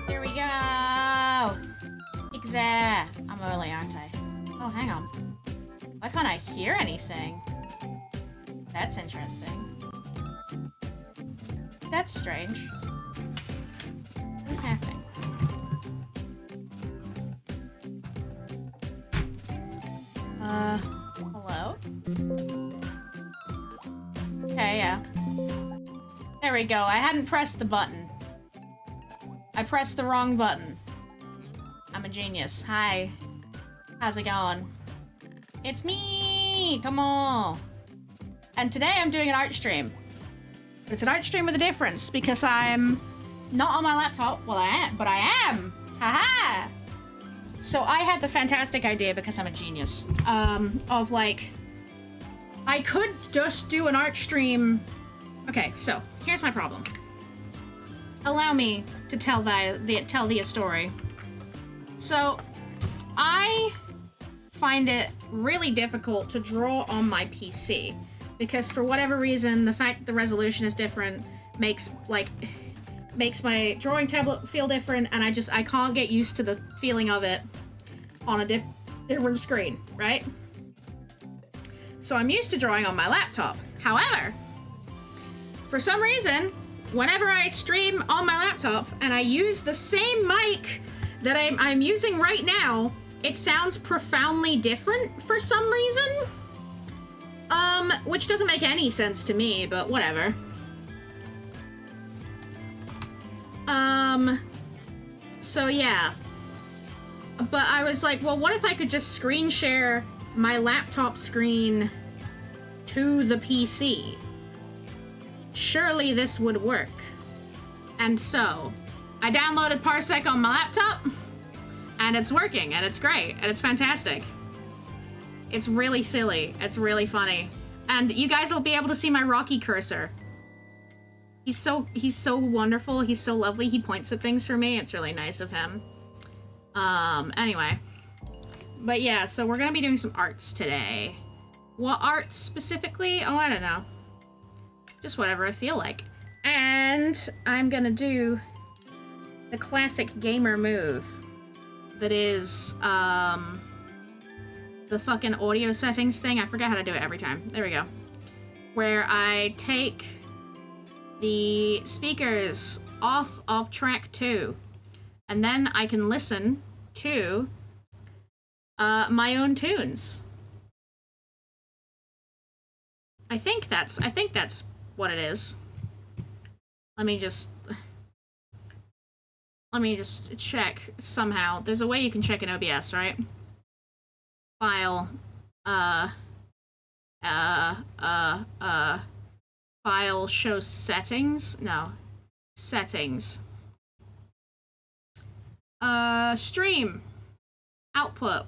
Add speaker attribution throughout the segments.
Speaker 1: Here we go! I'm early, aren't I? Oh, hang on. Why can't I hear anything? That's interesting. That's strange. What's happening? Hello? Okay, yeah. There we go. I hadn't pressed the button. I pressed the wrong button. I'm a genius. Hi. How's it going? It's me, Tomo. And today I'm doing an art stream. It's an art stream with a difference because I'm not on my laptop. Well, I am, but I am. Haha. So I had the fantastic idea, because I'm a genius, of like, I could just do an art stream. Okay, so here's my problem. Allow me to tell the story. So I find it really difficult to draw on my PC because for whatever reason, the fact the resolution is different makes my drawing tablet feel different, and I can't get used to the feeling of it on a different screen, right? So I'm used to drawing on my laptop. However, for some reason, whenever I stream on my laptop and I use the same mic that I'm using right now, it sounds profoundly different for some reason. Which doesn't make any sense to me, but whatever. So yeah. But I was like, well, what if I could just screen share my laptop screen to the PC? Surely this would work. And so, I downloaded Parsec on my laptop, and it's working, and it's great, and it's fantastic. It's really silly. It's really funny. And you guys will be able to see my Rocky cursor. He's so wonderful. He's so lovely. He points at things for me. It's really nice of him. Anyway. But yeah, so we're gonna be doing some arts today. What arts specifically? Oh, I don't know. Just whatever I feel like. And I'm gonna do the classic gamer move that is, the fucking audio settings thing. I forget how to do it every time. There we go. Where I take the speakers off of track 2, and then I can listen to my own tunes. I think that's what it is. Let me just check somehow. There's a way you can check in OBS, right? File, file show settings? No. Settings. Stream. Output.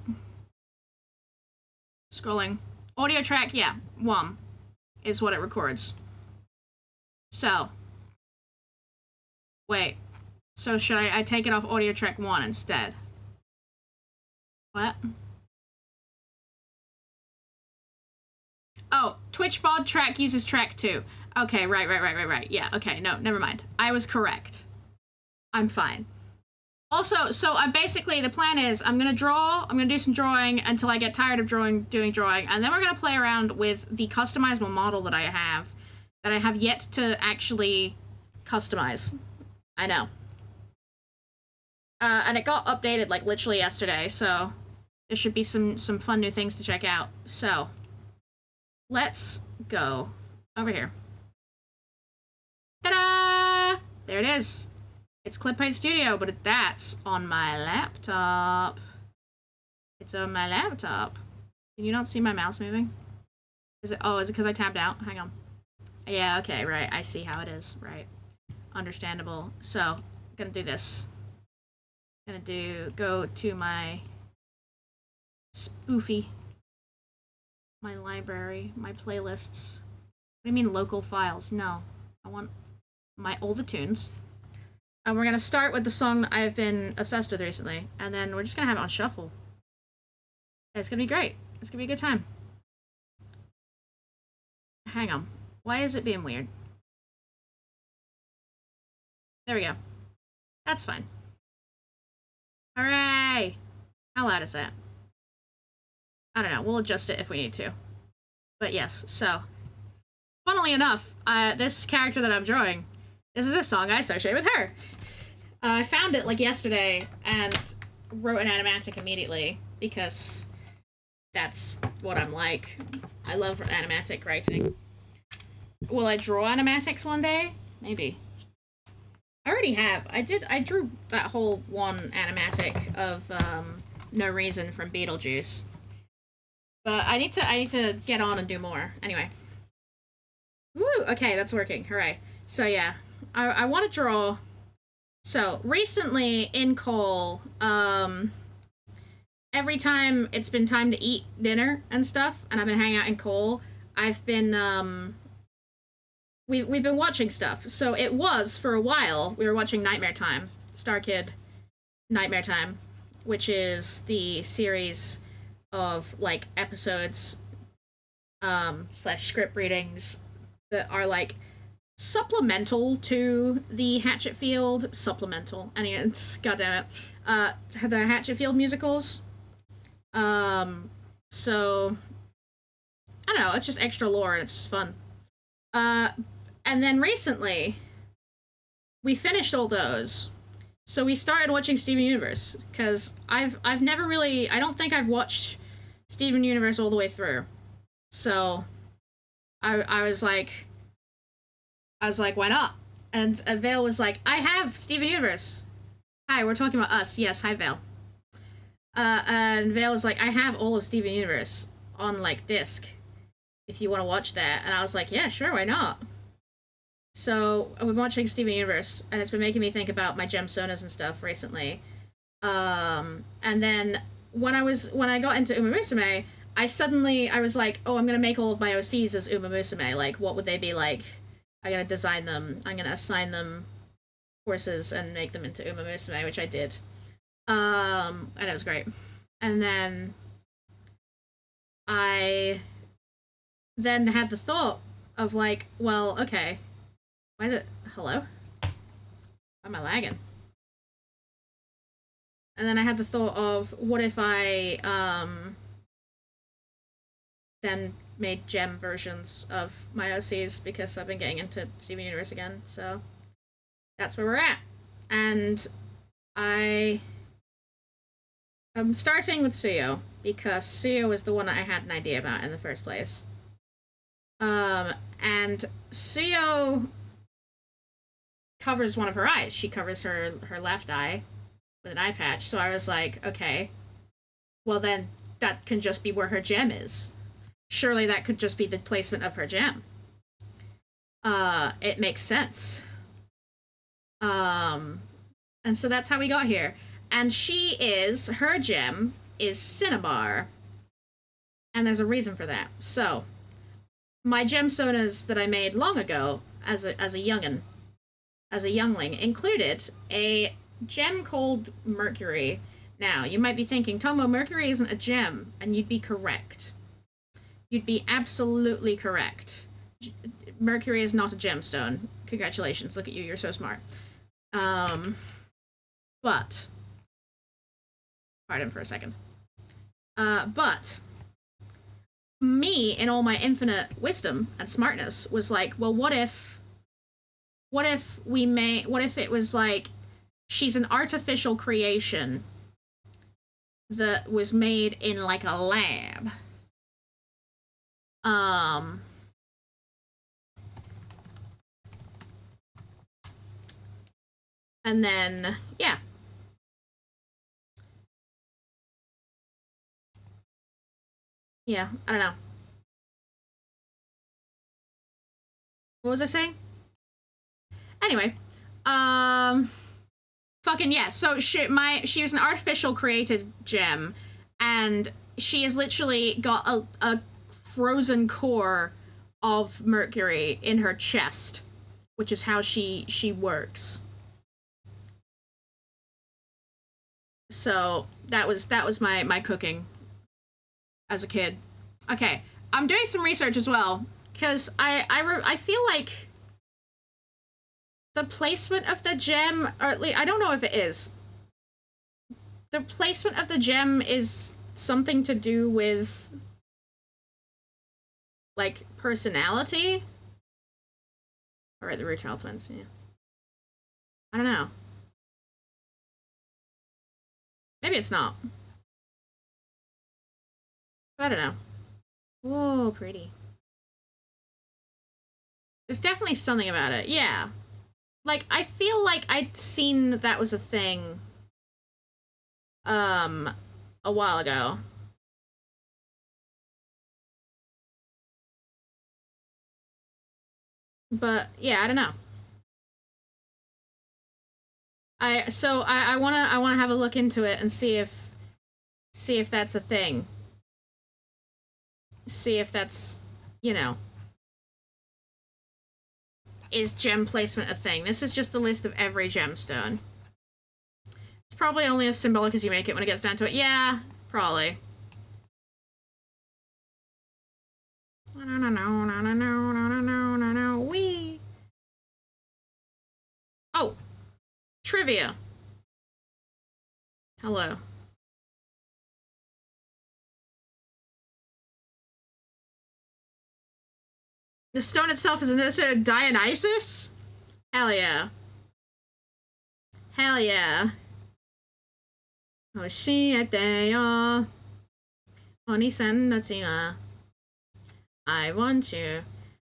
Speaker 1: Scrolling. Audio track, yeah. 1 is what it records. So. Wait. So should I take it off audio track 1 instead? What? Oh, Twitch VOD track uses track 2. Okay, right. Yeah, okay, no, never mind. I was correct. I'm fine. Also, so basically the plan is I'm gonna do some drawing until I get tired of doing drawing, and then we're gonna play around with the customizable model that I have yet to actually customize. I know. And it got updated like literally yesterday, so there should be some fun new things to check out. So let's go over here. Ta-da! There it is. It's Clip Paint Studio, but that's on my laptop. It's on my laptop. Can you not see my mouse moving? Is it because I tabbed out? Hang on. Yeah, okay, right. I see how it is. Right. Understandable. So, I'm gonna do this. Go to my spoofy, my library, my playlists. What do you mean local files? No, I want all the tunes. And we're gonna start with the song that I've been obsessed with recently, and then we're just gonna have it on shuffle. It's gonna be great. It's gonna be a good time. Hang on. Why is it being weird? There we go. That's fine. Hooray! How loud is that? I don't know. We'll adjust it if we need to. But yes, so. Funnily enough, this character that I'm drawing, this is a song I associate with her. I found it, like, yesterday and wrote an animatic immediately because that's what I'm like. I love animatic writing. Will I draw animatics one day? Maybe. I already have. I drew that whole one animatic of, No Reason from Beetlejuice. But I need to get on and do more. Anyway. Woo! Okay, that's working. Hooray. So yeah, I want to draw. So recently in Cole, every time it's been time to eat dinner and stuff, and I've been hanging out in Cole, I've been we've been watching stuff. So it was for a while we were watching Nightmare Time, Star Kid, Nightmare Time, which is the series of like episodes slash script readings that are like supplemental to the Hatchetfield goddammit, the Hatchetfield musicals. So I don't know, it's just extra lore and it's just fun. And then recently we finished all those. So we started watching Steven Universe because I've never really, I don't think I've watched Steven Universe all the way through. So I was like, why not? And Vale was like, I have Steven Universe. Hi, we're talking about us. Yes, hi, Vale. And Vale was like, I have all of Steven Universe on, like, disc, if you want to watch that. And I was like, yeah, sure, why not? So I've been watching Steven Universe, and it's been making me think about my gemstonas and stuff recently. And then when I got into Uma Musume, I was like, oh, I'm gonna make all of my OCs as Uma Musume. Like, what would they be like? I'm gonna design them. I'm gonna assign them courses and make them into Uma Musume, which I did. And it was great. And then I then had the thought of like, well, okay, why is it, hello? Why am I lagging? And then I had the thought of, what if I, then made gem versions of my OCs, because I've been getting into Steven Universe again, so that's where we're at. And I'm starting with Suyo, because Suyo is the one that I had an idea about in the first place. And Suyo covers one of her eyes. She covers her left eye with an eye patch, so I was like, okay, well then that can just be where her gem is. Surely that could just be the placement of her gem. It makes sense. And so that's how we got here. And her gem is Cinnabar. And there's a reason for that. So, my gemstonas that I made long ago as a youngling, included a gem called Mercury. Now, you might be thinking, Tomo, Mercury isn't a gem, and you'd be correct. You'd be absolutely correct. Mercury is not a gemstone. Congratulations, look at you, you're so smart. But, pardon for a second. But, me, in all my infinite wisdom and smartness, was like, well, what if it was like, she's an artificial creation that was made in, like, a lab. And then, yeah. Yeah, I don't know. What was I saying? Anyway, fucking yeah. So she was an artificial created gem, and she has literally got a frozen core of Mercury in her chest, which is how she works. So that was my cooking as a kid. Okay, I'm doing some research as well, because I feel like the placement of the gem, or at least, I don't know if it is. The placement of the gem is something to do with, like, personality? Alright, the Rootile twins, yeah. I don't know. Maybe it's not. I don't know. Whoa, pretty. There's definitely something about it, yeah. Like, I feel like I'd seen that was a thing, a while ago. But, yeah, I don't know. I wanna have a look into it and see if that's a thing. See if that's, you know, is gem placement a thing? This is just the list of every gemstone. It's probably only as symbolic as you make it when it gets down to it. Yeah, probably. Wee. Oh, trivia. Hello. The stone itself is a Dionysus? Hell yeah. Hell yeah. Oshiete Oni-sen Natsuya. I want you.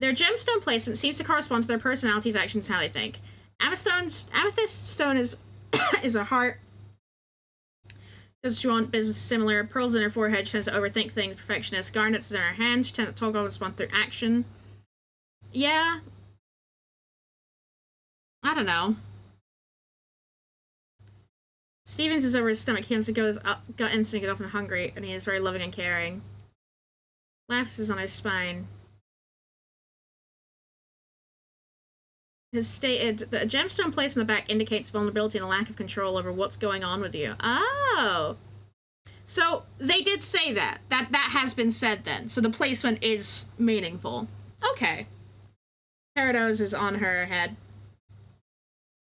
Speaker 1: Their gemstone placement seems to correspond to their personalities, actions, how they think. Amethyst stone is is a heart. Does she want business similar? Pearls in her forehead. She tends to overthink things. Perfectionist. Garnets in her hands. She tends to talk and respond through action. Yeah. I don't know. Stevens is over his stomach. He wants to go his gut instinct is often hungry, and he is very loving and caring. Lapis is on his spine. Has stated that a gemstone placed in the back indicates vulnerability and a lack of control over what's going on with you. Oh. So they did say that. That has been said then. So the placement is meaningful. Okay. Parados is on her head.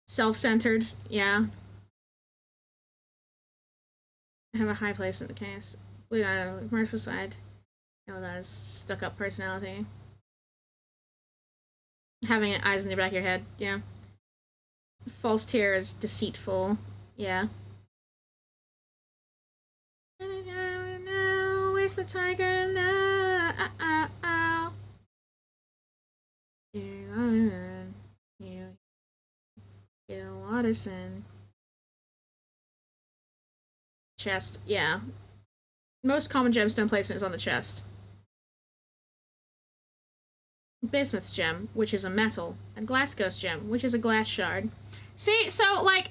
Speaker 1: Self-centered, yeah. I have a high place in the case. Blue eye on the commercial side. Yellow eyes, stuck-up personality. Having eyes in the back of your head, yeah. False tear is deceitful, yeah. No, where's the tiger? No, You Watterson. Chest, yeah. Most common gemstone placement is on the chest. Bismuth's gem, which is a metal, and Glasgow's gem, which is a glass shard. See, so, like,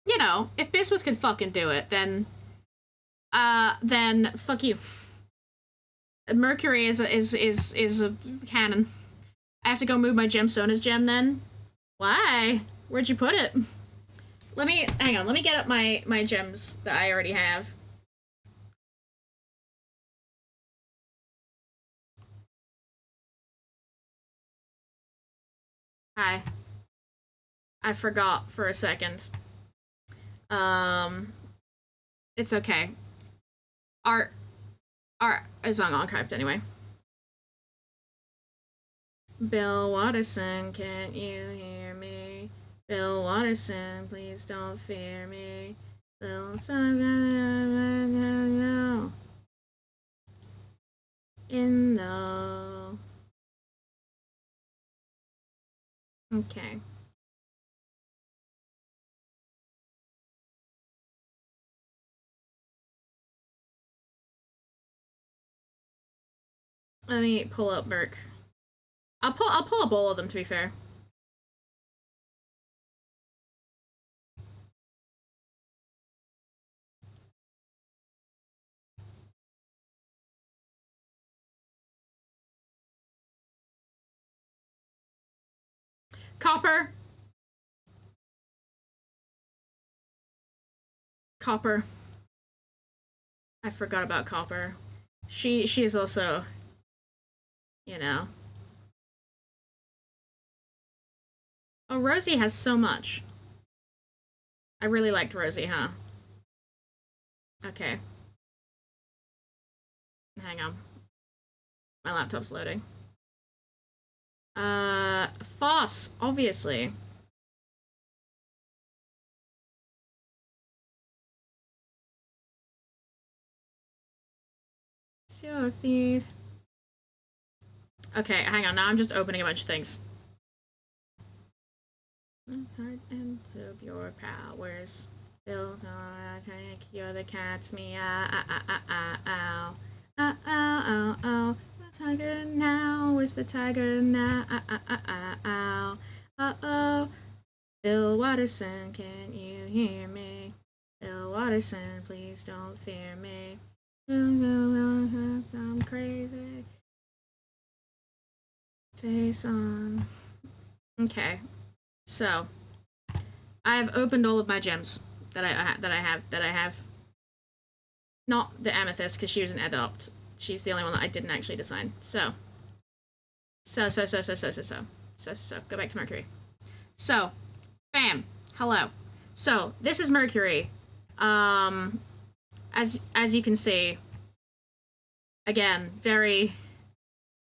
Speaker 1: you know, if Bismuth can fucking do it, then fuck you. Mercury is a cannon. I have to go move my gemstone gem then? Why? Where'd you put it? Hang on, let me get up my gems that I already have. Hi. I forgot for a second. It's okay. Art is unarchived anyway. Bill Watterson, can't you hear me? Bill Watterson, please don't fear me. Bill, in the... Okay. Let me pull up Burke. I'll pull up all of them, to be fair. Copper. Copper. I forgot about Copper. She is also, you know, Oh, Rosie has so much. I really liked Rosie, huh? Okay. Hang on. My laptop's loading. Foss, obviously. Your feed. Okay, hang on. Now I'm just opening a bunch of things. And your powers. Build on cure the cat's meow. Ow. Ow, ow, ow. The tiger now is the tiger now. Ow. Uh-oh. Bill Watterson, can you hear me? Bill Watterson, please don't fear me. I'm crazy. Face on. Okay. So, I have opened all of my gems that I have. Not the amethyst, because she was an adopt. She's the only one that I didn't actually design. So. Go back to Mercury. So, bam. Hello. So, this is Mercury. As you can see, again, very,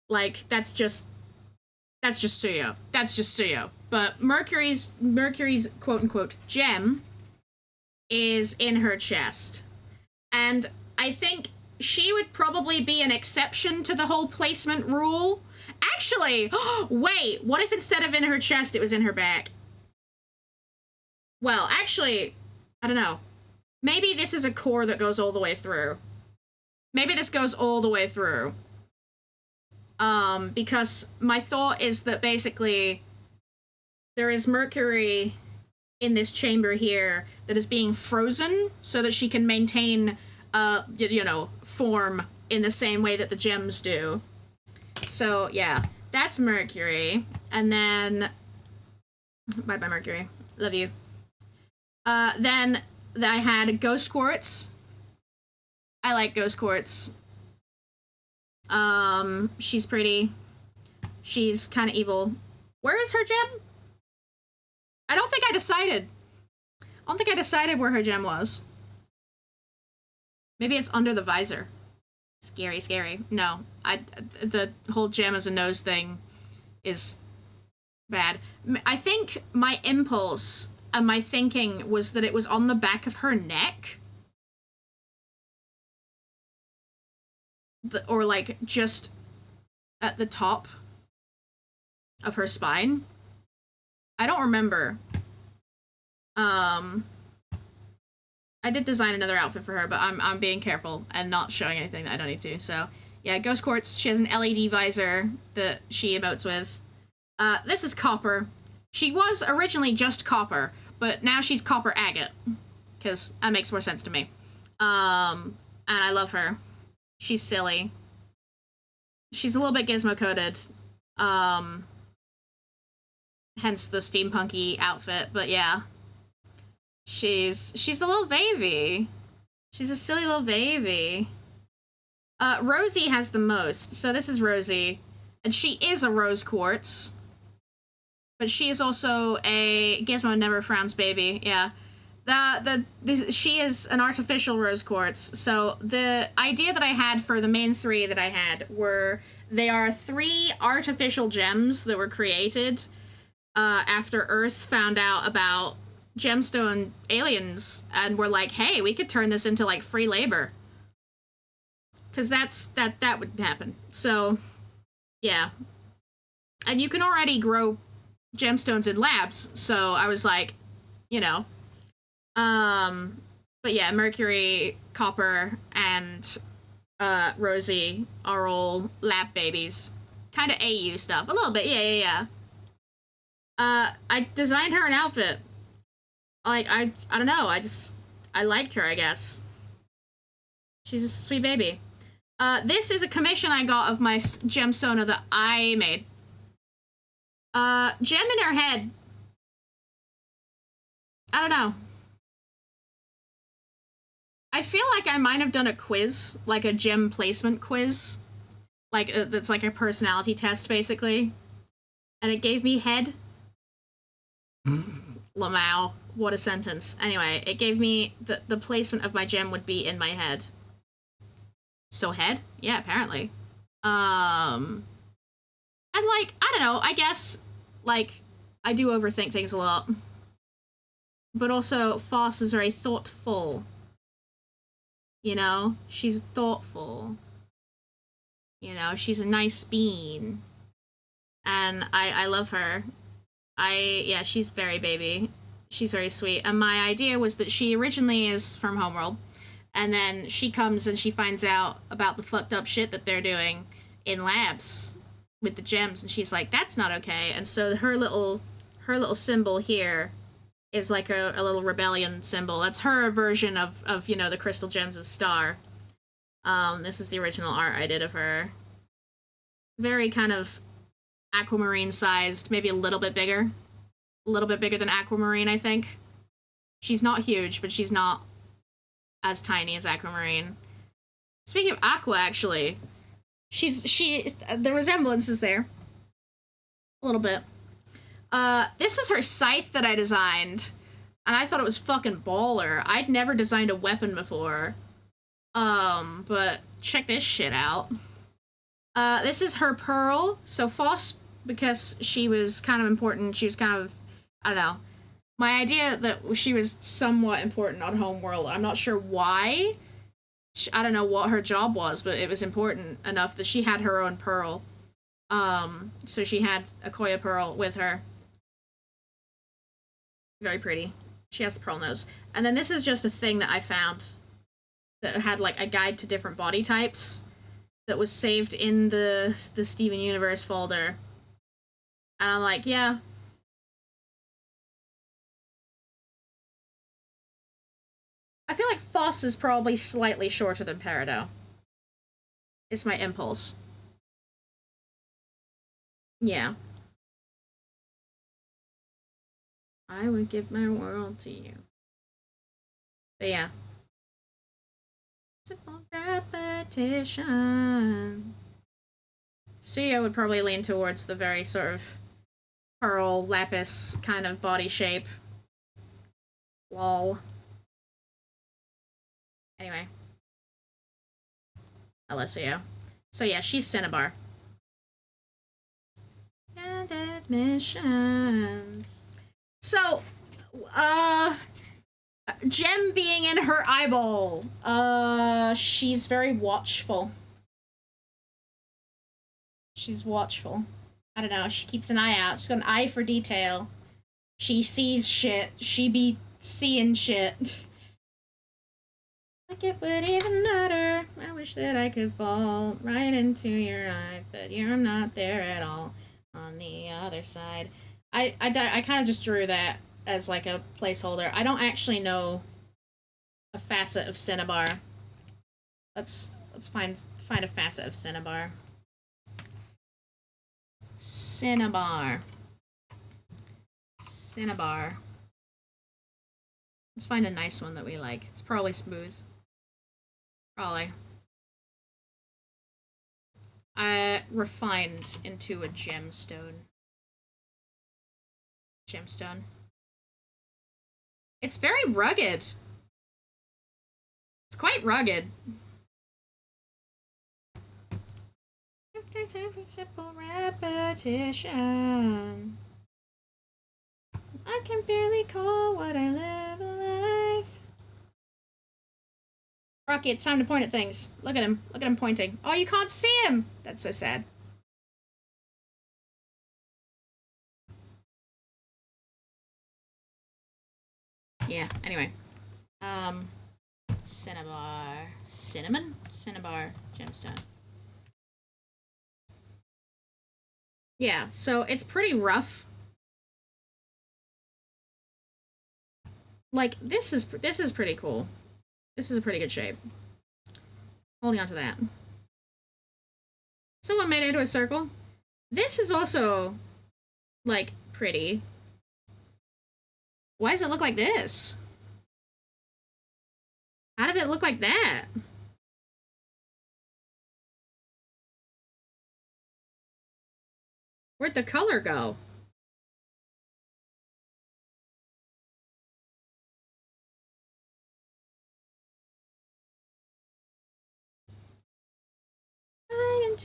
Speaker 1: like, that's just Suyo. That's just Suyo. But Mercury's quote-unquote gem is in her chest. And I think she would probably be an exception to the whole placement rule. Actually, wait, what if instead of in her chest, it was in her back? Well, actually, I don't know. Maybe this is a core that goes all the way through. Maybe this goes all the way through. Because my thought is that basically there is Mercury in this chamber here that is being frozen so that she can maintain, form in the same way that the gems do. So, yeah, that's Mercury. And then, bye-bye, Mercury. Love you. Then I had Ghost Quartz. I like Ghost Quartz. She's pretty. She's kind of evil. Where is her gem? I don't think I decided. I don't think I decided where her gem was. Maybe it's under the visor. Scary, scary. No, the whole gem as a nose thing is bad. I think my impulse and my thinking was that it was on the back of her neck. Or like just at the top of her spine. I don't remember. I did design another outfit for her, but I'm being careful and not showing anything that I don't need to. So yeah, Ghost Quartz. She has an LED visor that she emotes with. This is Copper. She was originally just Copper, but now she's Copper Agate, because that makes more sense to me. And I love her. She's silly. She's a little bit gizmo-coded. Hence the steampunky outfit, but yeah. She's a little baby. She's a silly little baby. Rosie has the most. So this is Rosie. And she is a rose quartz. But she is also a Gizmo Never Frowns baby. Yeah. She is an artificial rose quartz. So the idea that I had for the main three that I had were, they are 3 artificial gems that were created after Earth found out about gemstone aliens and were like, hey, we could turn this into like free labor. Because that would happen. So yeah. And you can already grow gemstones in labs, so I was like, you know. But yeah, Mercury, Copper, and Rosie are all lab babies. Kind of AU stuff. A little bit, yeah. I designed her an outfit. Like, I don't know, I liked her, I guess. She's a sweet baby. This is a commission I got of my gemstone that I made. Gem in her head. I don't know. I feel like I might have done a quiz, like a gem placement quiz. Like, that's like a personality test, basically. And it gave me head. Lamau. What a sentence. Anyway, it gave me the placement of my gem would be in my head. So head? Yeah, apparently. And like, I don't know, I guess like I do overthink things a lot. But also Foss is very thoughtful. You know? She's thoughtful. You know, she's a nice bean. And I love her. Yeah, she's very baby. She's very sweet. And my idea was that she originally is from Homeworld. And then she comes and she finds out about the fucked up shit that they're doing in labs with the gems. And she's like, that's not okay. And so her little symbol here is like a little rebellion symbol. That's her version of you know, the crystal gems' star. This is the original art I did of her. Very kind of aquamarine sized, maybe a little bit bigger. A little bit bigger than aquamarine, I think. She's not huge, but she's not as tiny as aquamarine. Speaking of Aqua, actually, the resemblance is there. A little bit. This was her scythe that I designed, and I thought it was fucking baller. I'd never designed a weapon before. But check this shit out. This is her pearl. So Foss, because she was kind of important, she was kind of, I don't know. My idea that she was somewhat important on Homeworld, I'm not sure why. I don't know what her job was, but it was important enough that she had her own pearl. So she had a Koya pearl with her. Very pretty. She has the pearl nose. And then this is just a thing that I found that had like a guide to different body types that was saved in the Steven Universe folder. And I'm like, yeah. I feel like Foss is probably slightly shorter than Peridot. It's my impulse. Yeah. I would give my world to you. But yeah. Simple repetition. Suya would probably lean towards the very sort of pearl lapis kind of body shape. Lol. Anyway. Hello, Suya. So yeah, she's Cinnabar. And admissions. So, Gem being in her eyeball. She's very watchful. She's watchful. I don't know, she keeps an eye out. She's got an eye for detail. She sees shit. She be seeing shit. Like it would even matter. I wish that I could fall right into your eye, but you're not there at all on the other side. I kind of just drew that as like a placeholder. I don't actually know a facet of Cinnabar. Let's find a facet of Cinnabar. Cinnabar. Cinnabar. Let's find a nice one that we like. It's probably smooth. Probably. Refined into a gemstone. Gemstone. It's very rugged. It's quite rugged. Simple repetition. I can barely call what I live alive. Rocky, it's time to point at things. Look at him. Look at him pointing. Oh, you can't see him! That's so sad. Yeah, anyway. Cinnabar. Cinnamon? Cinnabar gemstone. Yeah, so it's pretty rough. Like, this is pretty cool. This is a pretty good shape. Holding on to that. Someone made it into a circle. This is also, like, pretty. Why does it look like this? How did it look like that? Where'd the color go?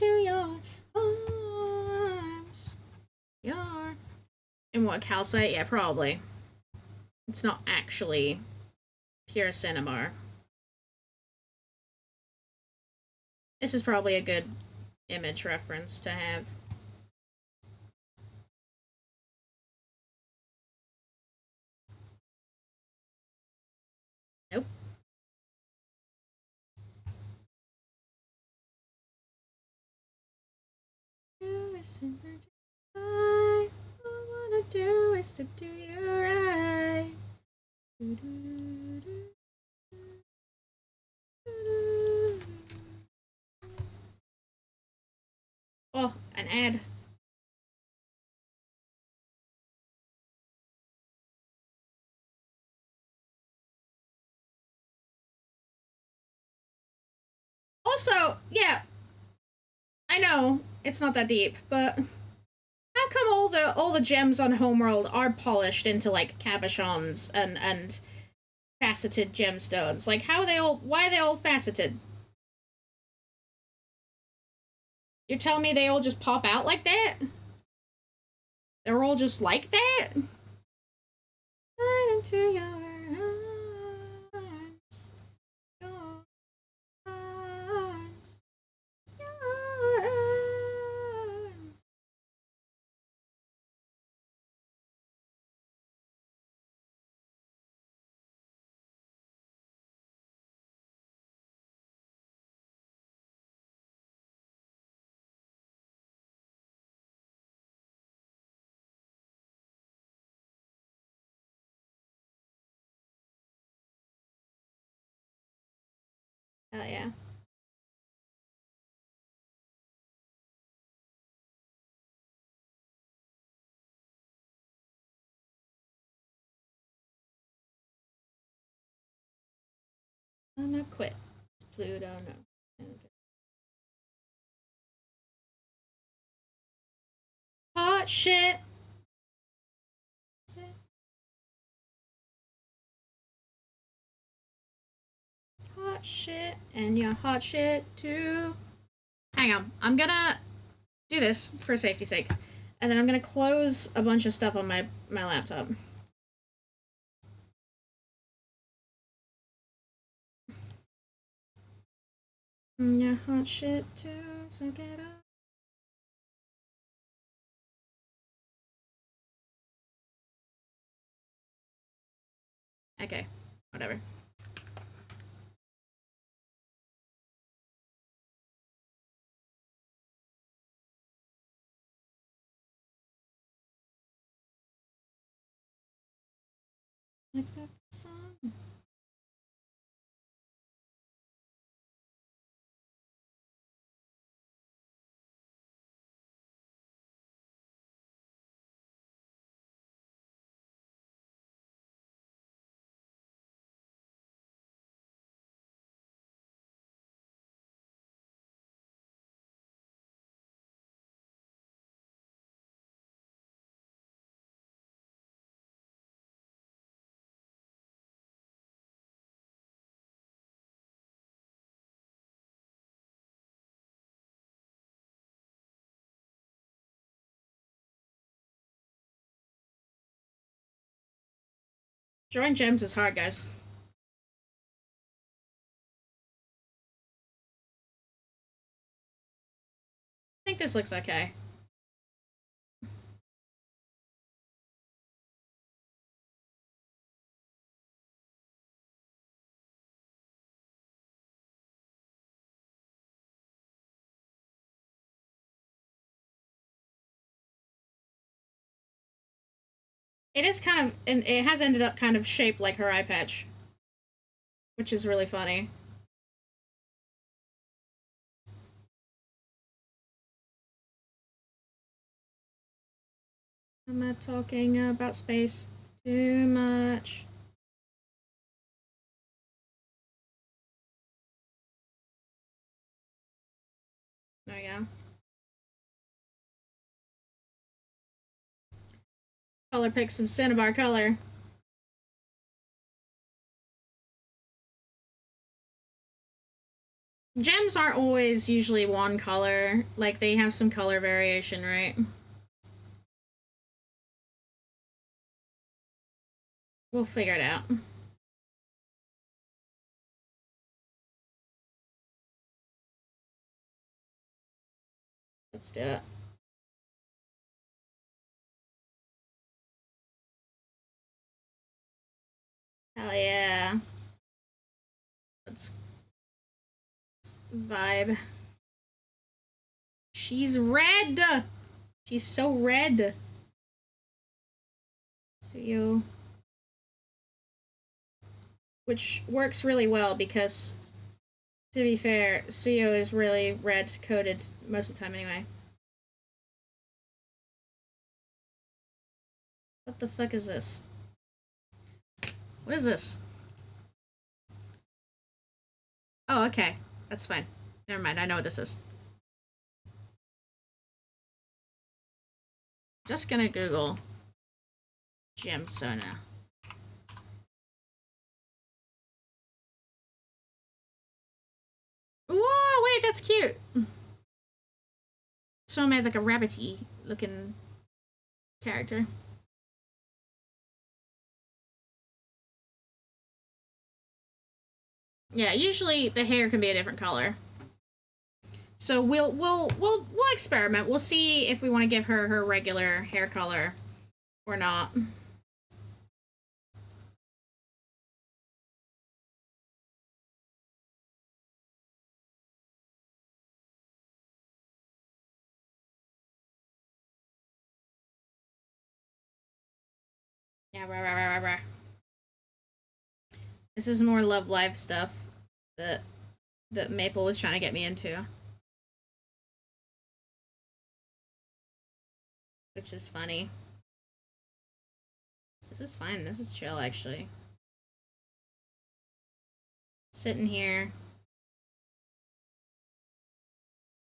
Speaker 1: into your arms. Your... And what, calcite? Yeah, probably. It's not actually pure cinnabar. This is probably a good image reference to have. Nope. All I wanna do is to do you right. Oh, an ad. Also, yeah, I know it's not that deep, but how come all the gems on Homeworld are polished into like cabochons and faceted gemstones? Like, why are they all faceted? You're telling me they all just pop out like that? They're all just like that? Right into your arms, your arms, your arms. Hell yeah. Oh no, quit. Pluto, no. Hot shit. Hot shit, and you're hot shit too. Hang on, I'm gonna do this for safety's sake, and then I'm gonna close a bunch of stuff on my laptop. You're hot shit too, so get up. Okay, whatever. Like that song. Drawing gems is hard, guys. I think this looks okay. It is kind of, and it has ended up kind of shaped like her eye patch, which is really funny. I'm not talking about space too much. There we go. Color pick some cinnabar color. Gems aren't always usually one color. Like, they have some color variation, right? We'll figure it out. Let's do it. Hell yeah. Let's vibe. She's red! She's so red. Suyo. Which works really well because, to be fair, Suyo is really red coded most of the time anyway. What the fuck is this? What is this? Oh, okay. That's fine. Never mind, I know what this is. Just gonna Google Gemsona. Whoa, wait, that's cute. Someone made like a rabbity looking character. Yeah, usually the hair can be a different color. So we'll experiment. We'll see if we want to give her her regular hair color or not. Yeah, rah. This is more Love Live stuff that Maple was trying to get me into. Which is funny. This is fine. This is chill, actually. Sitting here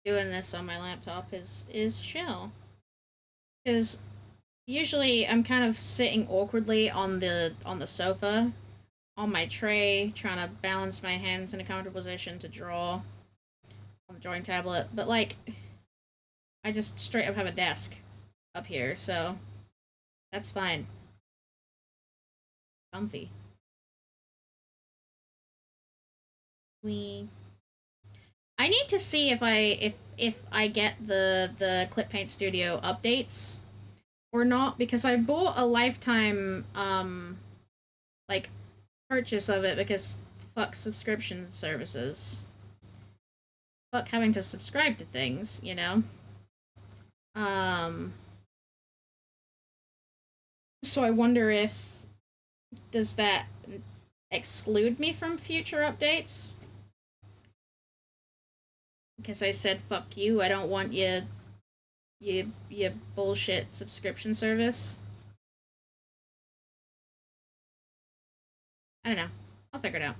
Speaker 1: doing this on my laptop is chill. Because usually I'm kind of sitting awkwardly on the sofa on my tray, trying to balance my hands in a comfortable position to draw on the drawing tablet. But like, I just straight up have a desk up here, so that's fine. Comfy. I need to see if I get the Clip Paint Studio updates or not, because I bought a lifetime like purchase of it because fuck subscription services. Fuck having to subscribe to things, you know? So I wonder if does that exclude me from future updates? Because I said fuck you, I don't want you bullshit subscription service. I don't know. I'll figure it out.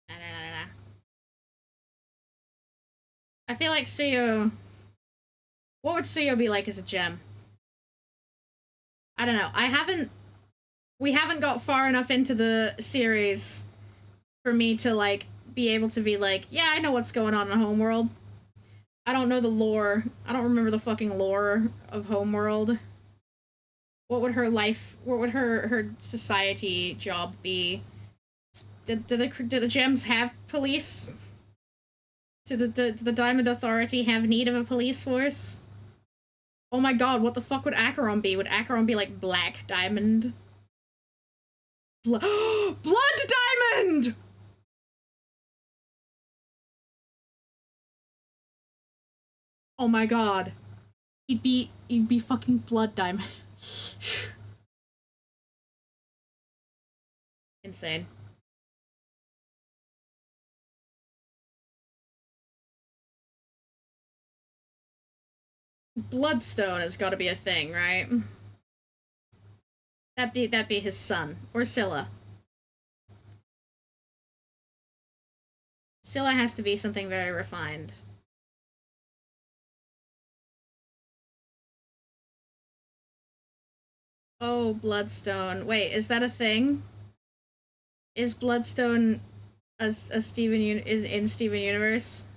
Speaker 1: Nah. I feel like Suyo. What would Suyo be like as a gem? I don't know. We haven't got far enough into the series for me to like be able to be like, yeah, I know what's going on in Homeworld. I don't know the lore. I don't remember the fucking lore of Homeworld. What would her society job be? Do the gems have police? Do the Diamond Authority have need of a police force? Oh my god, what the fuck would Acheron be? Would Acheron be like Black Diamond? Blood Diamond! Oh my god. He'd be fucking Blood Diamond. Insane. Bloodstone has got to be a thing, right? That'd be his son or Scylla. Scylla has to be something very refined. Oh, Bloodstone. Wait, is that a thing? Is Bloodstone a is in Steven Universe?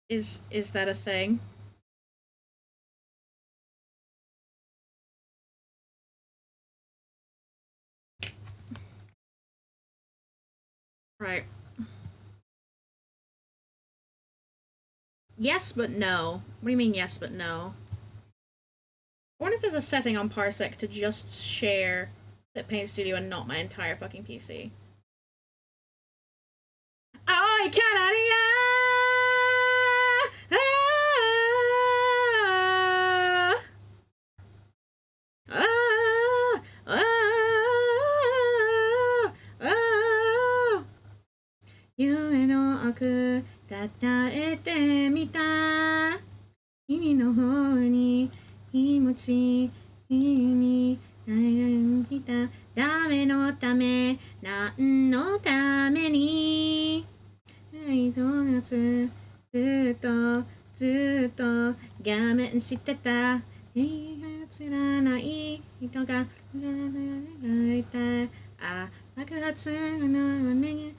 Speaker 1: Is that a thing? Right. Yes, but no. What do you mean yes, but no? I wonder if there's a setting on Parsec to just share that Paint Studio and not my entire fucking PC. Oh, Canada! 夢の奥たたえてみた君の方に気持ちいいに来た誰のため何のために愛と夏ずっとずっと我慢してたつらない人がいたあ爆発の願い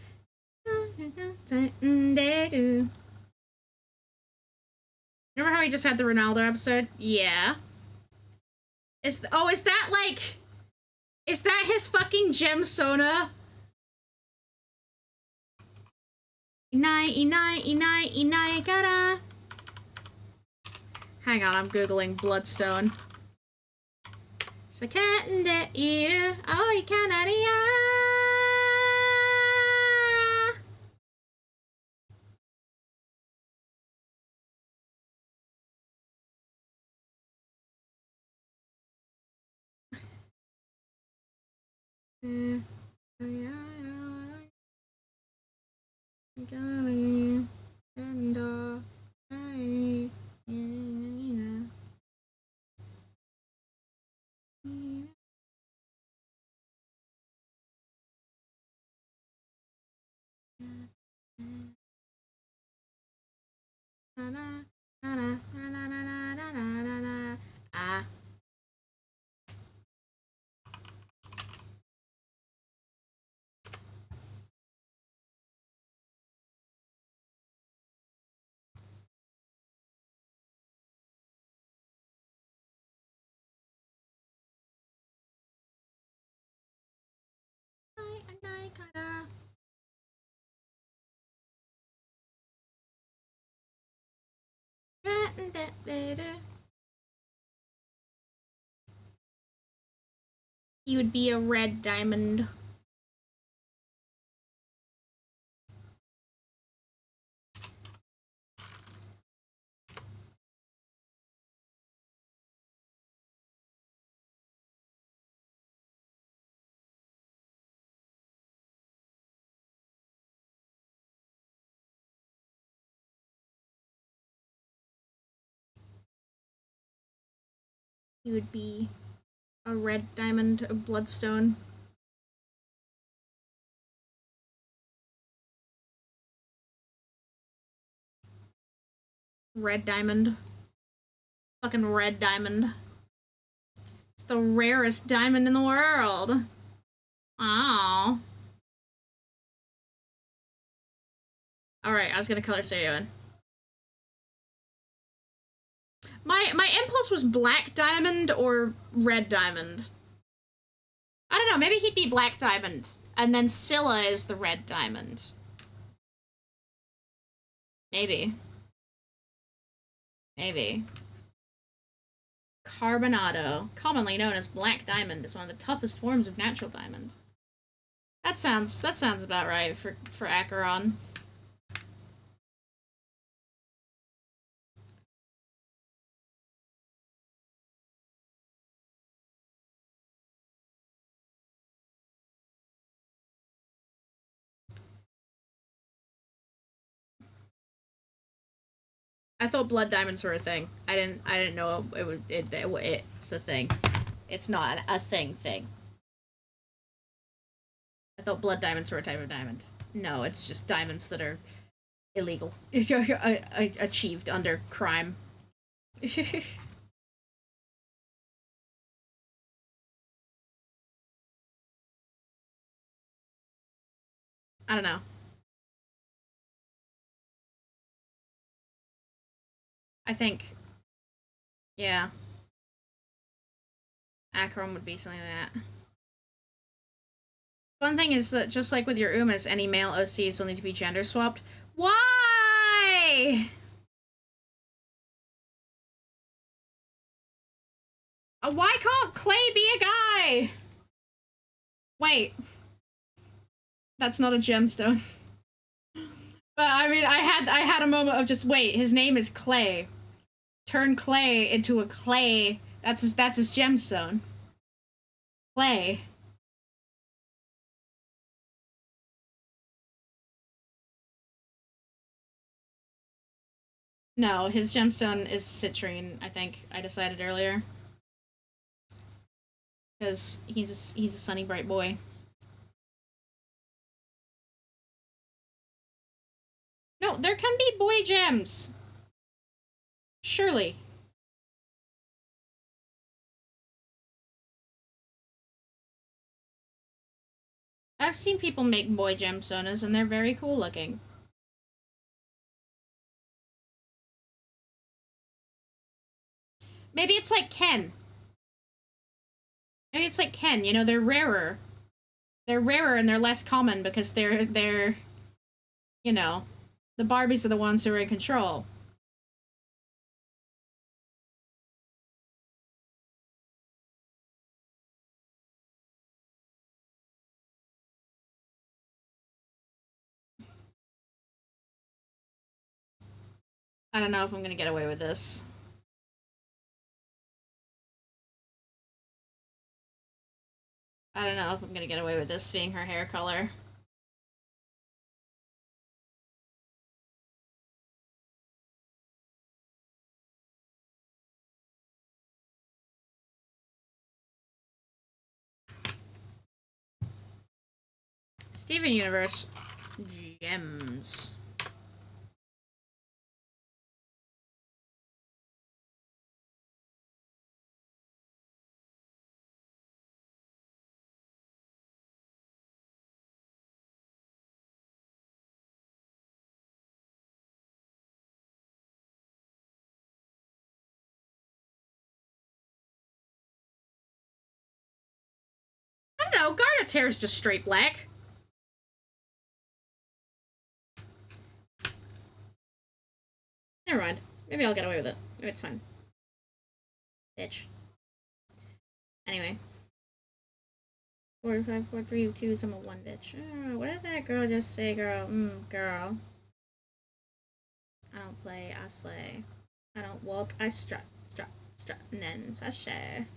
Speaker 1: Remember how he just had the Ronaldo episode? Yeah. Is that like... Is that his fucking gem Sona? Inai kara. Hang on, I'm googling Bloodstone. Sakende iru aoi kanaria. He would be a red diamond. He would be a red diamond, a bloodstone. Red diamond. Fucking red diamond. It's the rarest diamond in the world. Aww. Alright, I was gonna color Seiyuan. My impulse was black diamond or red diamond. I don't know, maybe he'd be black diamond. And then Scylla is the red diamond. Maybe. Maybe. Carbonado, commonly known as black diamond, is one of the toughest forms of natural diamond. That sounds about right for Acheron. I thought blood diamonds were a thing. I didn't know it's a thing. It's not a thing. I thought blood diamonds were a type of diamond. No, it's just diamonds that are illegal. Achieved under crime. I don't know. I think, yeah, Acrom would be something like that. Fun thing is that just like with your Umas, any male OCs will need to be gender swapped. Why? Why can't Clay be a guy? Wait, that's not a gemstone. But I mean, I had a moment of just wait. His name is Clay. Turn Clay into a clay. That's his gemstone. Clay. No, his gemstone is citrine. I think I decided earlier because he's a sunny bright boy. No, there can be boy gems. Surely. I've seen people make boy gemstones and they're very cool looking. Maybe it's like Ken. Maybe it's like Ken. You know, they're rarer. They're rarer and they're less common because they're you know, the Barbies are the ones who are in control. I don't know if I'm gonna get away with this. I don't know if I'm gonna get away with this being her hair color. Steven Universe. Gems. I don't know, Garnet's hair is just straight black. Never mind. Maybe I'll get away with it. Maybe it's fine. Bitch. Anyway. 4, 5, 4, 3, 2, I'm a 1, bitch. What did that girl just say, girl? Girl. I don't play, I slay. I don't walk, I strut, and then sashay.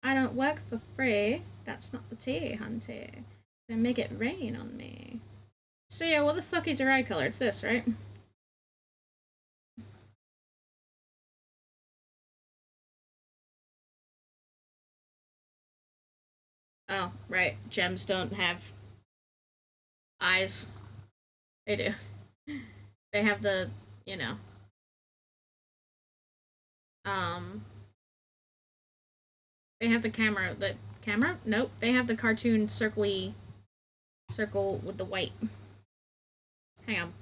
Speaker 1: I don't work for free. That's not the tea, hunty. They make it rain on me. So yeah, what the fuck is your eye color? It's this, right? Oh, right. Gems don't have eyes. They do. They have the, you know, um, they have the camera. The camera? Nope. They have the cartoon circly circle with the white. Hang on.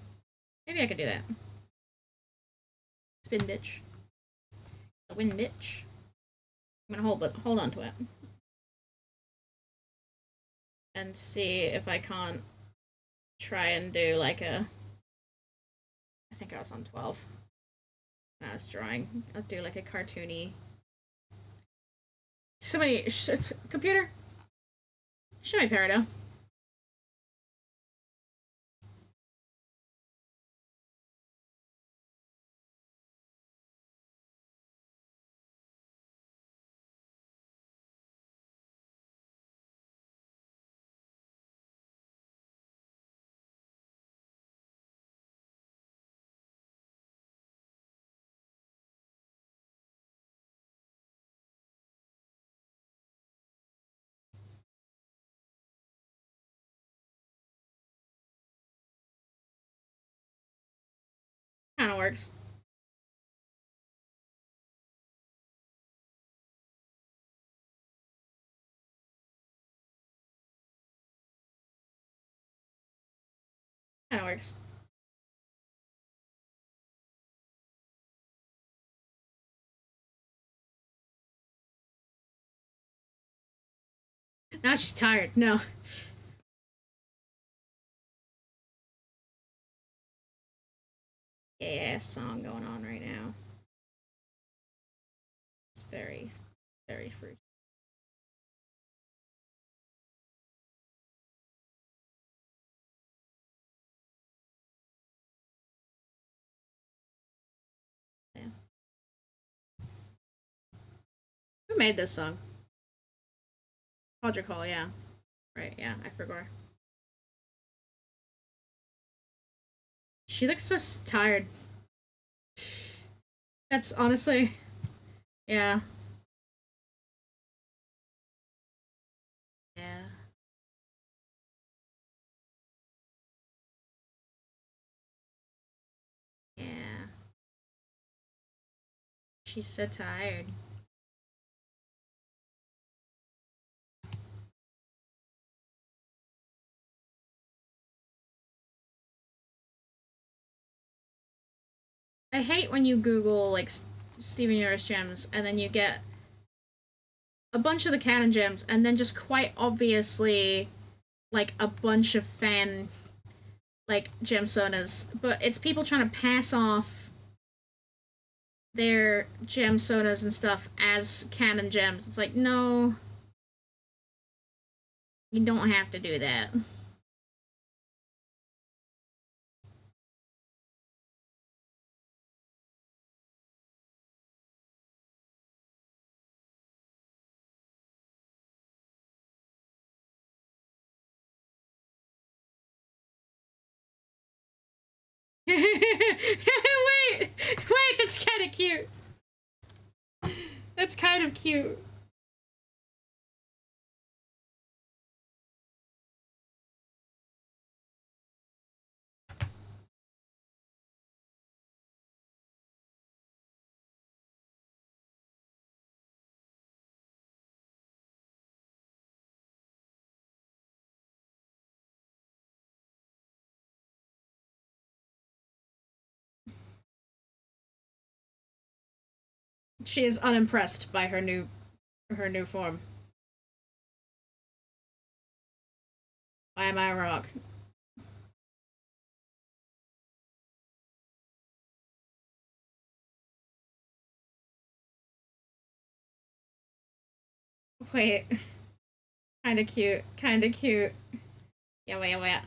Speaker 1: Maybe I could do that. Spin, bitch. The win, bitch. I'm gonna hold on to it. And see if I can't try and do like a. I think I was on 12 when I was drawing. I'll do like a cartoony. Somebody, computer, show me Peridot. Kind of works. Kinda works. Now she's tired. No. Yeah, song going on right now. It's very, very fruity. Yeah. Who made this song? Quadricol, yeah. Right, yeah, I forgot. She looks so tired. That's honestly, yeah. Yeah. Yeah. She's so tired. I hate when you Google, like, Steven Universe gems, and then you get a bunch of the canon gems, and then just quite obviously, like, a bunch of fan, like, gemsonas. But it's people trying to pass off their gemsonas and stuff as canon gems. It's like, no, you don't have to do that. Wait, that's kind of cute. That's kind of cute. She is unimpressed by her new form. Why am I a rock? Wait, kind of cute, kind of cute. Yeah, wait, wait.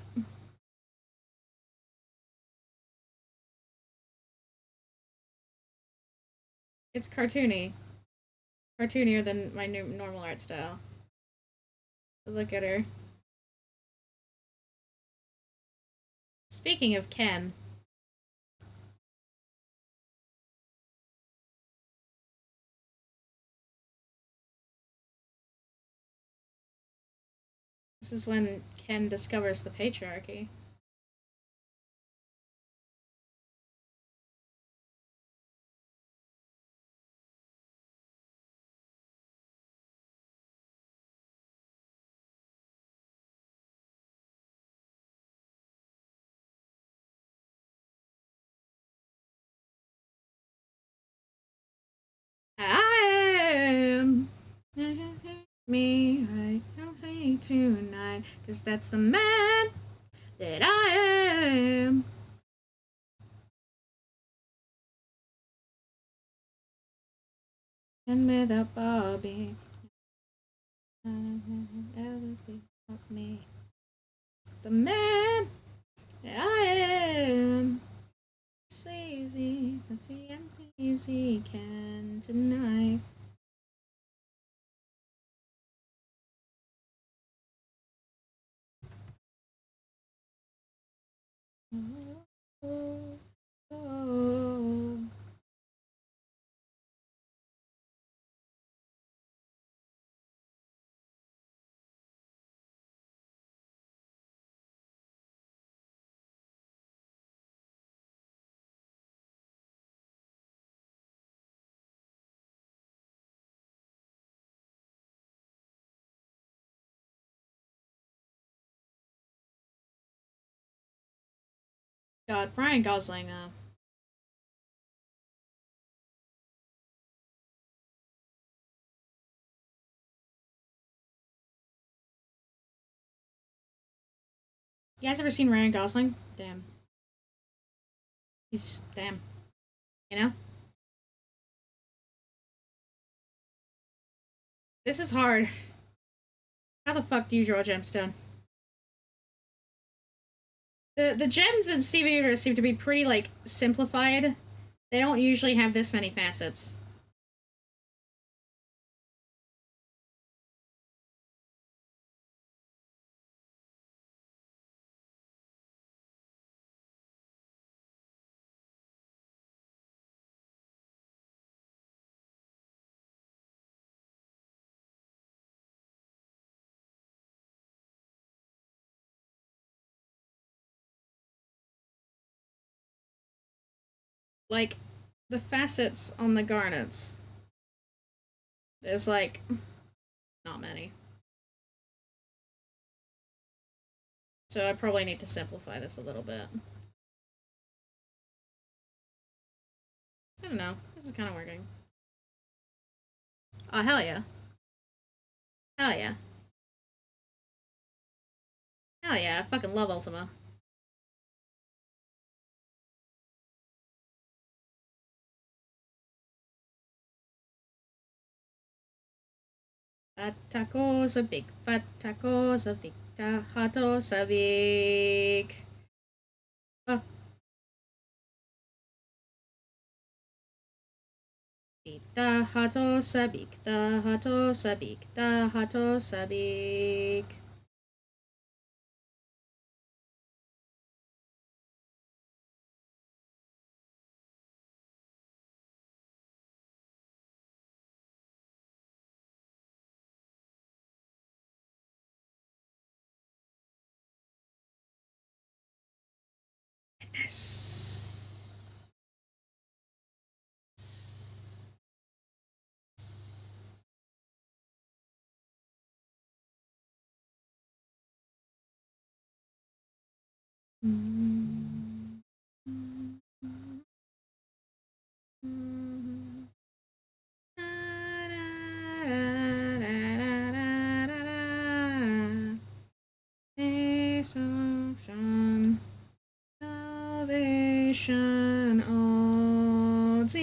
Speaker 1: It's cartoonier than my new normal art style. Look at her. Speaking of Ken, this is when Ken discovers the patriarchy. I am. Me, I don't think tonight, cause that's the man that I am. And without Bobby, me. It's the man that I am. Sleazy, Sophie and easy can tonight. Oh, oh, oh. God, Ryan Gosling, You guys ever seen Ryan Gosling? Damn. He's, damn. You know? This is hard. How the fuck do you draw a gemstone? The gems in Stevie Universe seem to be pretty, like, simplified. They don't usually have this many facets. Like, the facets on the garnets. There's, like, not many. So I probably need to simplify this a little bit. I don't know. This is kind of working. Oh, hell yeah. Hell yeah. Hell yeah, I fucking love Ultima. Fat tacos, a big fat tacos, a victa hatos, a big. Oh. Victa hatos, a big, da hatos, a big, da hatos, a big. Goodness. Salvation Ultima.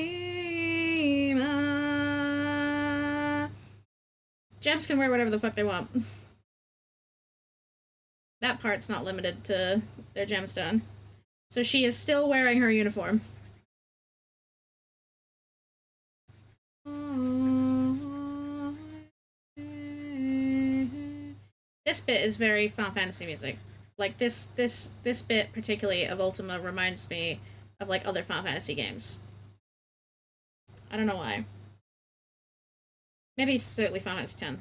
Speaker 1: Gems can wear whatever the fuck they want. That part's not limited to their gemstone. So she is still wearing her uniform. This bit is very Final Fantasy music. Like this bit particularly of Ultima reminds me of like other Final Fantasy games. I don't know why. Maybe specifically Final Fantasy X.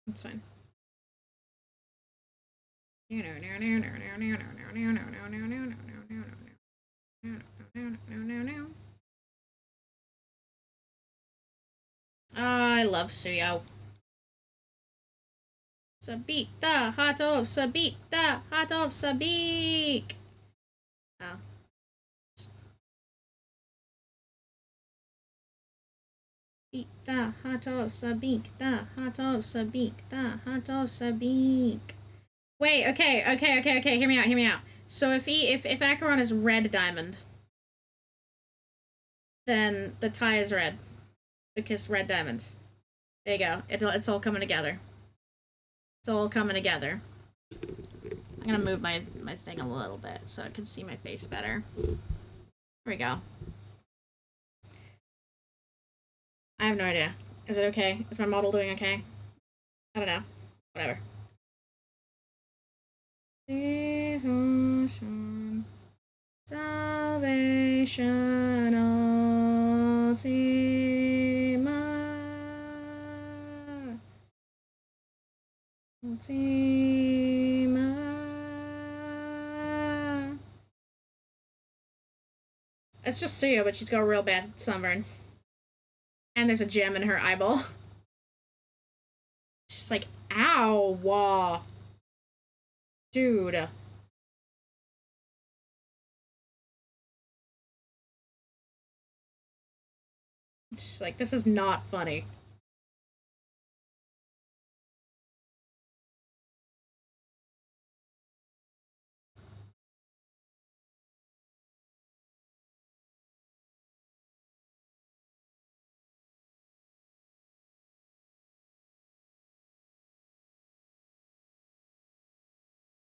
Speaker 1: That's fine. I love Suyo. Sabita, hot of Sabita, hot of Sabik. Oh. Sabita, hot of Sabik, da, hot of Sabik, da, hot of Sabik. Wait, okay, hear me out. So if Acheron is red diamond, then the tie is red. Because red diamond. There you go. It's all coming together. It's all coming together. I'm gonna move my thing a little bit so I can see my face better. There we go. I have no idea. Is it okay? Is my model doing okay? I don't know. Whatever. Devotion, salvation, Ultima. It's just Suya, but she's got a real bad sunburn. And there's a gem in her eyeball. She's like, ow, dude. It's like, this is not funny.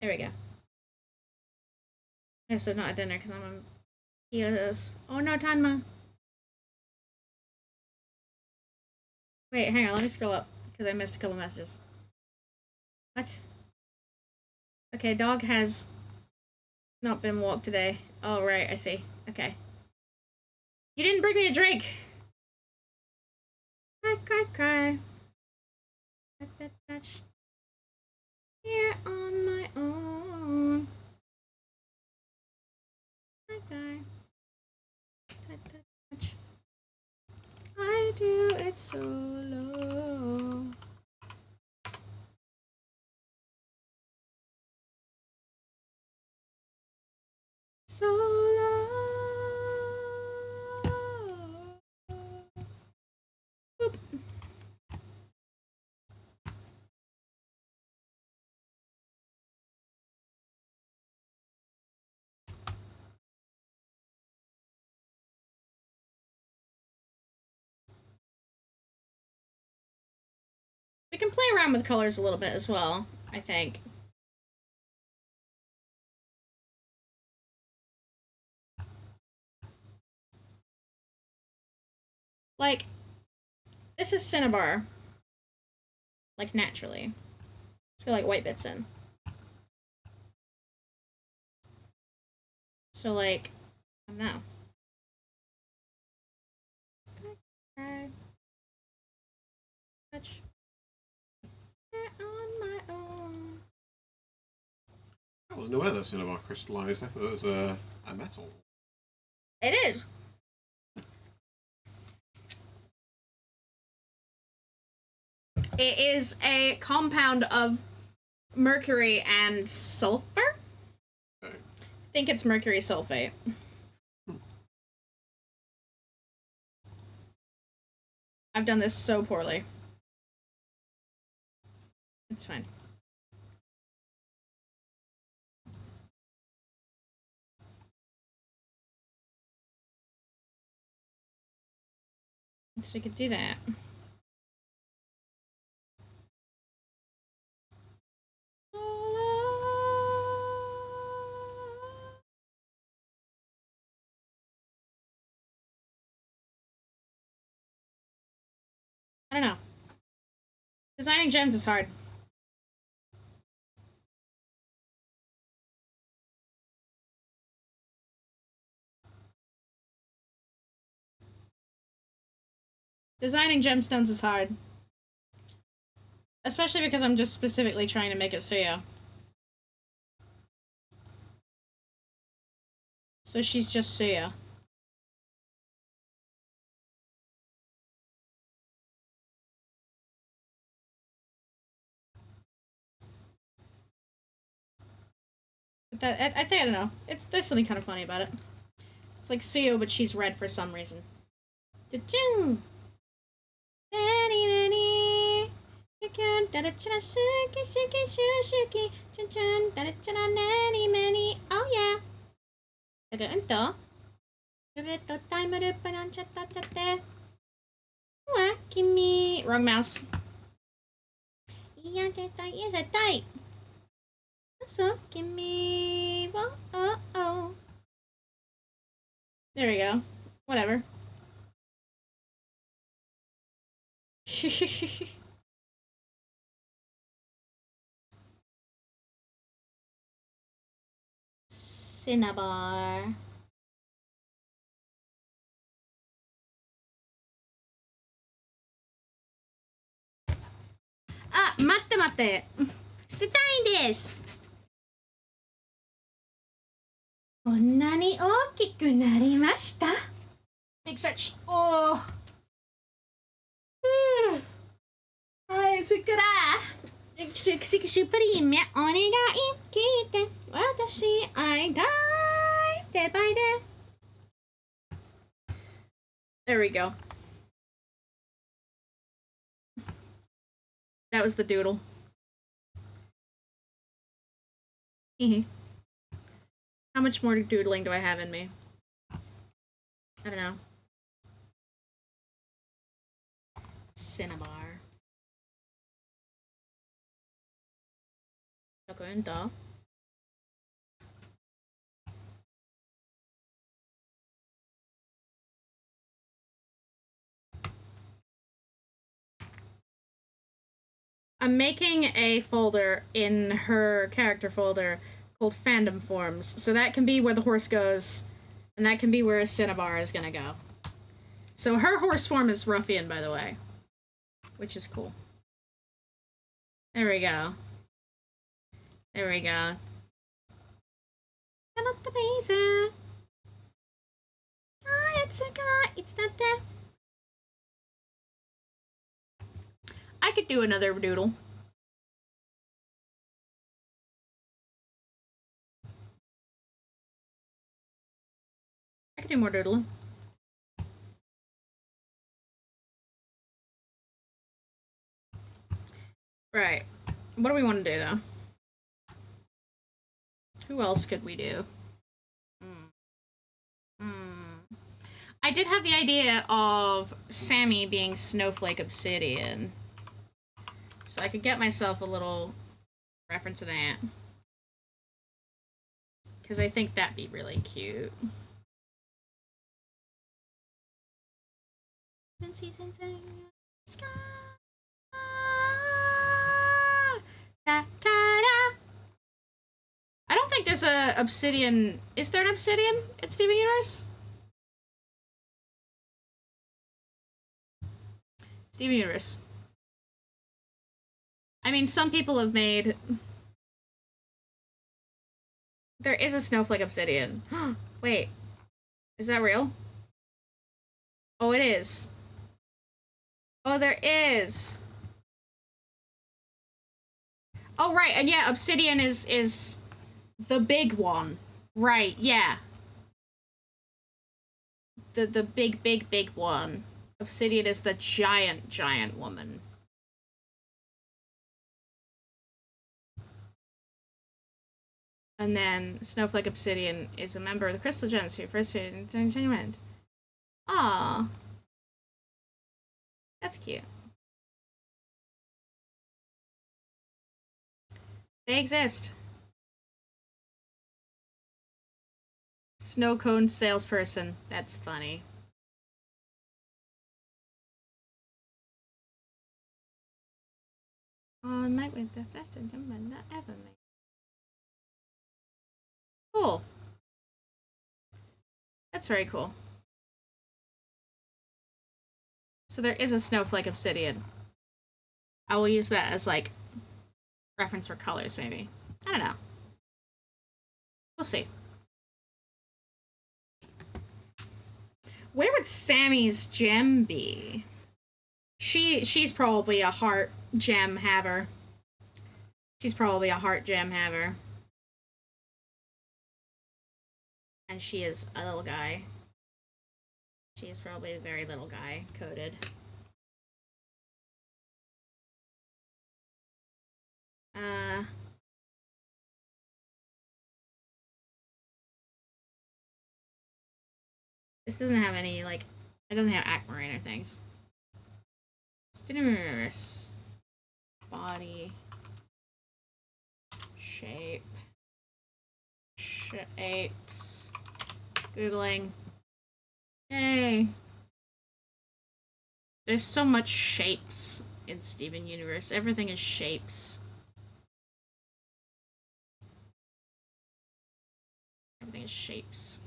Speaker 1: There we go. Yeah, so not at dinner because I'm on POS. Oh no, Tanma. Wait, hang on, let me scroll up because I missed a couple messages. What? Okay, dog has not been walked today. Oh, right, I see. Okay. You didn't bring me a drink! Cry, cry, cry. Here on my own. Cry, cry. Touch. I do it solo. Solo. Boop. We can play around with colors a little bit as well, I think. Like, this is Cinnabar. Like, naturally. Let's go, like, white bits in. So, like, I don't know. Touch. On my own.
Speaker 2: I wasn't aware that Cinnabar crystallized. I thought it was a metal.
Speaker 1: It is. It is a compound of mercury and sulfur.
Speaker 2: Okay.
Speaker 1: I think it's mercury sulfate. I've done this so poorly. It's fine. So we could do that. I don't know. Designing gems is hard. Designing gemstones is hard. Especially because I'm just specifically trying to make it Suyo. So she's just Suyo. But that, I think, I don't know. There's something kind of funny about it. It's like Suyo, but she's red for some reason. Da-choo! Oh yeah. Wrong mouse. There we go. Whatever. Cinnabar. Ah, 待って待って。捨てたいです。こんなに大きくなりました。Big stretch. Oh. Ay, sukura. シュプリームお願い聞いて。私会いたい。手前で。There we go. That was the doodle. Hehe. How much more doodling do I have in me? I don't know. Cinnabar. Chocolate. I'm making a folder in her character folder called Fandom Forms, so that can be where the horse goes, and that can be where a Cinnabar is gonna go. So her horse form is Ruffian, by the way, which is cool. There we go. There we go. Not the basic. It's not that. I could do another doodle. I could do more doodling. Right. What do we want to do, though? Who else could we do? I did have the idea of Sammy being Snowflake Obsidian. So I could get myself a little reference to that. Because I think that'd be really cute. Sky. I don't think there's a obsidian. Is there an obsidian in Steven Universe? Steven Universe. I mean, some people have made. There is a snowflake obsidian. Wait. Is that real? Oh, it is. Oh, there is. Oh, right. And yeah, obsidian is the big one. Right, yeah. The big one. Obsidian is the giant woman. And then Snowflake Obsidian is a member of the Crystal Gems who first appeared in Entertainment. Aww. That's cute. They exist. Snow cone salesperson. That's funny. Oh, night with the best gentleman that ever made. Cool. That's very cool. So there is a snowflake obsidian. I will use that as like reference for colors, maybe. I don't know. We'll see. Where would Sammy's gem be? She's probably a heart gem haver. She's probably a heart gem haver. And she is a little guy. She is probably a very little guy, coded. This doesn't have any, like, it doesn't have aquamarine or things. Stimulus. Body. Shape. Shapes. Googling. Yay. There's so much shapes in Steven Universe. Everything is shapes. Everything is shapes.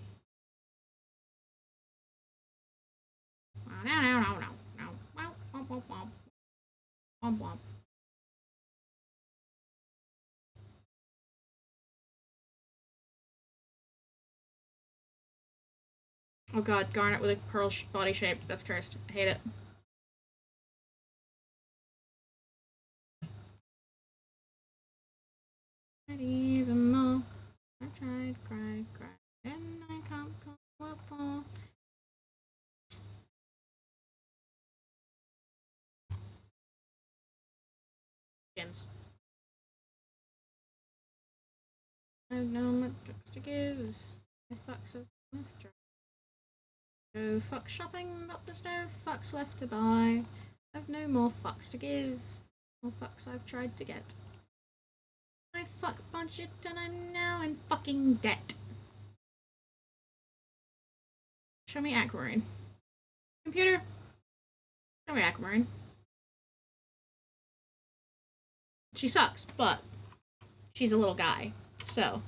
Speaker 1: Oh god, garnet with a pearl body shape. That's cursed. I hate it. Even more. I tried, cried, and I can't come up for. Skims. I have no metrics to give. I fucks of left. No fuck shopping, but there's no fucks left to buy. I've no more fucks to give. More fucks I've tried to get. My fuck budget and I'm now in fucking debt. Show me Aquamarine. Computer, show me Aquamarine. She sucks, but she's a little guy, so.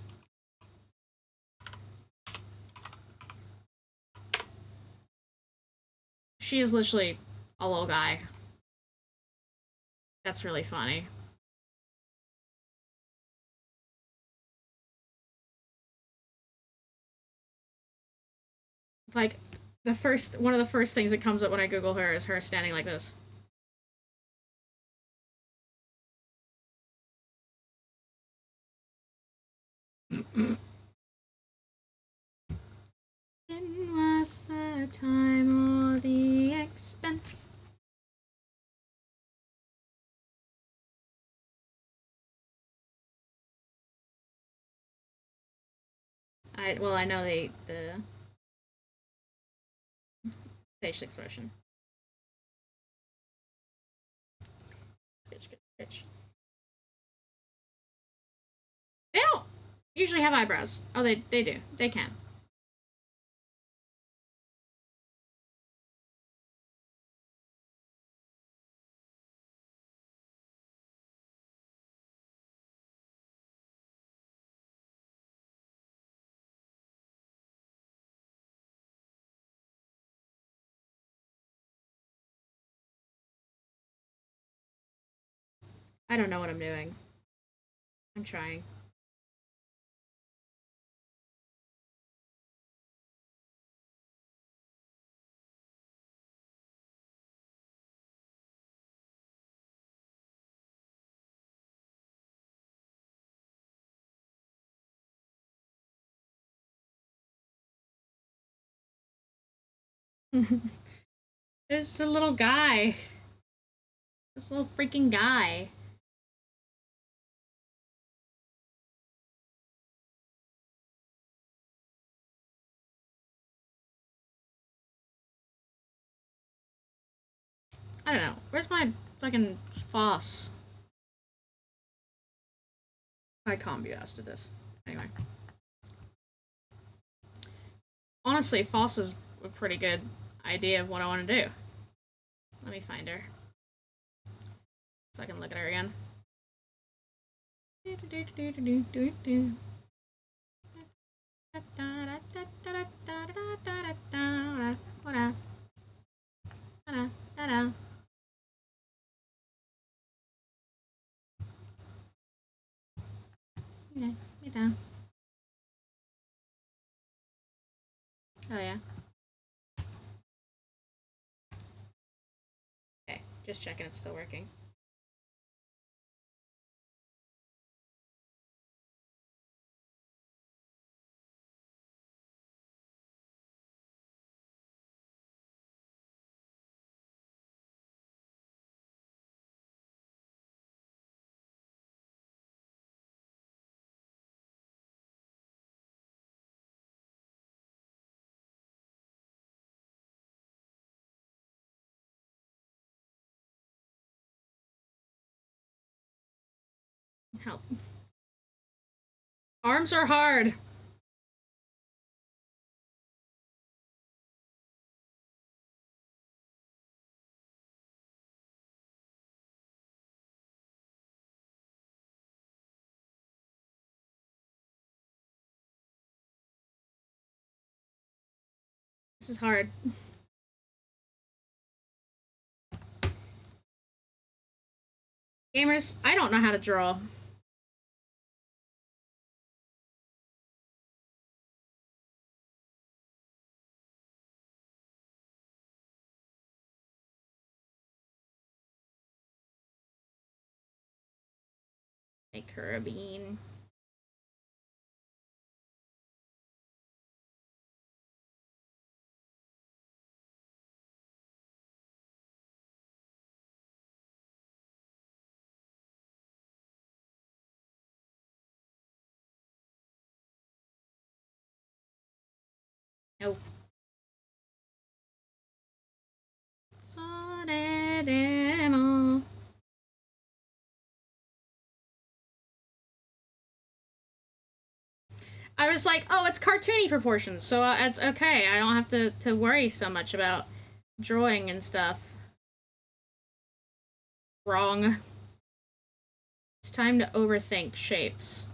Speaker 1: She is literally a little guy. That's really funny. Like, one of the first things that comes up when I Google her is her standing like this. Been worth the time or the expense. I know the facial expression. Sketch. They don't usually have eyebrows. Oh, they do. They can. I don't know what I'm doing. I'm trying. This a little guy. This little freaking guy. I don't know. Where's my fucking Foss? I can't be asked to this. Anyway. Honestly, Foss is a pretty good idea of what I want to do. Let me find her. So I can look at her again. Oh yeah. Okay, just checking it's still working. Help. Arms are hard. This is hard. Gamers, I don't know how to draw. Make her a bean. No. Sore demo. I was like, oh, it's cartoony proportions, so it's okay. I don't have to worry so much about drawing and stuff. Wrong. It's time to overthink shapes.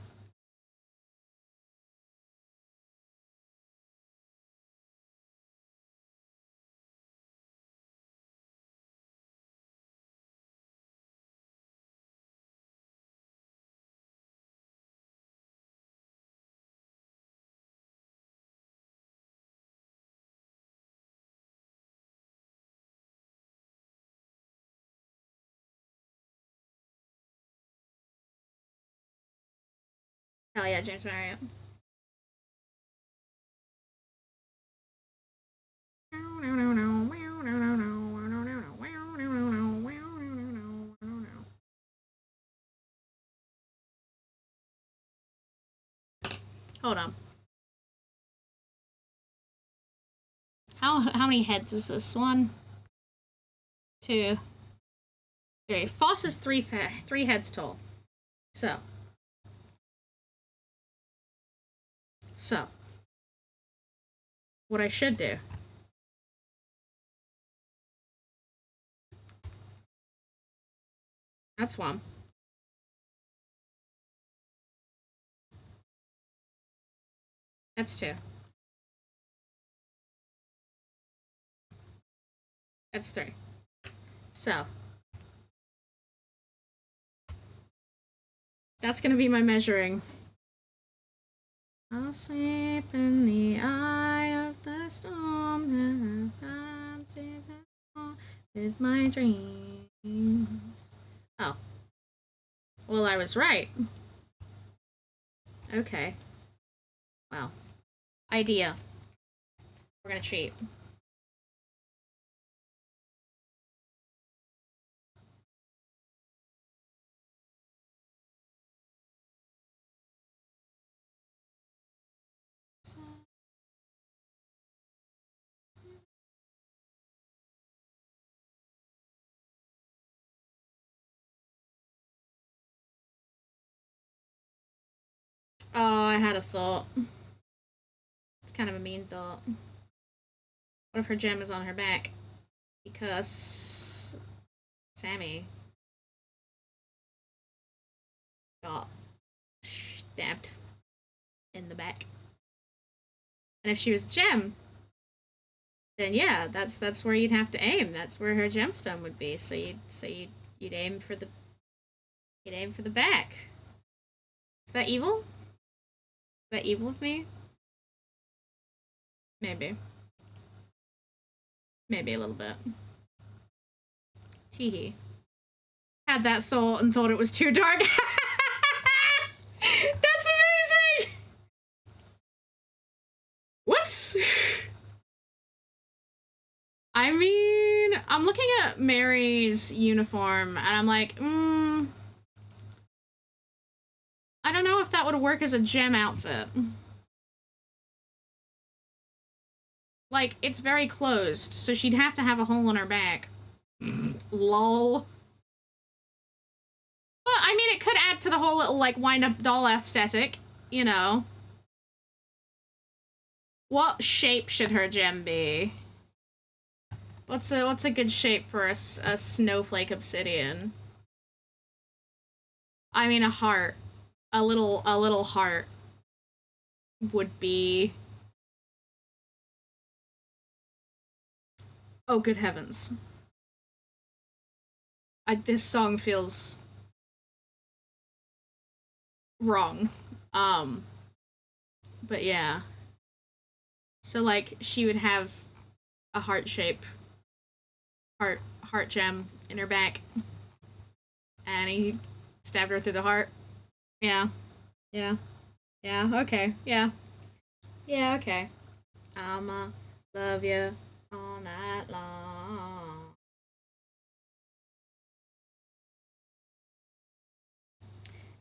Speaker 1: Hell yeah, James Marriott. Hold on. How many heads is this? 1, 2, 3. Foss is three heads tall. So. What I should do. That's 1. That's 2. That's 3. So. That's gonna be my measuring. I'll sleep in the eye of the storm with my dreams. Oh. Well, I was right. Okay. Well. Idea. We're gonna cheat. Oh, I had a thought. It's kind of a mean thought. What if her gem is on her back? Because Sammy got stabbed in the back. And if she was gem, then yeah, that's where you'd have to aim. That's where her gemstone would be. So you'd aim for the back. Is that evil? Is that evil of me? Maybe. Maybe a little bit. Teehee. Had that thought and thought it was too dark. That's amazing! Whoops! I mean, I'm looking at Mary's uniform and I'm like, I don't know if that would work as a gem outfit. Like, it's very closed, so she'd have to have a hole in her back. Lol. But, I mean, it could add to the whole little, like, wind-up doll aesthetic, you know. What shape should her gem be? What's a good shape for a snowflake obsidian? I mean, a heart. A little heart would be... Oh, good heavens. This song feels wrong. But yeah. So, like, she would have a heart shape. Heart gem in her back. And he stabbed her through the heart. Yeah. Yeah. Yeah, okay. Yeah. Yeah, okay. I'ma love you all night long.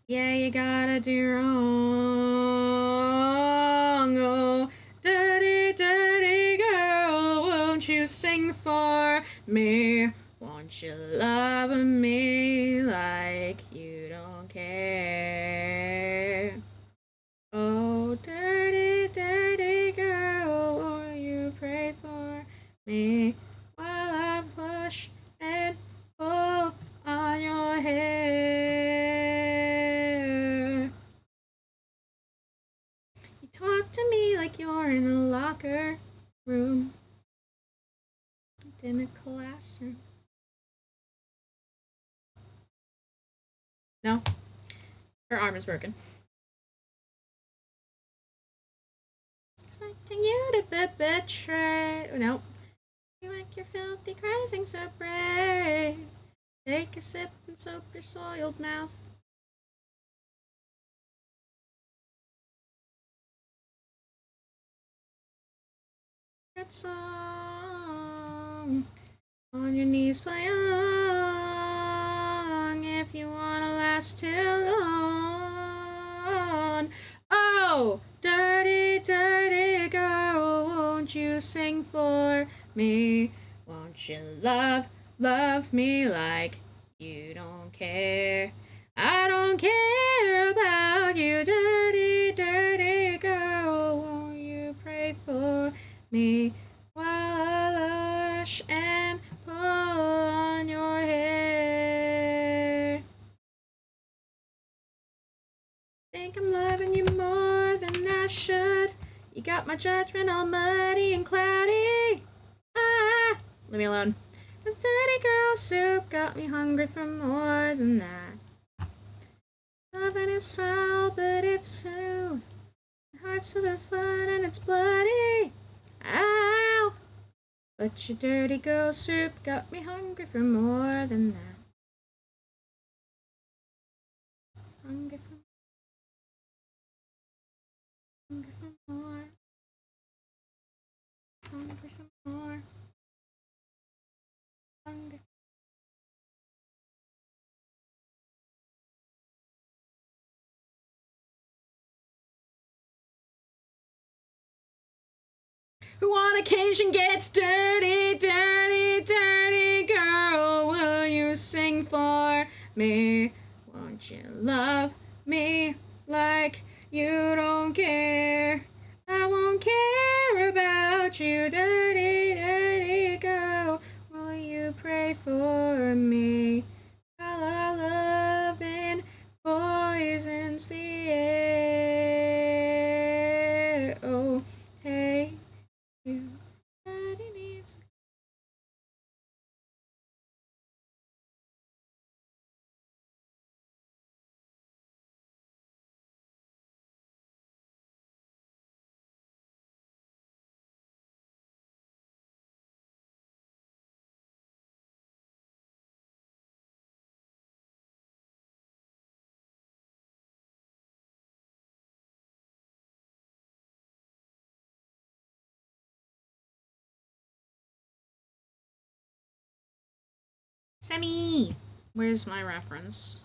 Speaker 1: Yeah, you gotta do wrong. Oh, dirty, dirty. me? Won't you love me like you don't care? Oh, dirty, dirty girl, won't you pray for me while I push and pull on your hair? You talk to me like you're in a locker room, in a classroom. No, her arm is broken. Expecting you to betray. No, you make your filthy cravings so brave. Take a sip and soap your soiled mouth. That song. On your knees, play along if you wanna last till dawn. Oh, dirty, dirty girl, won't you sing for me? Won't you love me like you don't care? I don't care about you, dirty, dirty girl. Won't you pray for me while I lush and pull on your hair? Think I'm loving you more than I should. You got my judgment all muddy and cloudy. Ah, leave me alone. The dirty girl soup got me hungry for more than that. Loving is foul, but it's soon. It hurts for the blood and it's bloody. Ow! But your dirty girl soup got me hungry for more than that. Hungry for more. Hungry for more. Hungry. Who on occasion gets dirty, dirty, dirty girl, will you sing for me? Won't you love me like you don't care? I won't care about you, dirty, dirty girl. Will you pray for me? While our loving poisons the air. Oh, hey, you. Daddy needs. Sammy! Where's my reference?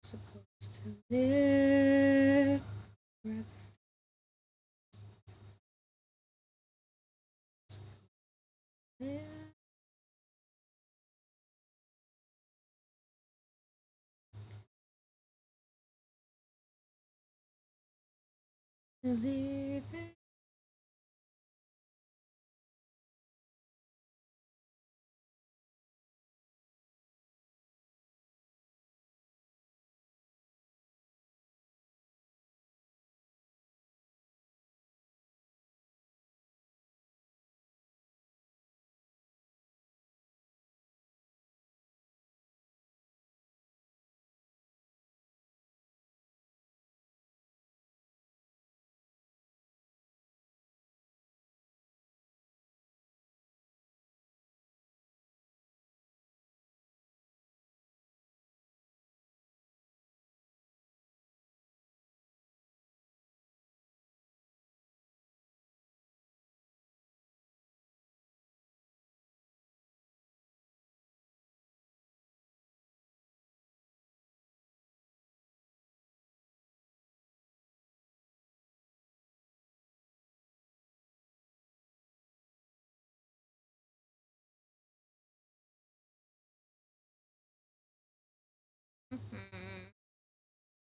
Speaker 1: Supposed to live forever. Live it.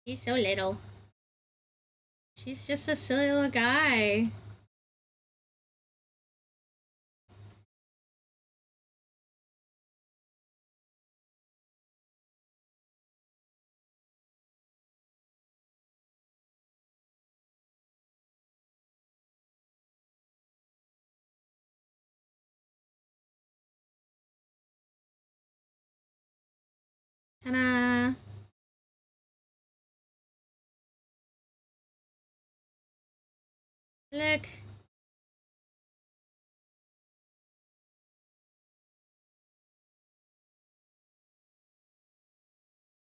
Speaker 1: He's so little. She's just a silly little guy. Ta-da! Look.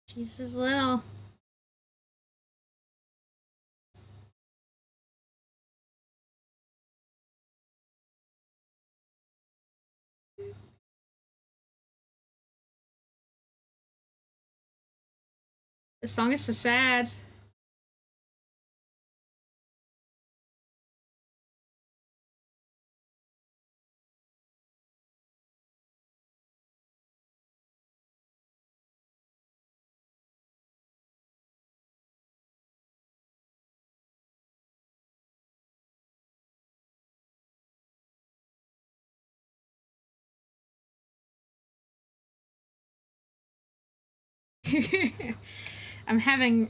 Speaker 1: She's just little. This song is so sad. I'm having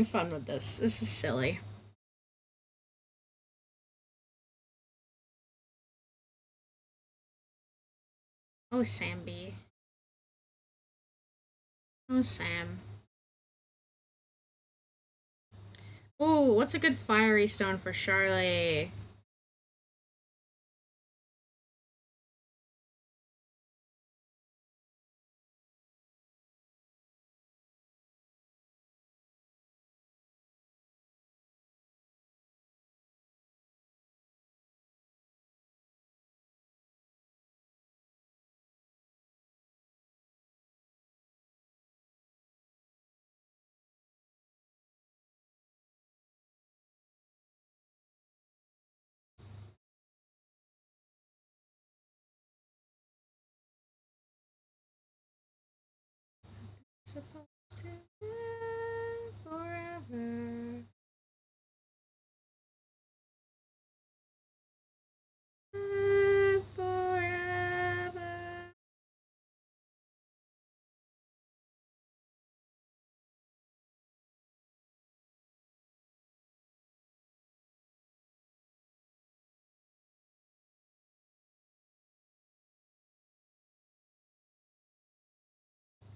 Speaker 1: fun with this. This is silly. Oh, Sam B. Oh, Sam. Oh, what's a good fiery stone for Charlie? Supposed to live forever. Live forever.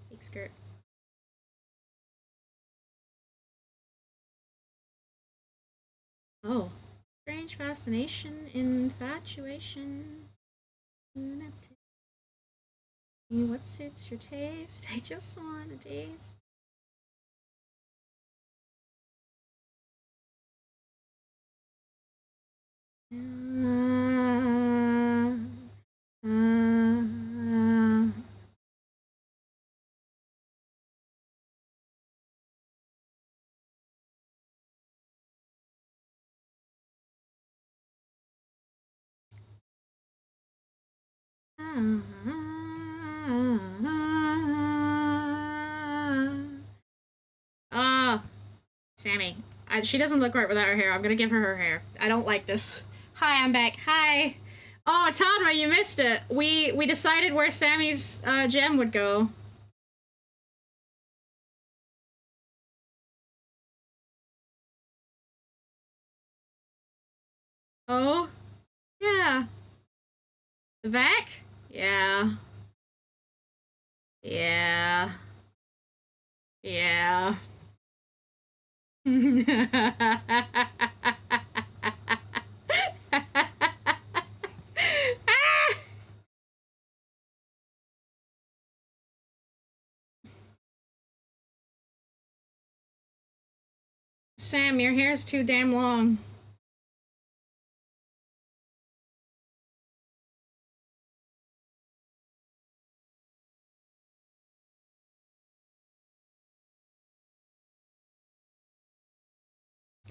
Speaker 1: Big skirt. Oh. Strange fascination, infatuation. What suits your taste? I just want a taste. Ah, Sammy. She doesn't look right without her hair. I'm gonna give her her hair. I don't like this. Hi, I'm back. Hi. Oh, Tanma, you missed it. We decided where Sammy's gem would go. Oh, yeah. The vac? Yeah. Yeah. Yeah. Sam, your hair's too damn long.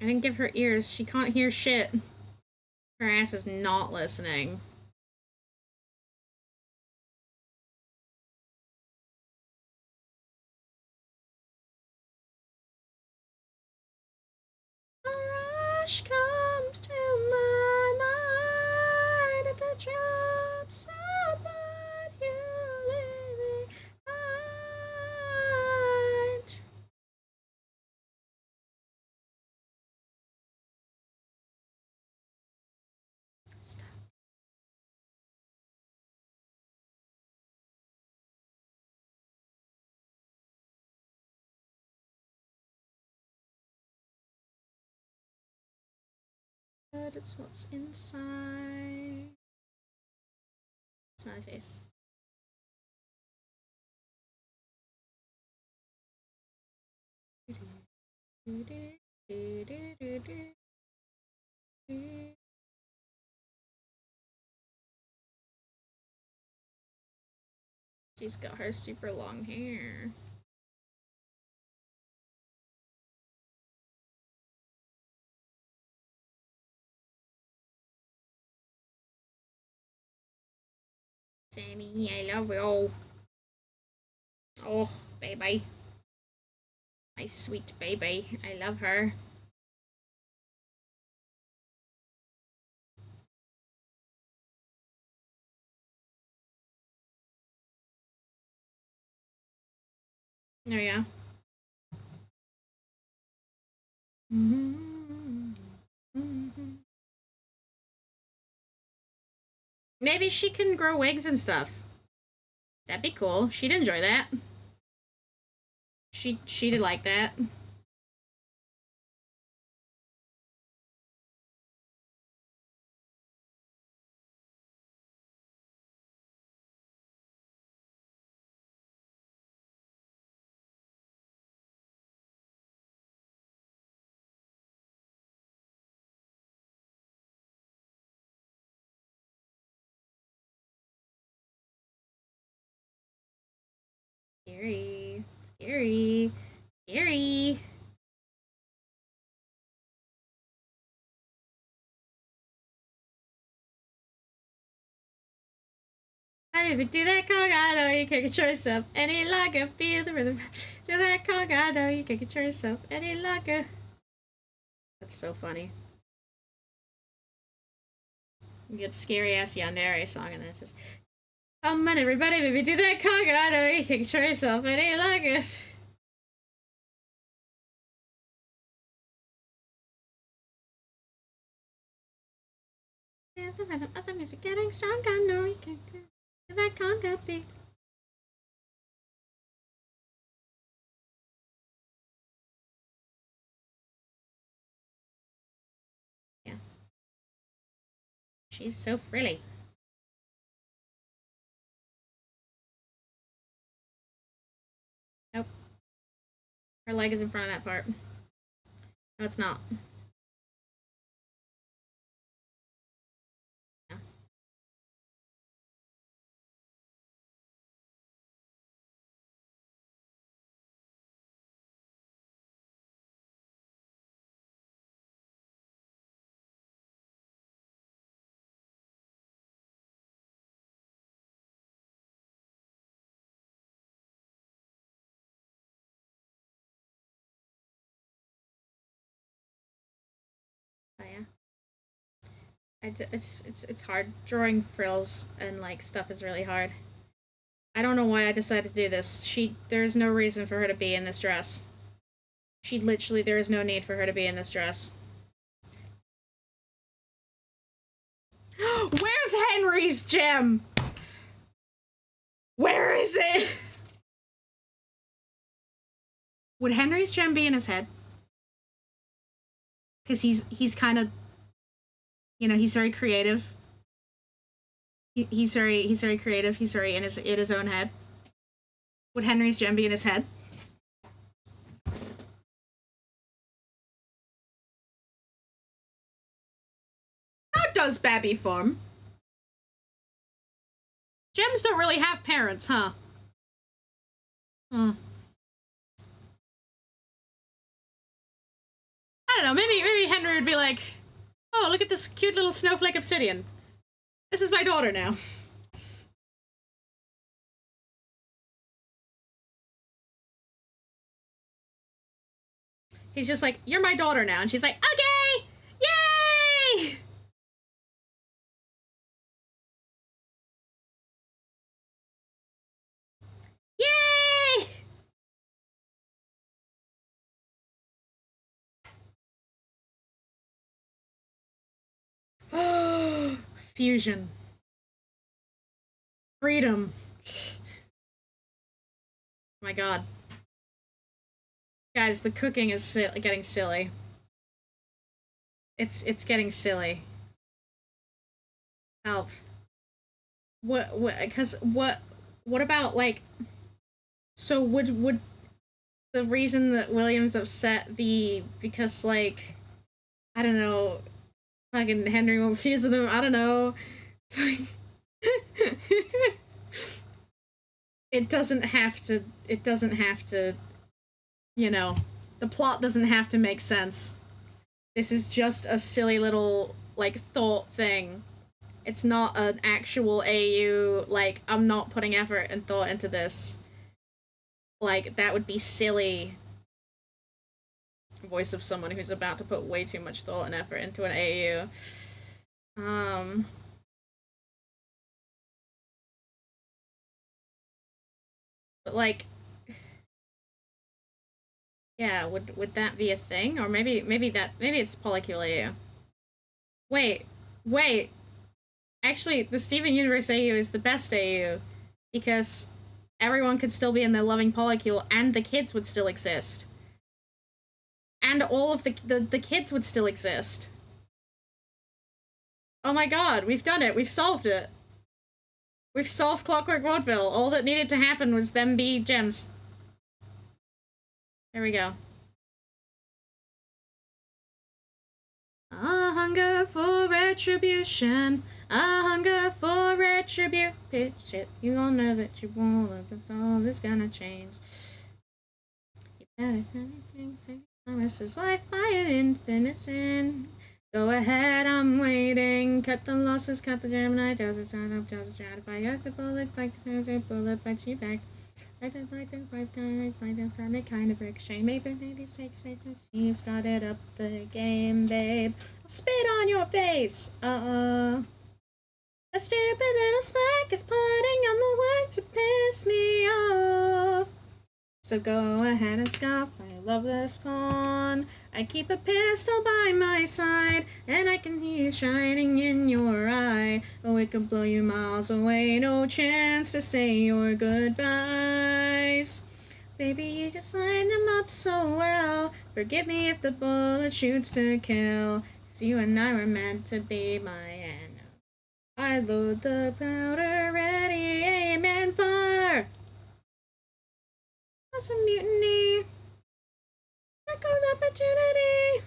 Speaker 1: I didn't give her ears. She can't hear shit. Her ass is not listening. wish comes to my mind at the drops of blood you leave behind. Stop. But it's what's inside. Smiley face. She's got her super long hair. Sammy, I love you. Oh, baby. My sweet baby. I love her. Oh, yeah. Maybe she can grow wigs and stuff. That'd be cool. She'd enjoy that. She'd like that. Scary. Scary. Scary. I didn't do that conga, I know you can't control yourself any longer. Feel the rhythm. Do that conga, I know you can't control yourself any longer. That's so funny. You get scary ass Yandere song and then it says, come on everybody, baby, do that conga, I know you can't control yourself any longer. Feel the rhythm of the music getting stronger, I know you can't do that conga beat. Yeah. She's so frilly. Nope. Her leg is in front of that part. No, it's not. Yeah. Oh yeah. It's hard. Drawing frills and like stuff is really hard. I don't know why I decided to do this. There is no reason for her to be in this dress. There is no need for her to be in this dress. Where's Henry's gem? Where is it? Would Henry's gem be in his head? Because he's kind of, he's very creative. He's very creative. He's very in his own head. Would Henry's gem be in his head? How does Babby form? Gems don't really have parents, huh? Hmm. I don't know. Maybe Henry would be like, "Oh, look at this cute little snowflake obsidian. This is my daughter now." He's just like, "You're my daughter now," and she's like, "Okay, Fusion. Freedom. My god. Guys, the cooking is getting silly. It's getting silly. Help. What about, like, so would the reason that William's upset be because, like, I don't know, fucking Henry won't fuse with him, I don't know. It doesn't have to, you know, the plot doesn't have to make sense. This is just a silly little, like, thought thing. It's not an actual AU, like, I'm not putting effort and thought into this. Like, that would be silly. Voice of someone who's about to put way too much thought and effort into an AU. But, like, yeah, would that be a thing? Or maybe it's Polycule AU. Wait. Actually, the Steven Universe AU is the best AU because everyone could still be in their loving polycule and the kids would still exist. And all of the kids would still exist. Oh my god, we've done it. We've solved it. We've solved Clockwork Vaudeville. All that needed to happen was them be gems. There we go. A hunger for retribution. A hunger for retribution. Shit, you all know that you won't. That's all that's gonna change. You better promise his life by an infinite sin. Go ahead, I'm waiting. Cut the losses, cut the Gemini. Does it sound up? Does it stratify? Got the bullet, like the bullet bites you back. Like the wife kind of kind of ricochet. Maybe these fake you started up the game, babe. I'll spit on your face. A stupid little smack is putting on the work to piss me off. So go ahead and scoff, my loveless pawn. I keep a pistol by my side, and I can hear shining in your eye. Oh, it could blow you miles away, no chance to say your goodbyes. Baby, you just lined them up so well. Forgive me if the bullet shoots to kill, 'cause you and I were meant to be, my Anna. I load the powder, ready, aim, fire. That's a mutiny. Second opportunity.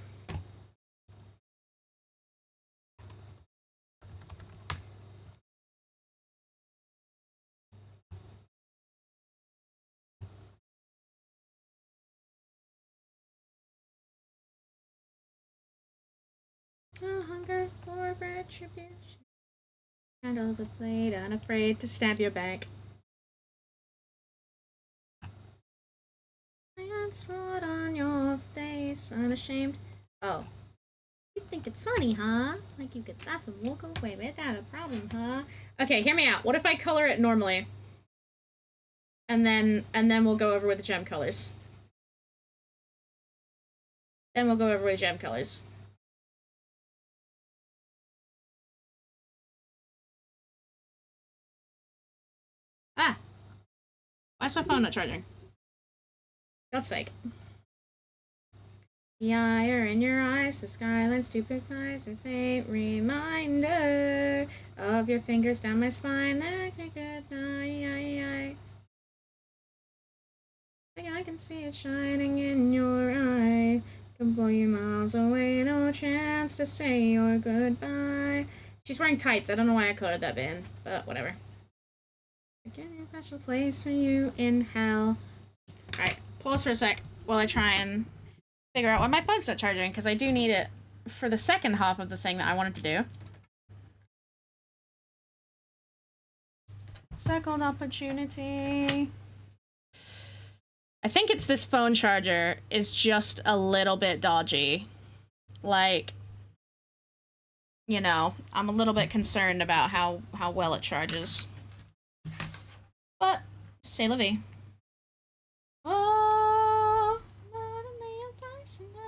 Speaker 1: A hunger for retribution. Handle the blade, unafraid to stab your back. My hands rolled on your face, unashamed. Oh. You think it's funny, huh? Like you could laugh and walk away without a problem, huh? Okay, hear me out. What if I color it normally? And then we'll go over with the gem colors. Then we'll go over with gem colors. Ah! Why is my phone not charging? God's sake. The ire in your eyes, the skyline, stupid eyes, a faint reminder of your fingers down my spine. That good night. I can see it shining in your eye. Can blow you miles away, no chance to say your goodbye. She's wearing tights. I don't know why I colored that bit in, but whatever. Again, a special place for you in hell. Alright, pause for a sec while I try and figure out why my phone's not charging, because I do need it for the second half of the thing that I wanted to do. Second opportunity. I think it's this phone charger is just a little bit dodgy. Like, you know, I'm a little bit concerned about how well it charges. But, c'est la vie. Oh, not in the advice and not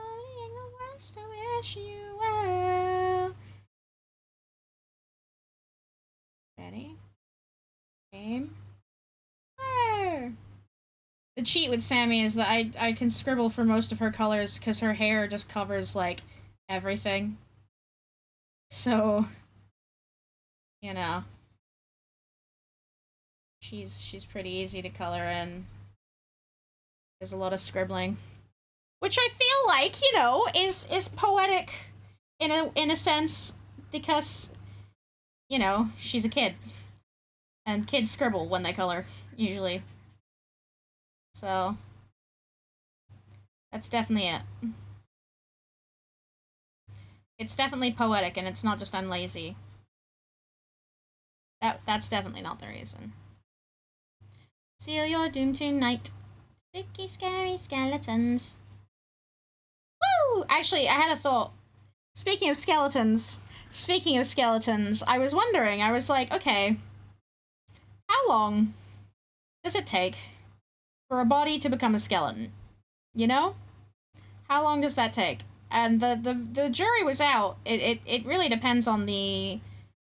Speaker 1: the worst, I wish you well. name. There. The cheat with Sammy is that I can scribble for most of her colors because her hair just covers, like, everything. So, you know, she's pretty easy to color in. There's a lot of scribbling, which I feel like, you know, is poetic in a sense because, you know, she's a kid and kids scribble when they color usually. So that's definitely it. It's definitely poetic, and it's not just I'm lazy. That's definitely not the reason. Seal your doom tonight. Spooky, scary skeletons. Woo! Actually, I had a thought. Speaking of skeletons, I was wondering, I was like, okay, how long does it take for a body to become a skeleton? You know? How long does that take? And the jury was out. It really depends on the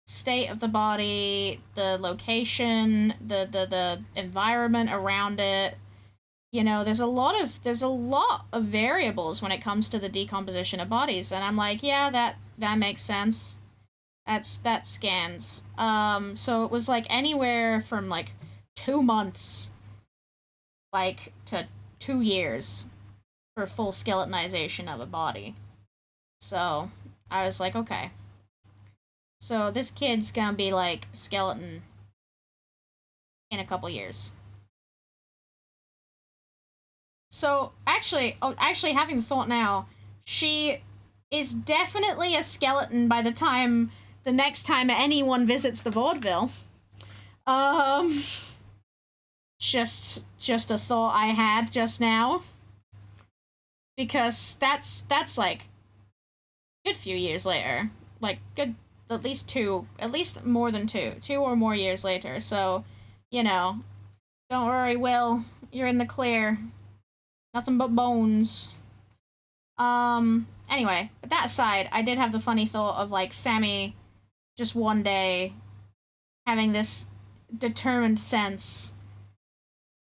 Speaker 1: state of the body, the location, the environment around it. You know, there's a lot of variables when it comes to the decomposition of bodies, and I'm like, yeah, that makes sense. That scans. So it was like anywhere from like 2 months, like, to 2 years for full skeletonization of a body. So I was like, okay. So this kid's gonna be like skeleton in a couple years. So actually having the thought now, she is definitely a skeleton by the next time anyone visits the vaudeville. Just a thought I had just now. Because that's like a good few years later. Like good at least more than 2 or more years later. So, you know, don't worry, Will, you're in the clear. Nothing but bones. Anyway, but that aside, I did have the funny thought of, like, Sammy just one day having this determined sense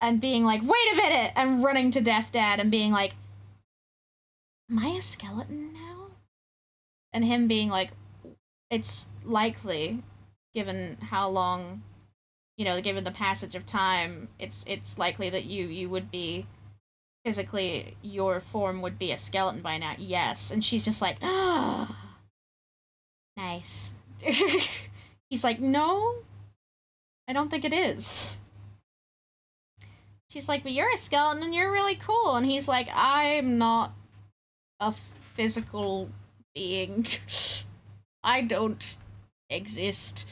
Speaker 1: and being like, wait a minute, and running to Death Dad and being like, am I a skeleton now? And him being like, it's likely, given how long, you know, given the passage of time, it's likely that you would be physically, your form would be a skeleton by now. Yes. And she's just like, ah, nice. He's like, no, I don't think it is. She's like, but you're a skeleton and you're really cool. And he's like, I'm not a physical being. I don't exist.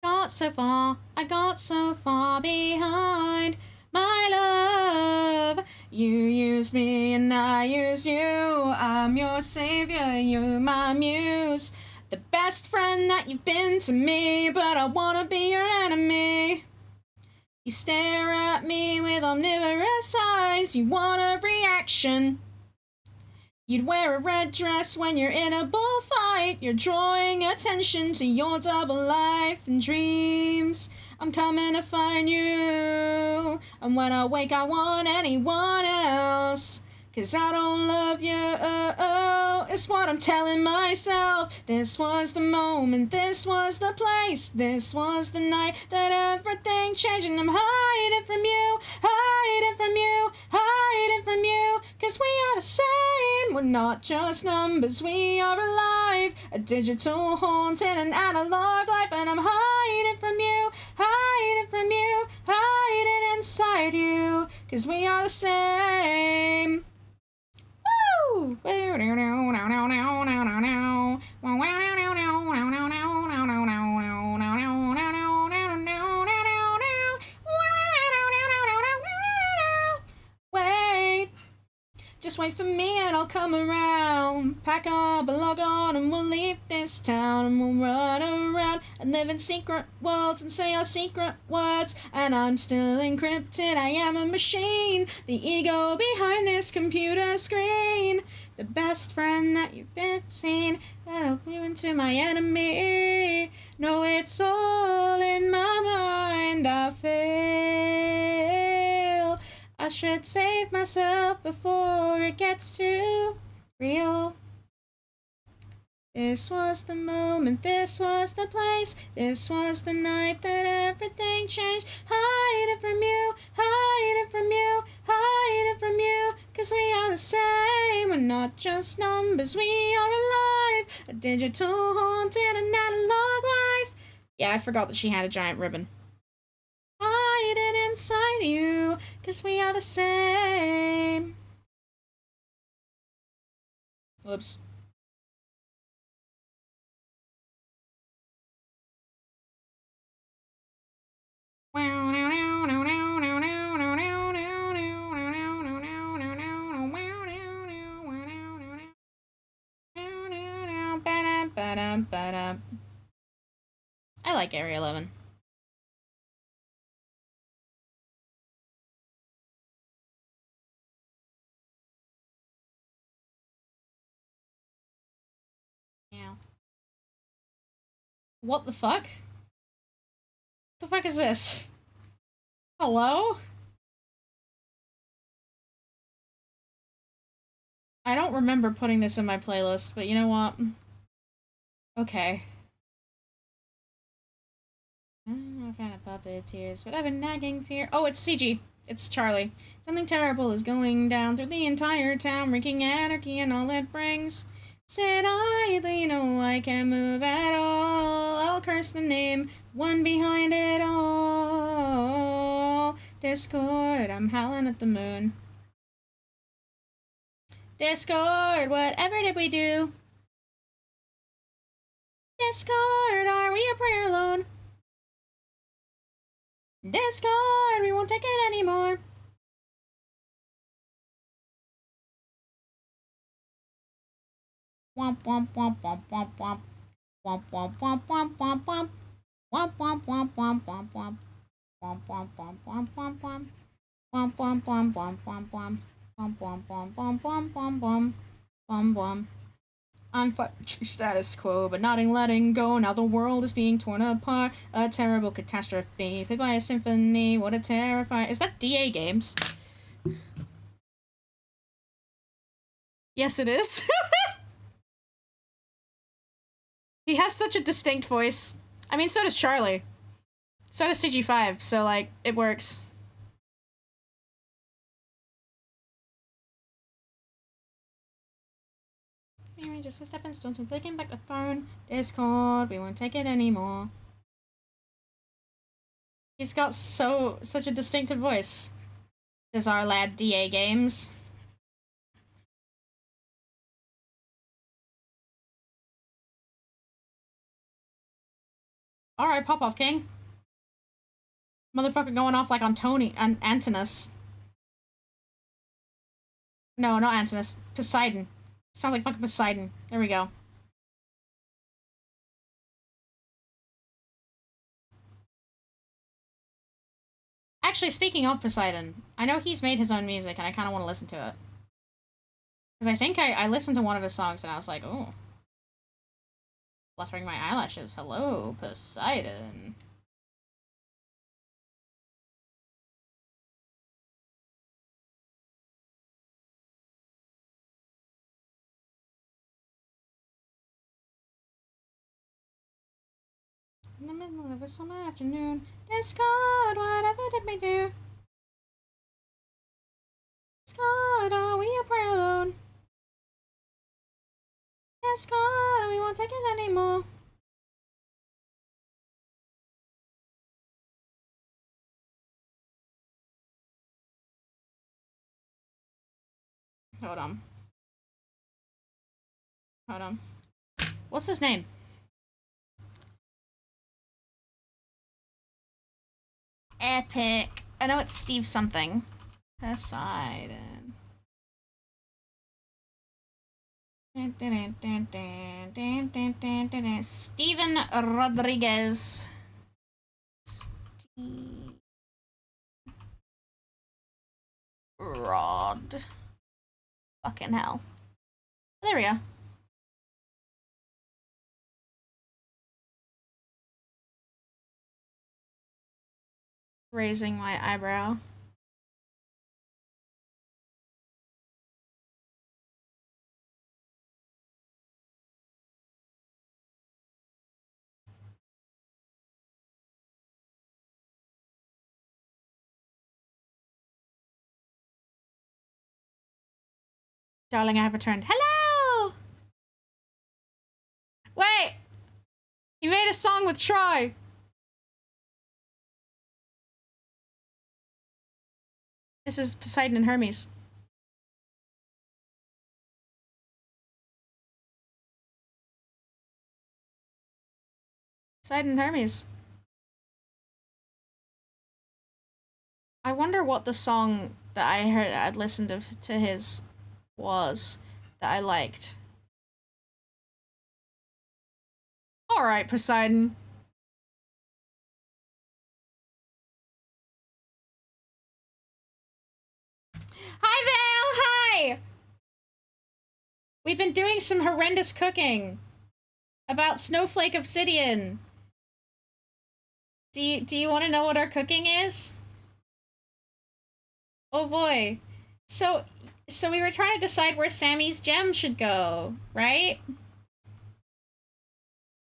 Speaker 1: I got so far behind, my love. You used me and I used you. I'm your savior, you're my muse. The best friend that you've been to me, but I wanna be your enemy. You stare at me with omnivorous eyes, you want a reaction. You'd wear a red dress when you're in a bullfight. You're drawing attention to your double life and dreams. I'm coming to find you. And when I wake, I want anyone else. 'Cause I don't love you, it's what I'm telling myself. This was the moment, this was the place, this was the night that everything changed. And I'm hiding from you, hiding from you, hiding from you. 'Cause we are the same, we're not just numbers, we are alive. A digital haunted an analog life. And I'm hiding from you, hiding from you, hiding inside you. 'Cause we are the same. Woo! Wait, just wait for me and I'll come around. Pack up a log on and we'll leave this town. And we'll run around and live in secret worlds and say our secret words. And I'm still encrypted, I am a machine. The ego behind this computer screen. The best friend that you've been seen. That'll you into my enemy. No, it's all in my mind. I fail. I should save myself before it gets too real. This was the moment, this was the place, this was the night that everything changed. Hide it from you, hide it from you, hide it from you, 'cause we are the same. We're not just numbers, we are alive. A digital haunted an analog life. Yeah, I forgot that she had a giant ribbon. Hide it inside you, 'cause we are the same. Whoops. I like Area 11. Yeah. What the fuck? The fuck is this? Hello? I don't remember putting this in my playlist, but you know what? Okay. I found a puppeteers, but I've been nagging fear. Oh, it's CG. It's Charlie. Something terrible is going down through the entire town, wreaking anarchy and all it brings. Sit idly, no, I can't move at all. I'll curse the name, one behind it all. Discord, I'm howling at the moon. Discord, whatever did we do? Discord, are we a prayer alone? Discord, we won't take it anymore. Womp womp womp womp womp womp. Womp womp womp womp womp womp. Womp womp womp womp womp womp. Womp womp womp womp womp womp. Womp womp womp womp womp womp. Womp womp womp womp womp womp womp. Womp womp. I'm fighting status quo, but nodding, letting go. Now the world is being torn apart. A terrible catastrophe. Played by a symphony. What a terrifying. Is that DA Games? Yes, it is. He has such a distinct voice. I mean, so does Charlie. So does CG5, so, like, it works. Maybe just a stepping stone to taking back the throne. Discord, we won't take it anymore. He's got such a distinctive voice. Does our lad DA Games. Alright, pop off, King. Motherfucker going off like on Tony and Antinous. No, not Antinous. Poseidon. Sounds like fucking Poseidon. There we go. Actually, speaking of Poseidon, I know he's made his own music and I kind of want to listen to it. Because I think I listened to one of his songs and I was like, oh. Fluttering my eyelashes. Hello, Poseidon. In the middle of a summer afternoon, Discord, whatever did we do? Discord, are we a prayer alone? Discord, we won't take it anymore. Hold on. Hold on. What's his name? Epic. I know it's Steve something. Poseidon. Steven Rodriguez. Rod. Fucking hell. There we go. raising my eyebrow. Darling, I have returned. Hello! Wait! You made a song with Troy! This is Poseidon and Hermes. Poseidon and Hermes. I wonder what the song that I'd listened to his was that I liked. Alright, Poseidon. Hi, Val! Hi! We've been doing some horrendous cooking about Snowflake Obsidian. Do you want to know what our cooking is? Oh boy. So we were trying to decide where Sammy's gem should go, right?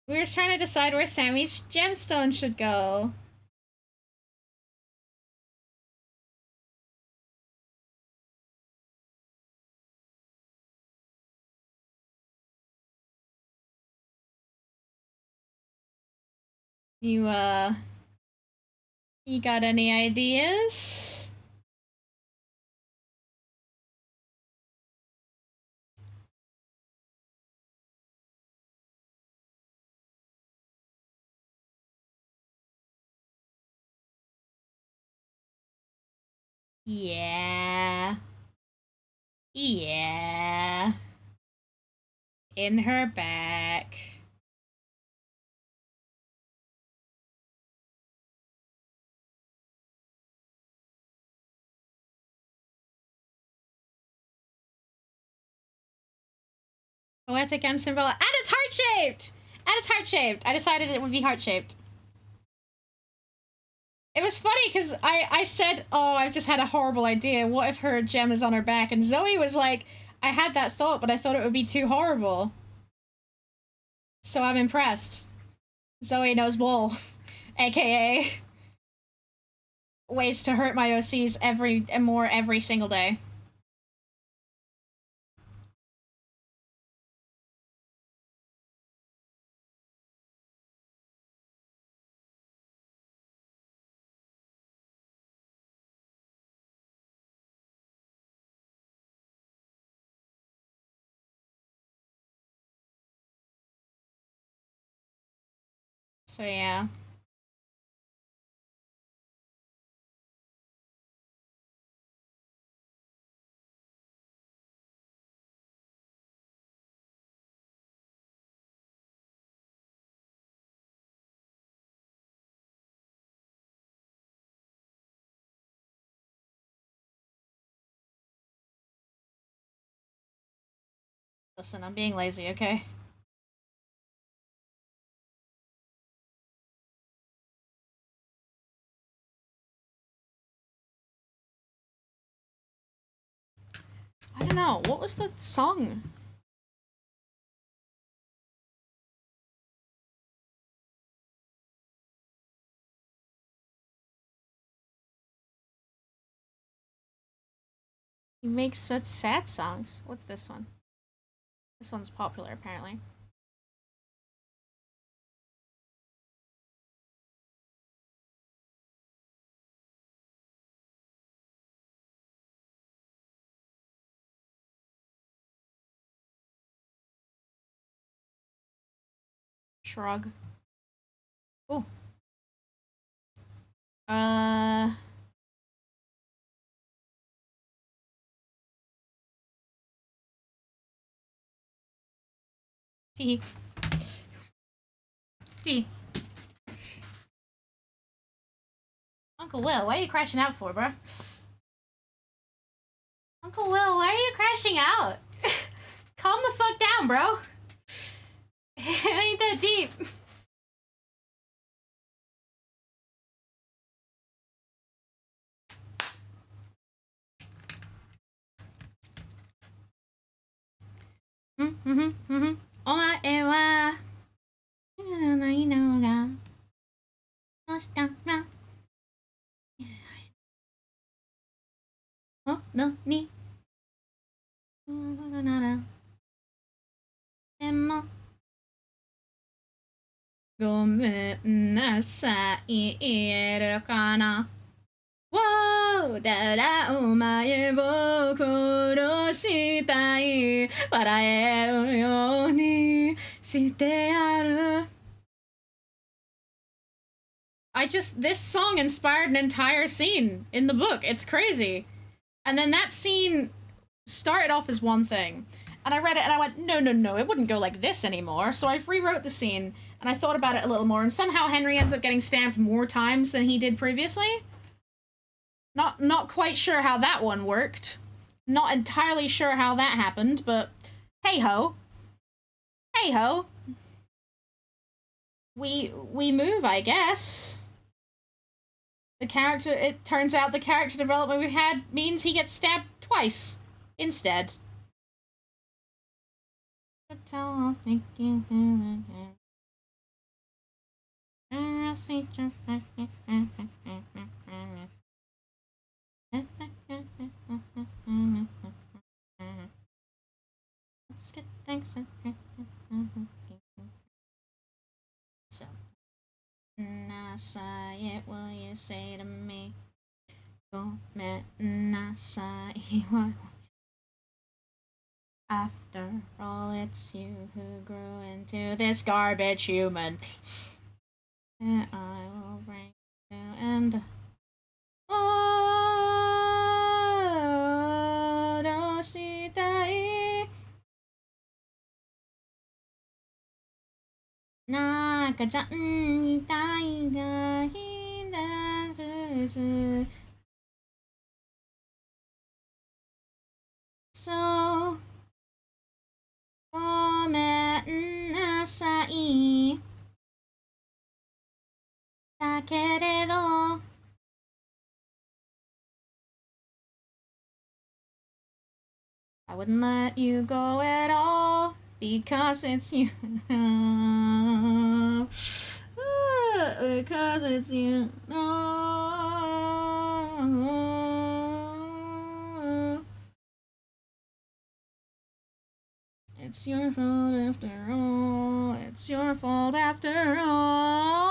Speaker 1: We were trying to decide where Sammy's gemstone should go. You got any ideas? Yeah. Yeah. In her back. Poetic and symbolic. And it's heart-shaped! And it's heart-shaped! I decided it would be heart-shaped. It was funny because I said, oh, I've just had a horrible idea. What if her gem is on her back? And Zoe was like, I had that thought, but I thought it would be too horrible. So I'm impressed. Zoe knows bull. AKA ways to hurt my OCs every single day. So yeah. Listen, I'm being lazy, okay? I don't know. What was the song? He makes such sad songs. What's this one? This one's popular, apparently. Shrug. Ooh. Tee. Tee. Uncle Will, what are you crashing out for, bro? Uncle Will, why are you crashing out? Calm the fuck down, bro. It ain't that deep. お前はないのがどうしたらほどにならでもごめんなさい言えるかなだらお前を殺したい笑えるようにしてやる this song inspired an entire scene in the book. It's crazy. And then that scene started off as one thing. And I read it and I went, no, it wouldn't go like this anymore. So I rewrote the scene and I thought about it a little more. And somehow Henry ends up getting stamped more times than he did previously. Not quite sure how that one worked. Not entirely sure how that happened, but hey ho. Hey ho. We move, I guess. It turns out the character development we had means he gets stabbed twice instead. Let's get things. So, I say it, will you say to me? Go met I say what? After all, it's you who grew into this garbage human. And I will bring you and oh, don't see that. なんかじゃんみたいな日だずそうごめんなさいだけれどI wouldn't let you go at all because it's you. Because it's you. It's your fault after all. It's your fault after all.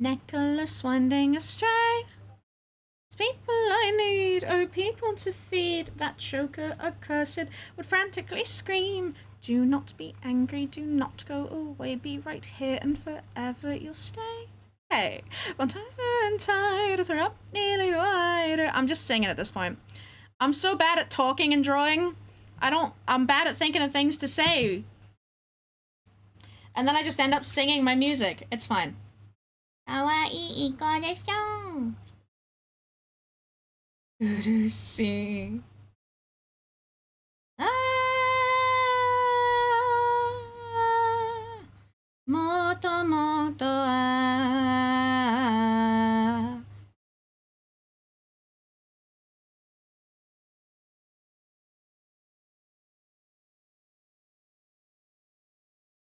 Speaker 1: Necklace winding astray. It's people I need, oh people to feed. That choker accursed would frantically scream. Do not be angry, do not go away. Be right here and forever you'll stay. Hey, one tighter and tighter, throw up nearly wider. I'm just singing at this point. I'm so bad at talking and drawing. I'm bad at thinking of things to say. And then I just end up singing my music. It's fine. かわいい子でしょうるしいああもともとは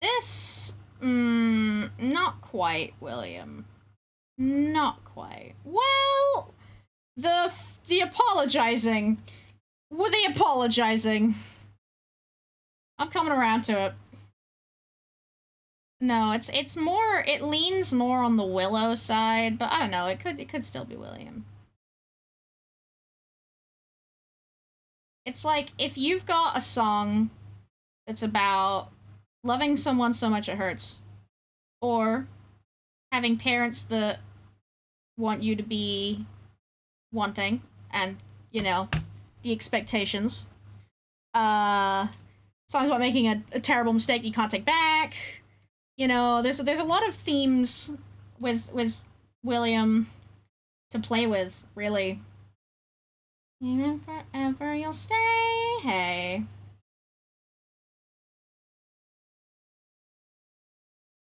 Speaker 1: This not quite, William. Not quite. Well, the apologizing. With the apologizing. I'm coming around to it. No, it's more, it leans more on the Willow side, but I don't know, it could still be William. It's like if you've got a song that's about loving someone so much it hurts, or having parents that want you to be one thing, and you know, the expectations. Songs about making a terrible mistake you can't take back. You know, there's a lot of themes with William to play with, really. Even forever you'll stay. Hey.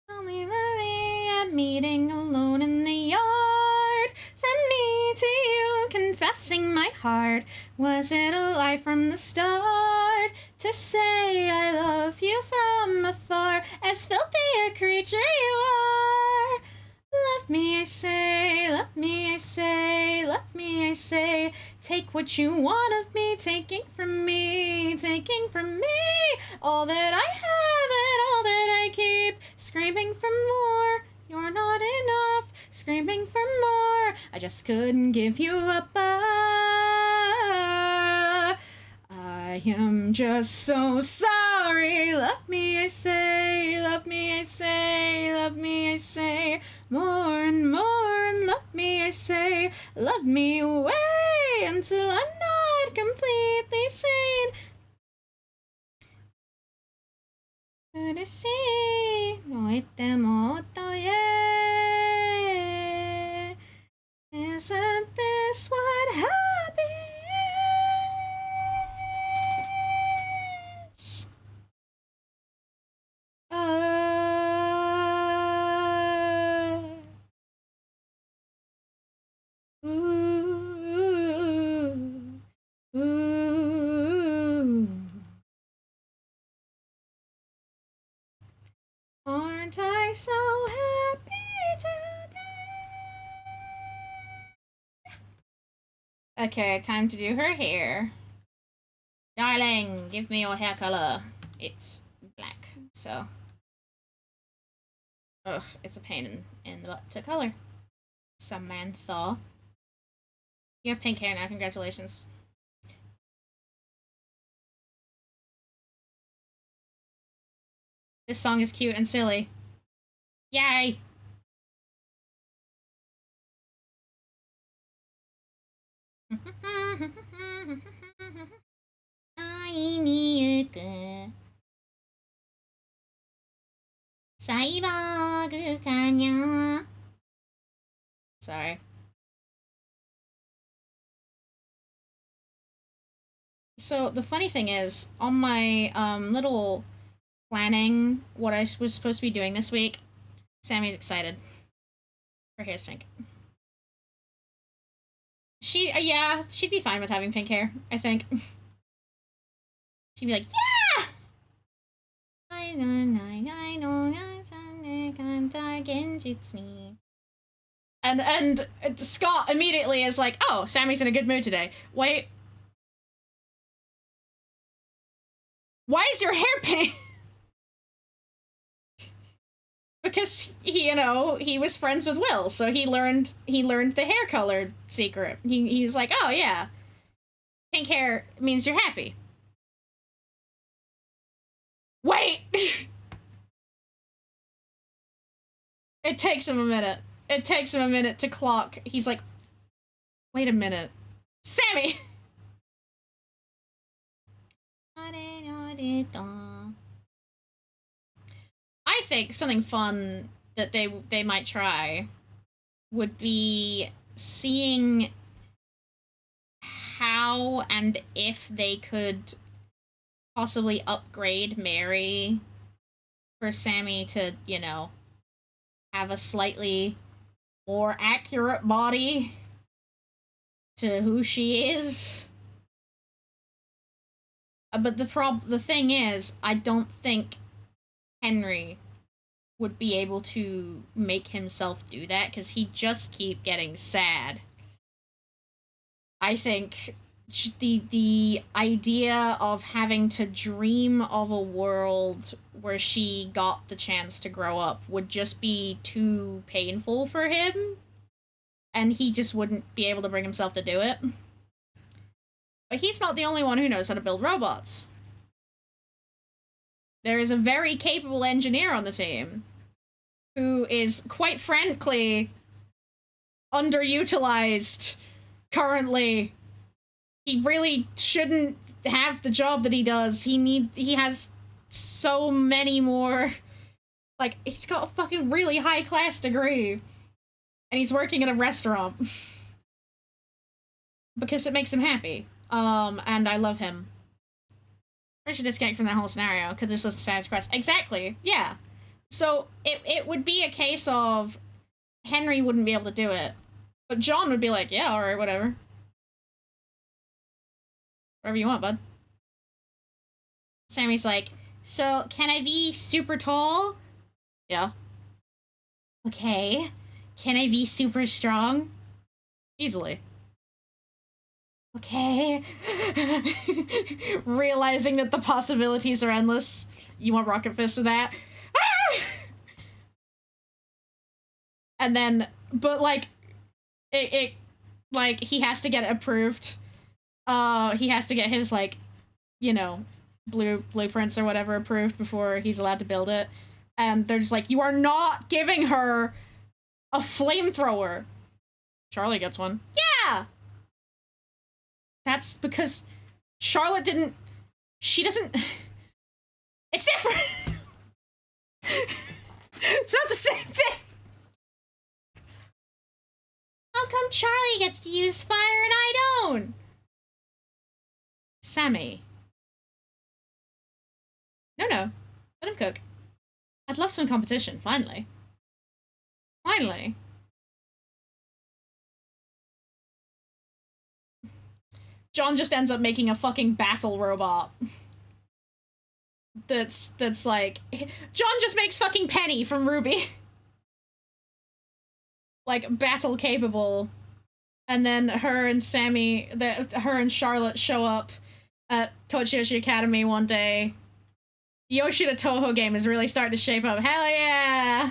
Speaker 1: Only the meeting alone in the yard. From me to you, confessing my heart. Was it a lie from the start to say I love you from afar? As filthy a creature you are. Love me, I say, love me, I say, love me, I say. Take what you want of me, taking from me all that I have and all that I keep. Screaming for more, you're not enough. Screaming for more, I just couldn't give you up. I am just so sorry. Love me, I say, love me, I say, love me, I say. More and more, and love me, I say. Love me away until I'm not completely sane. Isn't this what happy is? Aren't I so happy today? Okay, time to do her hair. Darling, give me your hair color. It's black, so... Ugh, it's a pain in the butt to color. Samantha. You have pink hair now, congratulations. This song is cute and silly. Yay! Sorry. So the funny thing is, on my little planning what I was supposed to be doing this week, Sammy's excited. Her hair's pink. Yeah, she'd be fine with having pink hair, I think. She'd be like, yeah! And Scott immediately is like, oh, Sammy's in a good mood today. Wait. Why is your hair pink? Because he was friends with Will, so he learned the hair color secret. He was like, oh yeah, pink hair means you're happy. Wait. It takes him a minute. It takes him a minute to clock. He's like, wait a minute, Sammy. I think something fun that they might try would be seeing how and if they could possibly upgrade Mary for Sammy to, have a slightly more accurate body to who she is. But the thing is, I don't think Henry would be able to make himself do that because he'd just keep getting sad. I think the idea of having to dream of a world where she got the chance to grow up would just be too painful for him, and he just wouldn't be able to bring himself to do it. But he's not the only one who knows how to build robots. There is a very capable engineer on the team who is, quite frankly, underutilized currently. He really shouldn't have the job that he does. He has so many more, like, he's got a fucking really high class degree, and he's working at a restaurant because it makes him happy. And I love him. I should disconnect from that whole scenario because there's just a status quest. Exactly, yeah. So it would be a case of Henry wouldn't be able to do it, but John would be like, yeah, alright, whatever. Whatever you want, bud. Sammy's like, so can I be super tall? Yeah. Okay. Can I be super strong? Easily. Okay. Realizing that the possibilities are endless. You want Rocket Fist with that? Ah! And then, but like, it like, he has to get it approved. He has to get his, like, you know, blueprints or whatever approved before he's allowed to build it. And they're just like, you are not giving her a flamethrower. Charlie gets one. Yeah! That's because Charlotte didn't... She doesn't... It's different! It's not the same thing! How come Charlie gets to use fire and I don't? Sammy. No. Let him cook. I'd love some competition, finally. Finally. John just ends up making a fucking battle robot. That's like... John just makes fucking Penny from Ruby. Like, battle capable. And then her and Sammy, her and Charlotte show up at Tochiyoshi Academy one day. Yoshida Toho game is really starting to shape up. Hell yeah!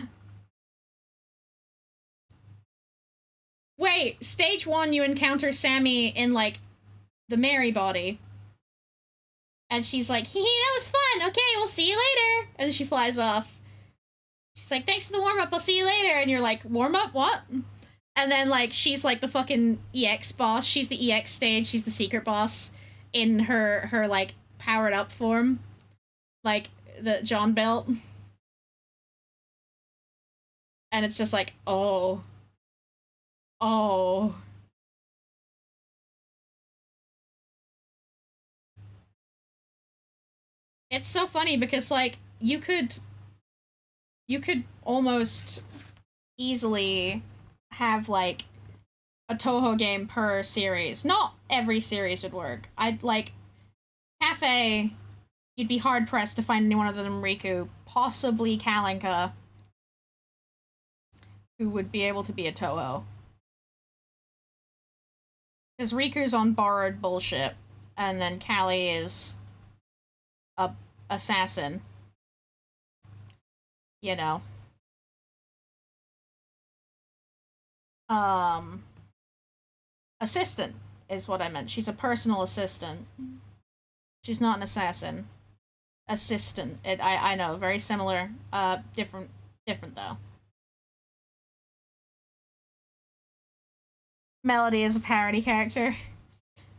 Speaker 1: Wait, stage 1 you encounter Sammy in, like, the Mary body. And she's like, hee hee, that was fun! Okay, we'll see you later! And then she flies off. She's like, thanks for the warm-up, I'll see you later! And you're like, warm-up? What? And then, like, she's, like, the fucking EX boss. She's the EX stage. She's the secret boss in her like, powered-up form. Like, the John belt. And it's just like, oh. Oh. It's so funny because, like, you could almost easily have, like, a Toho game per series. Not every series would work. I'd, like, Cafe, you'd be hard-pressed to find anyone other than Riku, possibly Kalinka, who would be able to be a Toho. Because Riku's on borrowed bullshit, and then Callie is a assassin. You know. Assistant is what I meant. She's a personal assistant. She's not an assassin. Assistant. I know, very similar. Different though. Melody is a parody character.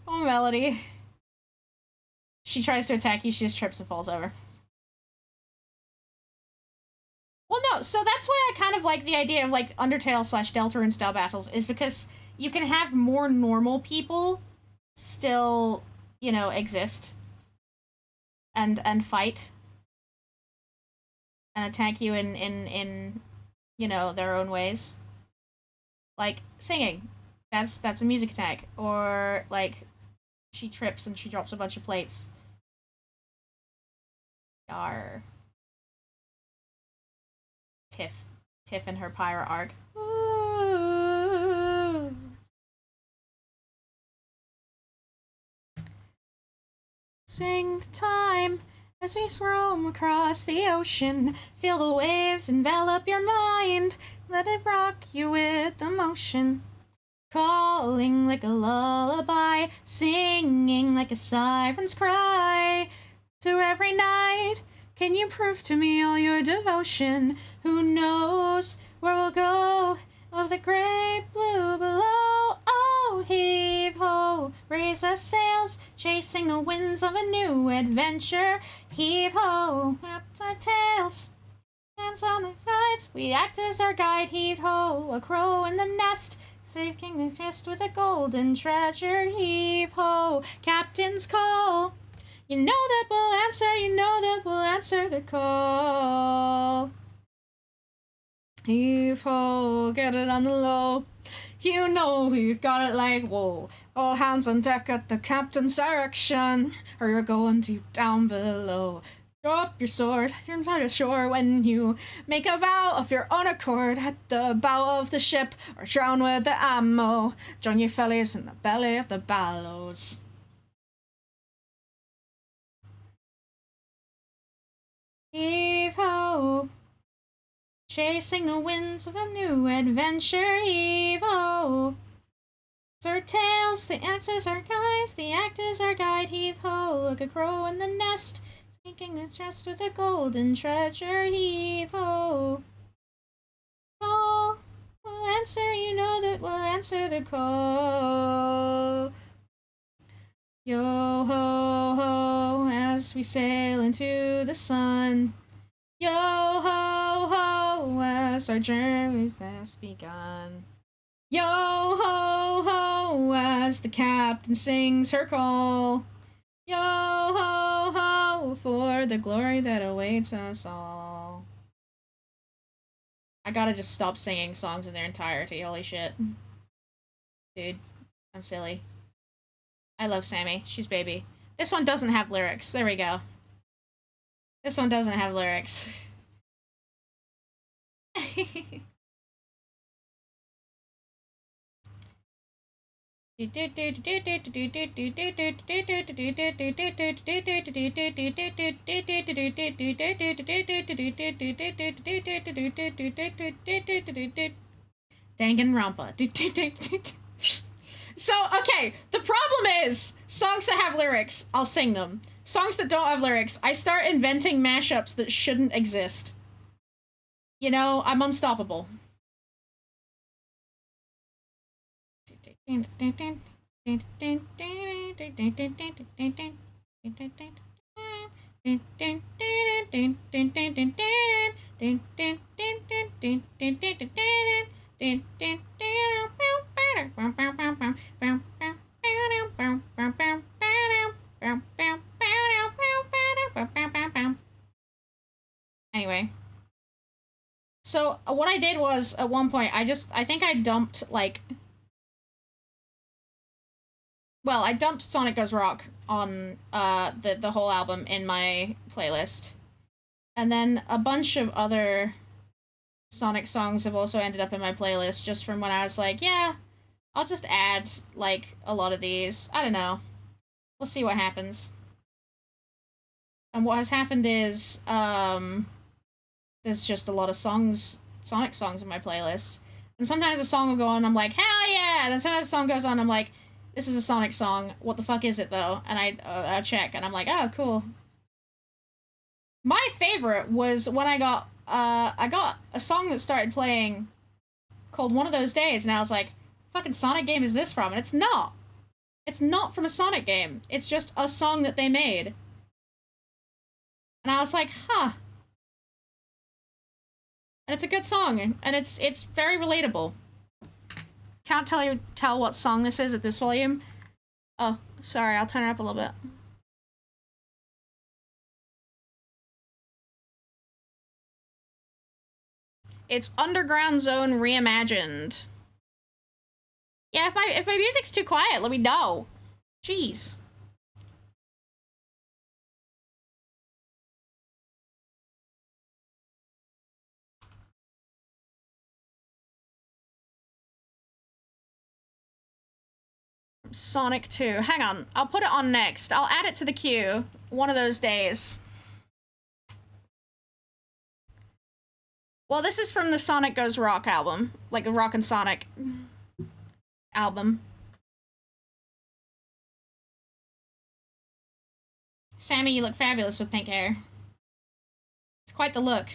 Speaker 1: Oh, Melody. She tries to attack you, she just trips and falls over. Well, no, so that's why I kind of like the idea of, like, Undertale / Deltarune style battles, is because you can have more normal people still, you know, exist and fight and attack you in you know, their own ways. Like, singing. That's a music attack. Or, like, she trips and she drops a bunch of plates. Yar. Tiff and her Pyra arc. Ooh. Sing time as we roam across the ocean. Feel the waves envelop your mind. Let it rock you with emotion. Calling like a lullaby, singing like a siren's cry. To every night Can you prove to me all your devotion? Who knows where we'll go of the great blue below? Oh, heave ho, raise our sails, chasing the winds of a new adventure. Heave ho, that's our tails. Hands on the sides, we act as our guide. Heave ho, a crow in the nest, save King's chest with a golden treasure. Heave ho, captain's call. You know that we'll answer, you know that we'll answer the call. Heave ho, get it on the low. You know we've got it like whoa. All hands on deck at the captain's direction, or you're going deep down below. Drop your sword, you're not ashore when you make a vow of your own accord at the bow of the ship, or drown with the ammo. Join your fellies in the belly of the bellows. Heave ho, chasing the winds of a new adventure. Heave ho, our tails, the axes are guides, the act is our guide. Heave ho, like a crow in the nest, sinking the chest with a golden treasure. Heave ho, call, we'll answer, you know that we'll answer the call. Yo ho ho, as we sail into the sun. Yo ho ho, as our journey has begun. Yo ho ho, as the captain sings her call. Yo ho ho, for the glory that awaits us all. I gotta just stop singing songs in their entirety, holy shit. Dude, I'm silly. I love Sammy, she's baby. This one doesn't have lyrics, there we go. This one doesn't have lyrics. Danganronpa. So, okay, the problem is, songs that have lyrics, I'll sing them. Songs that don't have lyrics, I start inventing mashups that shouldn't exist. You know, I'm unstoppable. Anyway. So, what I did was, at one point, I think I dumped, like... Well, I dumped Sonic Goes Rock on, the whole album in my playlist. And then a bunch of other Sonic songs have also ended up in my playlist, just from when I was like, yeah, I'll just add, like, a lot of these. I don't know. We'll see what happens. And what has happened is, there's just a lot of songs, Sonic songs in my playlist. And sometimes a song will go on and I'm like, hell yeah! And then sometimes a song goes on and I'm like, this is a Sonic song. What the fuck is it, though? And I check and I'm like, oh, cool. My favorite was when I got a song that started playing called One of Those Days, and I was like, fucking Sonic game is this from? And it's not. It's not from a Sonic game. It's just a song that they made. And I was like, huh. And it's a good song, and it's very relatable. Can't tell what song this is at this volume. Oh, sorry, I'll turn it up a little bit. It's Underground Zone Reimagined. Yeah, if my music's too quiet, let me know. Jeez. Sonic 2. Hang on. I'll put it on next. I'll add it to the queue. One of those days. Well, this is from the Sonic Goes Rock album. Like the Rock and Sonic album. Sammy, you look fabulous with pink hair. It's quite the look.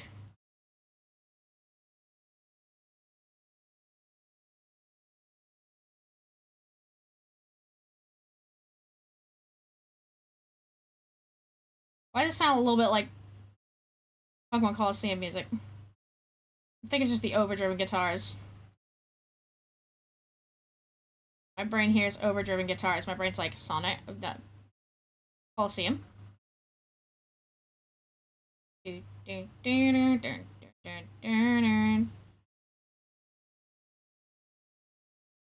Speaker 1: Why does it sound a little bit like Pokemon Coliseum music? I think it's just the overdriven guitars. My brain hears overdriven guitars. My brain's like Sonic. Coliseum.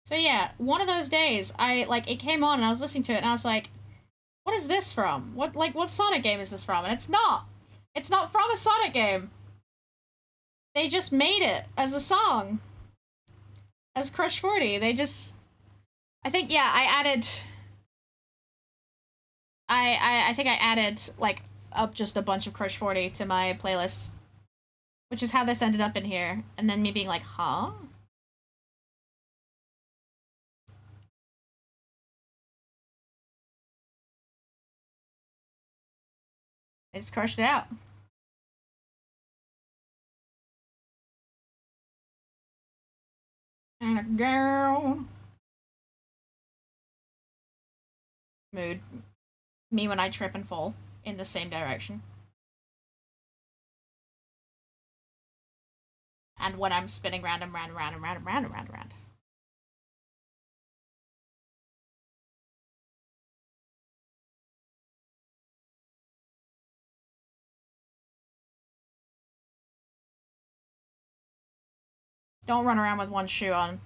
Speaker 1: So yeah, one of those days, it came on and I was listening to it and I was like, what is this from? What Sonic game is this from? And it's not. It's not from a Sonic game. They just made it as a song. As Crush 40. They just... I think, yeah, I think I added, like, up just a bunch of Crush 40 to my playlist. Which is how this ended up in here. And then me being like, huh? They just crushed it out. And a girl. Mood. Me when I trip and fall in the same direction. And when I'm spinning round and round and round and round and round and round and round. Don't run around with one shoe on.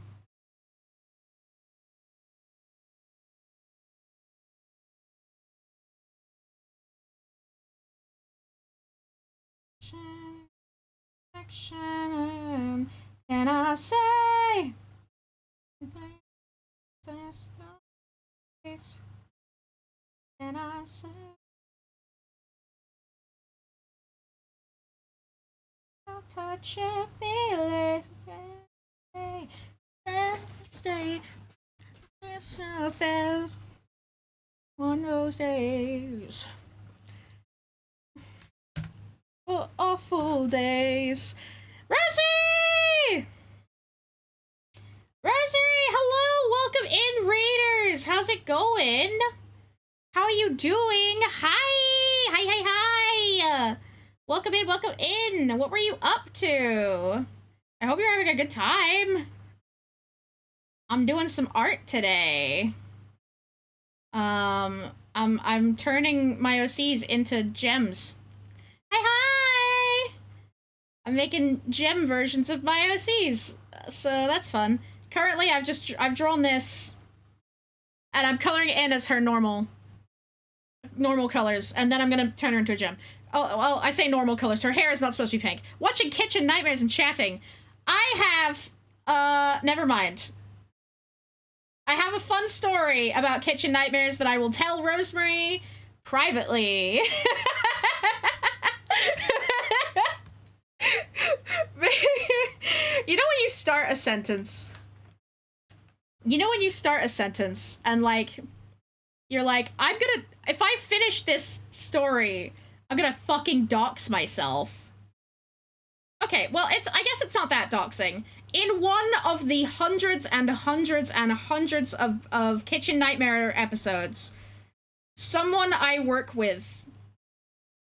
Speaker 1: Action. Can I say? Can I say? I'll touch your feelings. Stay. Surface. One of those days. Awful days. Rosie! Rosie, hello! Welcome in, Raiders! How's it going? How are you doing? Hi! Hi! Welcome in, welcome in! What were you up to? I hope you're having a good time. I'm doing some art today. I'm turning my OCs into gems. Hi! I'm making gem versions of my OCs, so that's fun. Currently, I've drawn this, and I'm coloring it in as her normal colors, and then I'm gonna turn her into a gem. Oh, well, I say normal colors. Her hair is not supposed to be pink. Watching Kitchen Nightmares and chatting. I have, never mind. I have a fun story about Kitchen Nightmares that I will tell Rosemary privately. You know when you start a sentence? You know when you start a sentence and, like, you're like, if I finish this story, I'm gonna fucking dox myself. Okay, well, I guess it's not that doxing. In one of the hundreds and hundreds and hundreds of Kitchen Nightmare episodes, someone I work with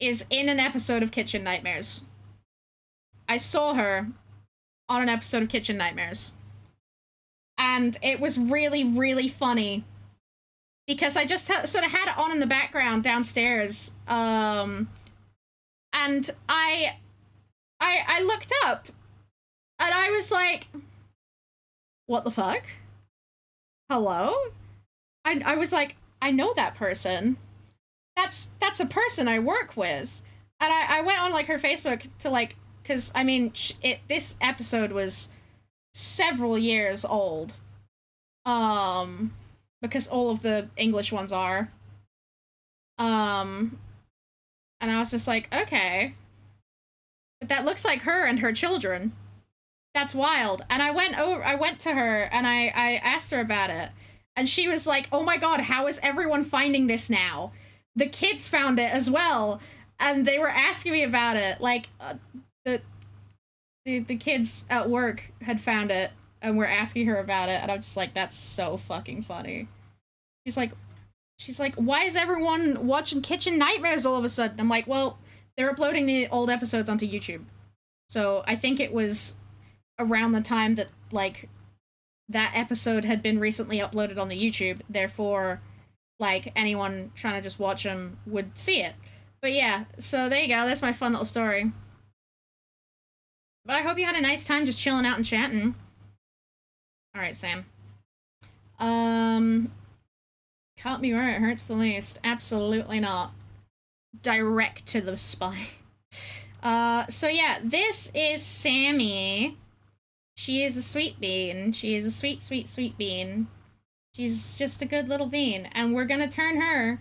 Speaker 1: is in an episode of Kitchen Nightmares. I saw her on an episode of Kitchen Nightmares. And it was really, really funny. Because I just sort of had it on in the background downstairs. And I looked up. And I was like, what the fuck? Hello? I was like, I know that person. That's a person I work with. And I went on, like, her Facebook to, like, because, I mean, this episode was several years old. Because all of the English ones are. And I was just like, okay. But that looks like her and her children. That's wild. And I went to her and I asked her about it. And she was like, oh my god, how is everyone finding this now? The kids found it as well. And they were asking me about it. Like, the kids at work had found it and were asking her about it, and I'm just like, that's so fucking funny. She's like, why is everyone watching Kitchen Nightmares all of a sudden? I'm like, well, they're uploading the old episodes onto YouTube. So I think it was around the time that, like, that episode had been recently uploaded on the YouTube. Therefore, like, anyone trying to just watch them would see it. But yeah, so there you go. That's my fun little story. But I hope you had a nice time just chilling out and chatting. Alright, Sam. Cut me where it hurts the least. Absolutely not. Direct to the spine. So yeah, this is Sammy. She is a sweet bean. She is a sweet, sweet, sweet bean. She's just a good little bean. And we're gonna turn her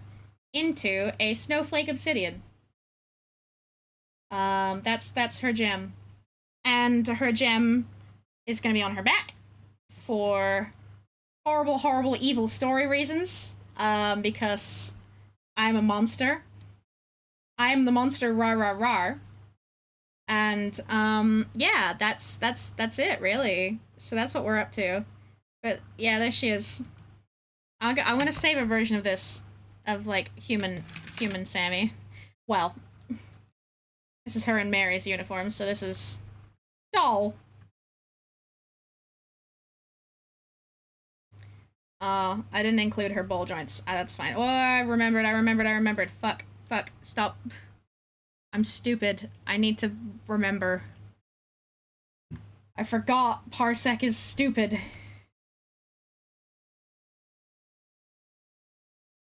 Speaker 1: into a snowflake obsidian. That's her gem. And her gem is gonna be on her back for horrible, horrible, evil story reasons. Because I'm a monster. I'm the monster, rar rar rar. And yeah, that's it really. So that's what we're up to. But yeah, there she is. I'm gonna save a version of this, of like human Sammy. Well, this is her in Mary's uniform, so this is doll. Oh, I didn't include her ball joints. That's fine. Oh, I remembered. Fuck, stop. I'm stupid. I need to remember. I forgot Parsec is stupid.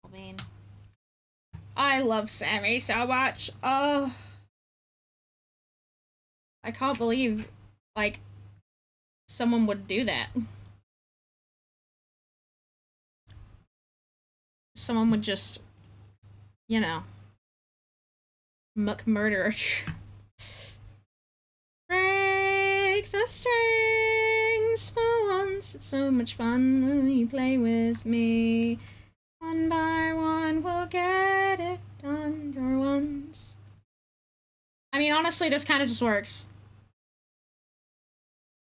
Speaker 1: I mean, I love Sammy so much. Oh, I can't believe, like, someone would do that. Someone would just, you know, muck murder. Break the strings for once. It's so much fun. Will you play with me? One by one, we'll get it done for once. I mean, honestly, this kind of just works.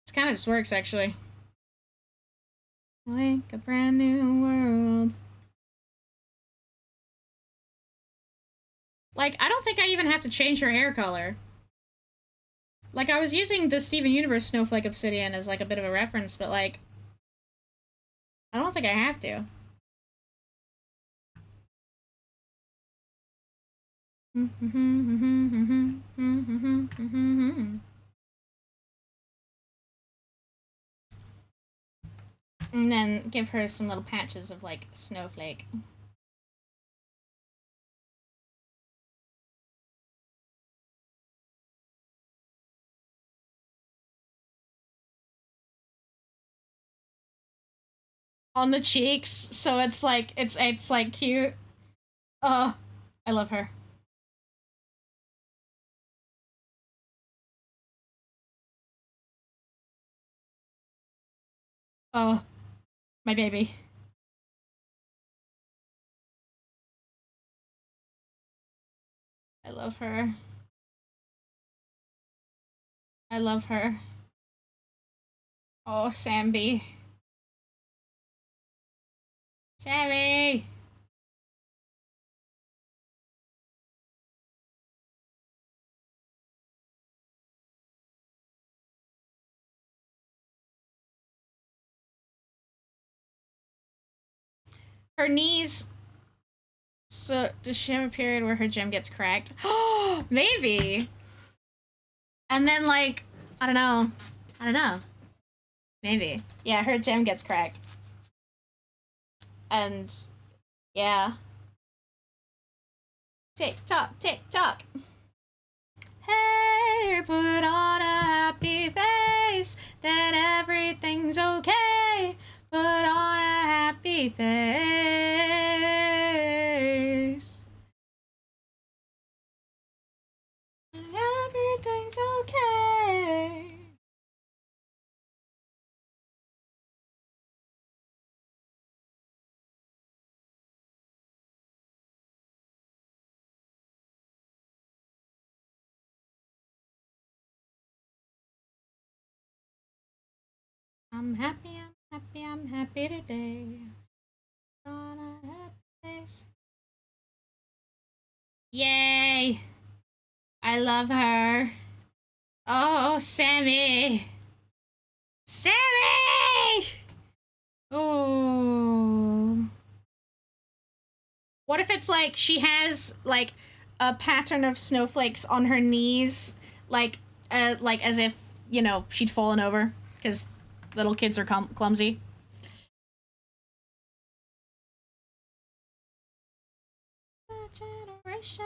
Speaker 1: This kind of just works, actually. Like a brand new world. Like, I don't think I even have to change her hair color. Like, I was using the Steven Universe Snowflake Obsidian as, like, a bit of a reference, but, like, I don't think I have to. And then give her some little patches of, like, snowflake. On the cheeks, so it's like, it's like cute. I love her. Oh, my baby. I love her. I love her. Oh, Samby. Sammy! Her knees. So, does she have a period where her gem gets cracked? Oh, maybe. And then, like, I don't know. Maybe. Yeah, her gem gets cracked. And, yeah. Tick tock, tick tock. Hey, put on a happy face, then everything's okay. Put on a happy face. Everything's okay. I'm happy, I'm happy, I'm happy today. On a happy face. Yay! I love her. Oh, Sammy! Sammy! Oh. What if it's like she has like a pattern of snowflakes on her knees, like as if, you know, she'd fallen over because little kids are clumsy. Generation.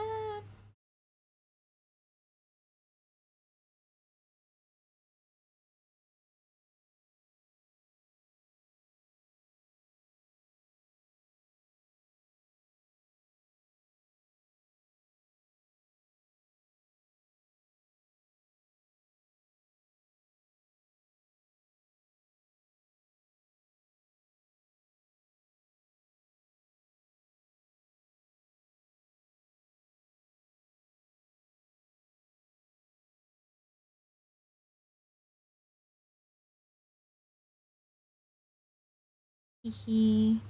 Speaker 1: Hee.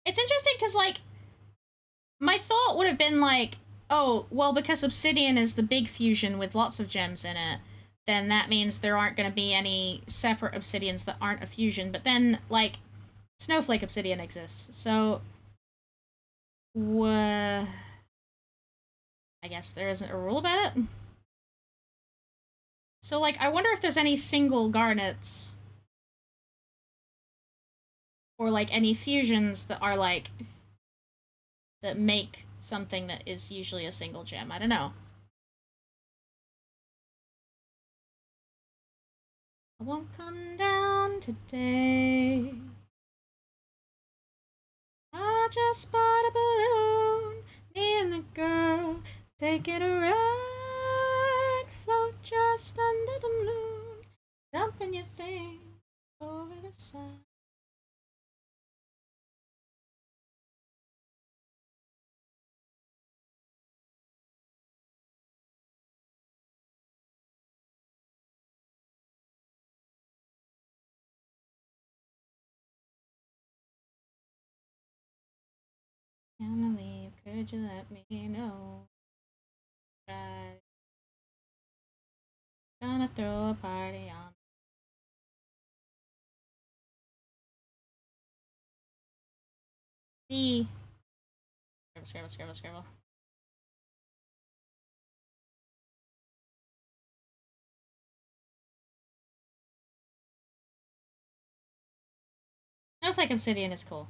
Speaker 1: It's interesting because, like, my thought would have been like, oh, well, because Obsidian is the big fusion with lots of gems in it, then that means there aren't going to be any separate Obsidians that aren't a fusion. But then, like, Snowflake Obsidian exists, so I guess there isn't a rule about it. So, like, I wonder if there's any single garnets or like any fusions that are like that make something that is usually a single gem. I don't know. I won't come down today. I just bought a balloon. Me and the girl taking a ride. Float just under the moon. Dumping your thing over the side. Gonna leave, could you let me know? Right. Gonna throw a party on. Me. Scribble, scribble, scribble, scribble. Snowflake Obsidian is cool.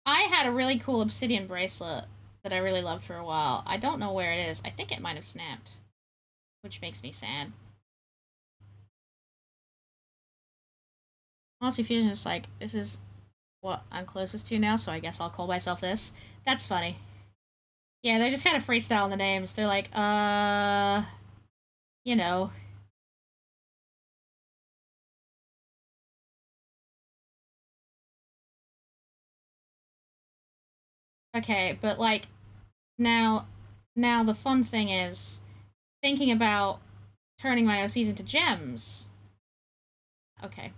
Speaker 1: I had a really cool obsidian bracelet that I really loved for a while. I don't know where it is. I think it might have snapped, which makes me sad. Mossy Fusion is like, this is what I'm closest to now, so I guess I'll call myself this. That's funny. Yeah, they're just kind of freestyling the names. They're like, you know. Okay, but like, now, now the fun thing is thinking about turning my OCs into gems. Okay.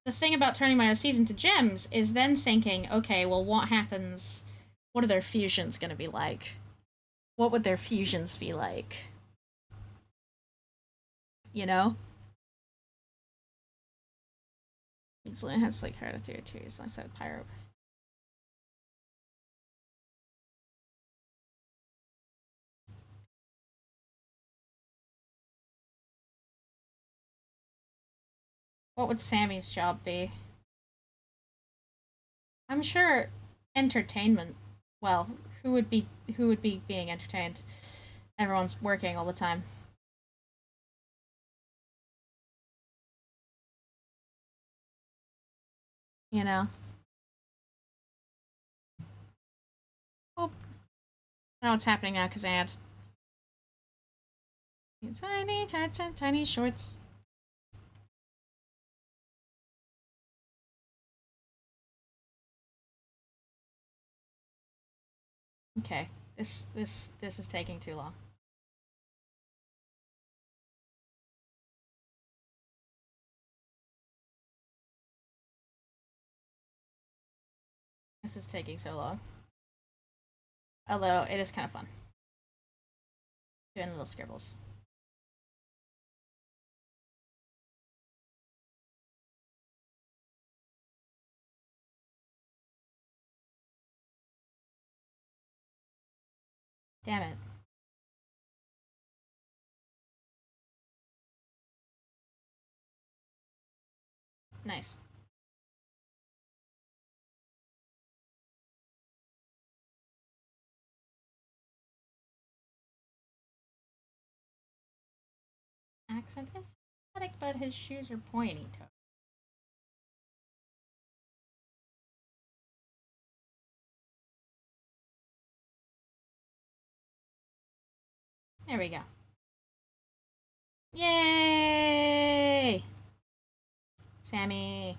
Speaker 1: The thing about turning my OCs into gems is then thinking, okay, well, what happens? What are their fusions going to be like? What would their fusions be like? You know? It has like hereditary too, so I said pyro. What would Sammy's job be? I'm sure entertainment. Well, who would be being entertained? Everyone's working all the time. You know? Oh, I know what's happening now because I had tiny tarts and tiny shorts. Okay. This is taking too long. This is taking so long. Although, it is kind of fun. Doing little scribbles. Damn it. Nice. Accent is static, but his shoes are pointy toe. There we go. Yay! Sammy.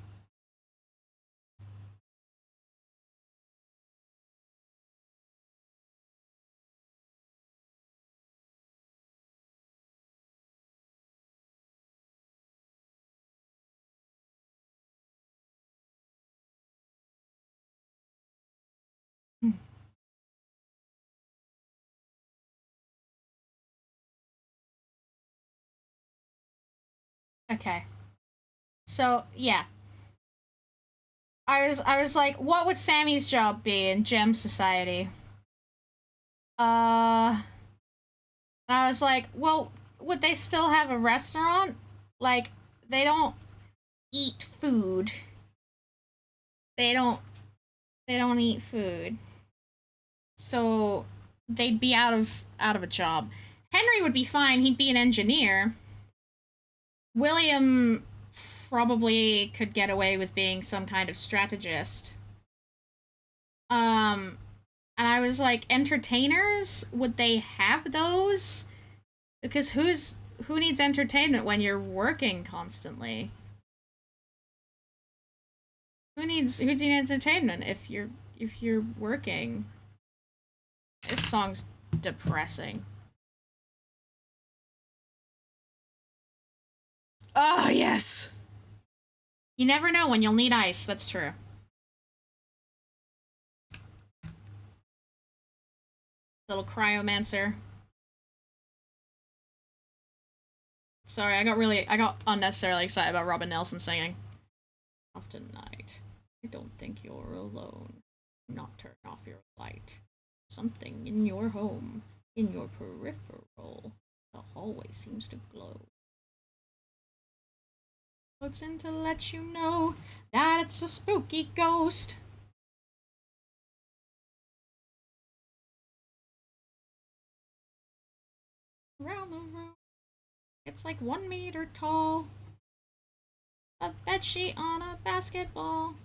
Speaker 1: Okay. So, yeah. I was like, what would Sammy's job be in Gem Society? And I was like, well, would they still have a restaurant? Like, they don't eat food. They don't eat food. So they'd be out of a job. Henry would be fine, he'd be an engineer. William probably could get away with being some kind of strategist. And I was like, entertainers? Would they have those? Because who needs entertainment when you're working constantly? Who needs entertainment if you're working? This song's depressing. Oh, yes. You never know when you'll need ice, that's true. Little cryomancer. Sorry, I got unnecessarily excited about Robin Nelson singing. Off tonight. I don't think you're alone. Not turn off your light. Something in your home, in your peripheral. The hallway seems to glow. Looks in to let you know that it's a spooky ghost. Around the room, it's like 1 meter tall. A bedsheet on a basketball.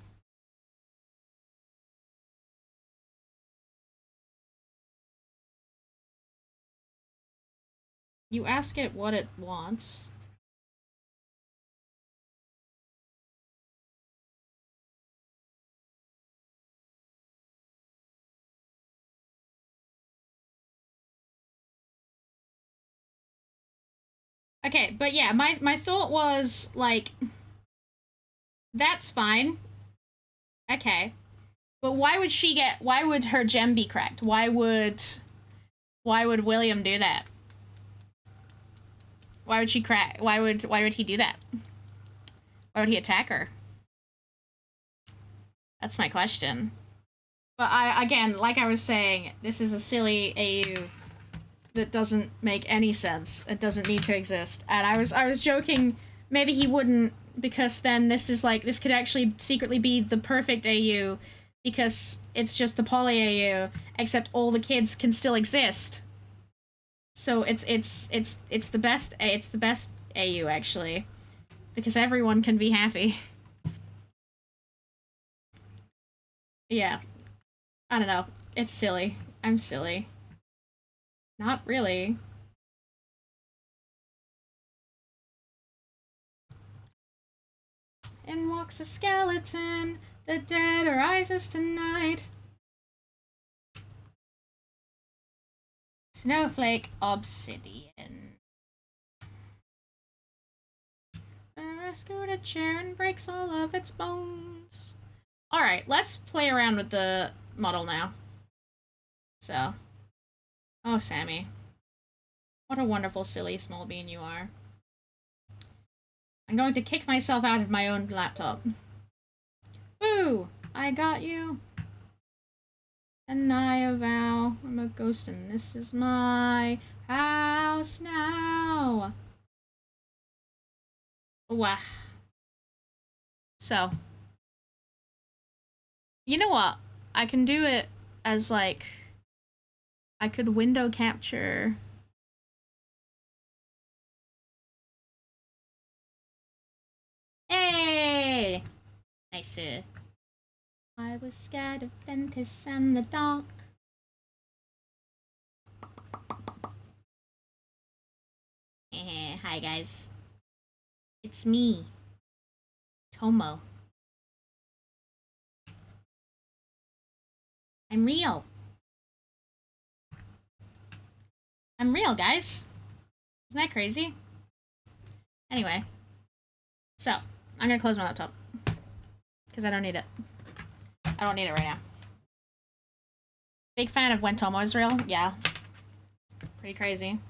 Speaker 1: You ask it what it wants. Okay, but yeah, my thought was like, that's fine. Okay. But why would her gem be cracked? Why would William do that? Why would he do that? Why would he attack her? That's my question. But again, like I was saying, this is a silly AU that doesn't make any sense. It doesn't need to exist. And I was joking, maybe he wouldn't, because then this could actually secretly be the perfect AU, because it's just the poly AU, except all the kids can still exist. So it's the best AU actually, because everyone can be happy. Yeah. I don't know. It's silly. I'm silly. Not really. In walks a skeleton, the dead arises tonight. Snowflake obsidian. Rescued a chair and breaks all of its bones. Alright, let's play around with the model now. So. Oh, Sammy. What a wonderful, silly, small bean you are. I'm going to kick myself out of my own laptop. Woo! I got you. And I avow I'm a ghost and this is my house now. Wow. So. You know what? I can do it as like... I could window capture... Hey! Nice. I was scared of dentists and the dark. Hi guys. It's me. Tomo. I'm real. I'm real, guys. Isn't that crazy? Anyway. So, I'm gonna close my laptop. Because I don't need it. I don't need it right now. Big fan of when Tomo is real? Yeah. Pretty crazy.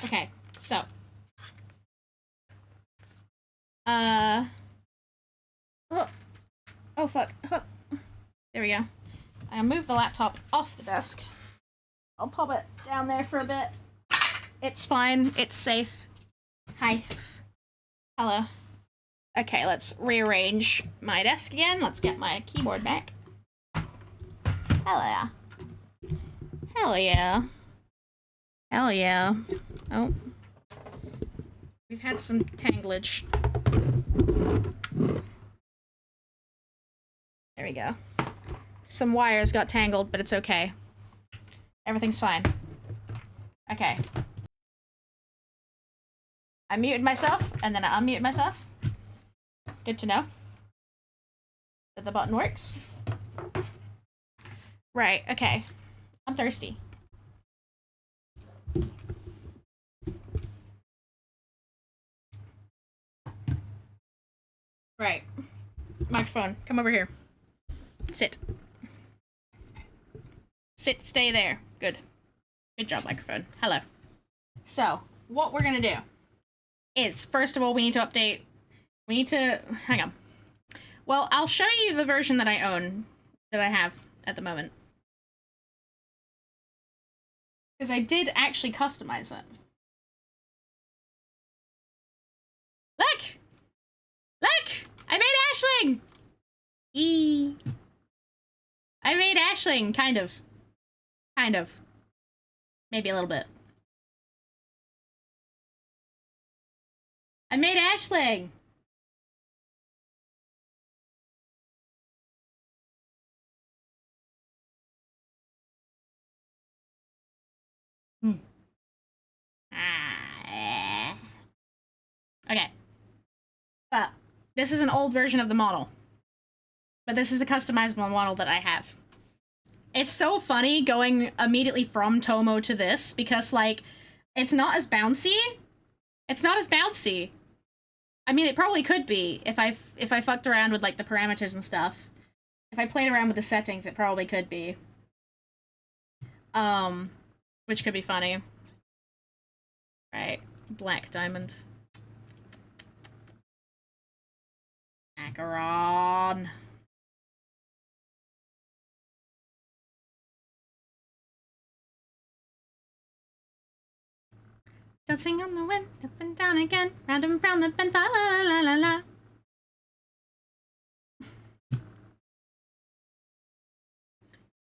Speaker 1: Okay, so. Oh, oh fuck. Oh. There we go. I moved the laptop off the desk. I'll pop it down there for a bit. It's fine. It's safe. Hi. Hello. Okay, let's rearrange my desk again. Let's get my keyboard back. Hell yeah. Hell yeah. Hell yeah. Oh. We've had some tanglage. There we go. Some wires got tangled, but it's okay. Everything's fine. Okay. I muted myself, and then I unmuted myself. Good to know that the button works. Right, okay. I'm thirsty. Right. Microphone, come over here. Sit. Sit, stay there. Good. Good job, microphone. Hello. So, what we're gonna do is, first of all, we need to update. We need to... Hang on. Well, I'll show you the version that I own, that I have at the moment. Because I did actually customize it. Look! Look! I made Aisling! Eee. I made Aisling, kind of. Kind of. Maybe a little bit. I made Aisling! Okay. But this is an old version of the model. But this is the customizable model that I have. It's so funny going immediately from Tomo to this because, like, it's not as bouncy. It's not as bouncy. I mean, it probably could be if I fucked around with, like, the parameters and stuff. If I played around with the settings, it probably could be. Which could be funny. Right. Black diamond. Macaron. Dancing on the wind, up and down again, round and round the bend, la la la la la.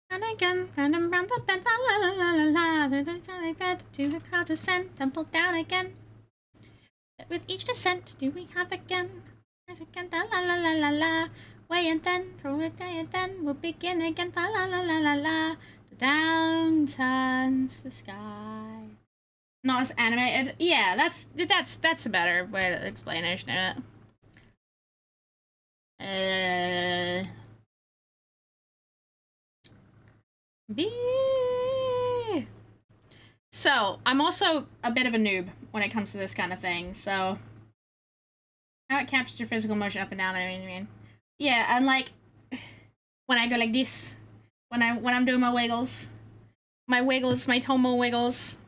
Speaker 1: And again, round and round the bend, la la la la la la. Through the valley bed, to the clouds ascend, tumble down again. With each descent, do we have again? Rise again, la la la la la la. Way and then, through a day and then, we'll begin again, la la la la la la. Down turns the sky. Not as animated. Yeah, that's a better way to explanation of it. B. So, I'm also a bit of a noob when it comes to this kind of thing, so... How it captures your physical motion up and down, I mean. Yeah, and like... When I go like this. When I'm doing my wiggles. My wiggles, my Tomo wiggles.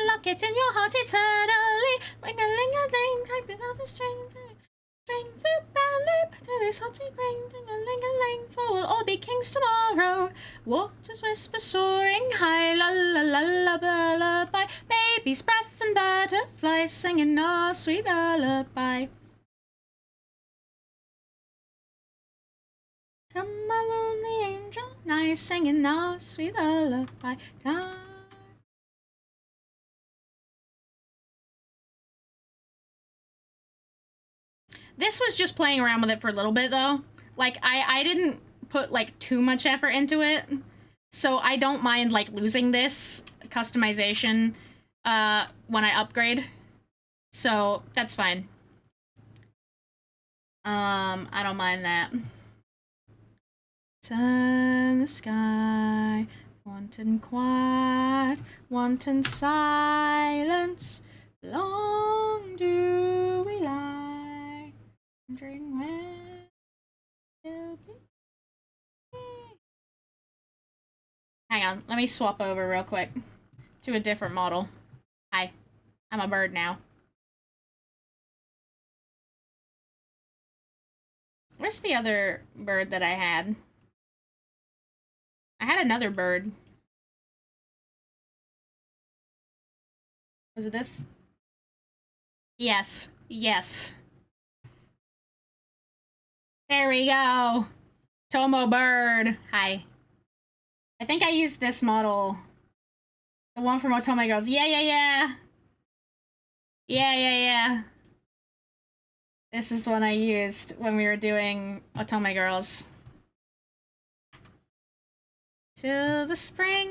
Speaker 1: Lock it in your heart eternally. Ring-a-ling-a-ling, take this out the string. String through ballet, but this heart we bring. Ding-a-ling-a-ling, for we'll all be kings tomorrow. Waters whisper soaring high, la la la la la lullaby. Baby's breath and butterflies singing our sweet lullaby. Come my lonely angel, nice singing our sweet lullaby. Come. This was just playing around with it for a little bit though. Like I didn't put like too much effort into it. So I don't mind like losing this customization when I upgrade. So that's fine. I don't mind that. Turn the sky, wanton quiet, wanton silence. Long do we lie, wondering when it'll be. Hang on, let me swap over real quick to a different model. Hi, I'm a bird now. Where's the other bird that I had? I had another bird. Was it this? Yes. Yes. There we go. Tomo bird. Hi. I think I used this model. The one from Otome Girls. Yeah, yeah, yeah. Yeah, yeah, yeah. This is one I used when we were doing Otome Girls. Till the spring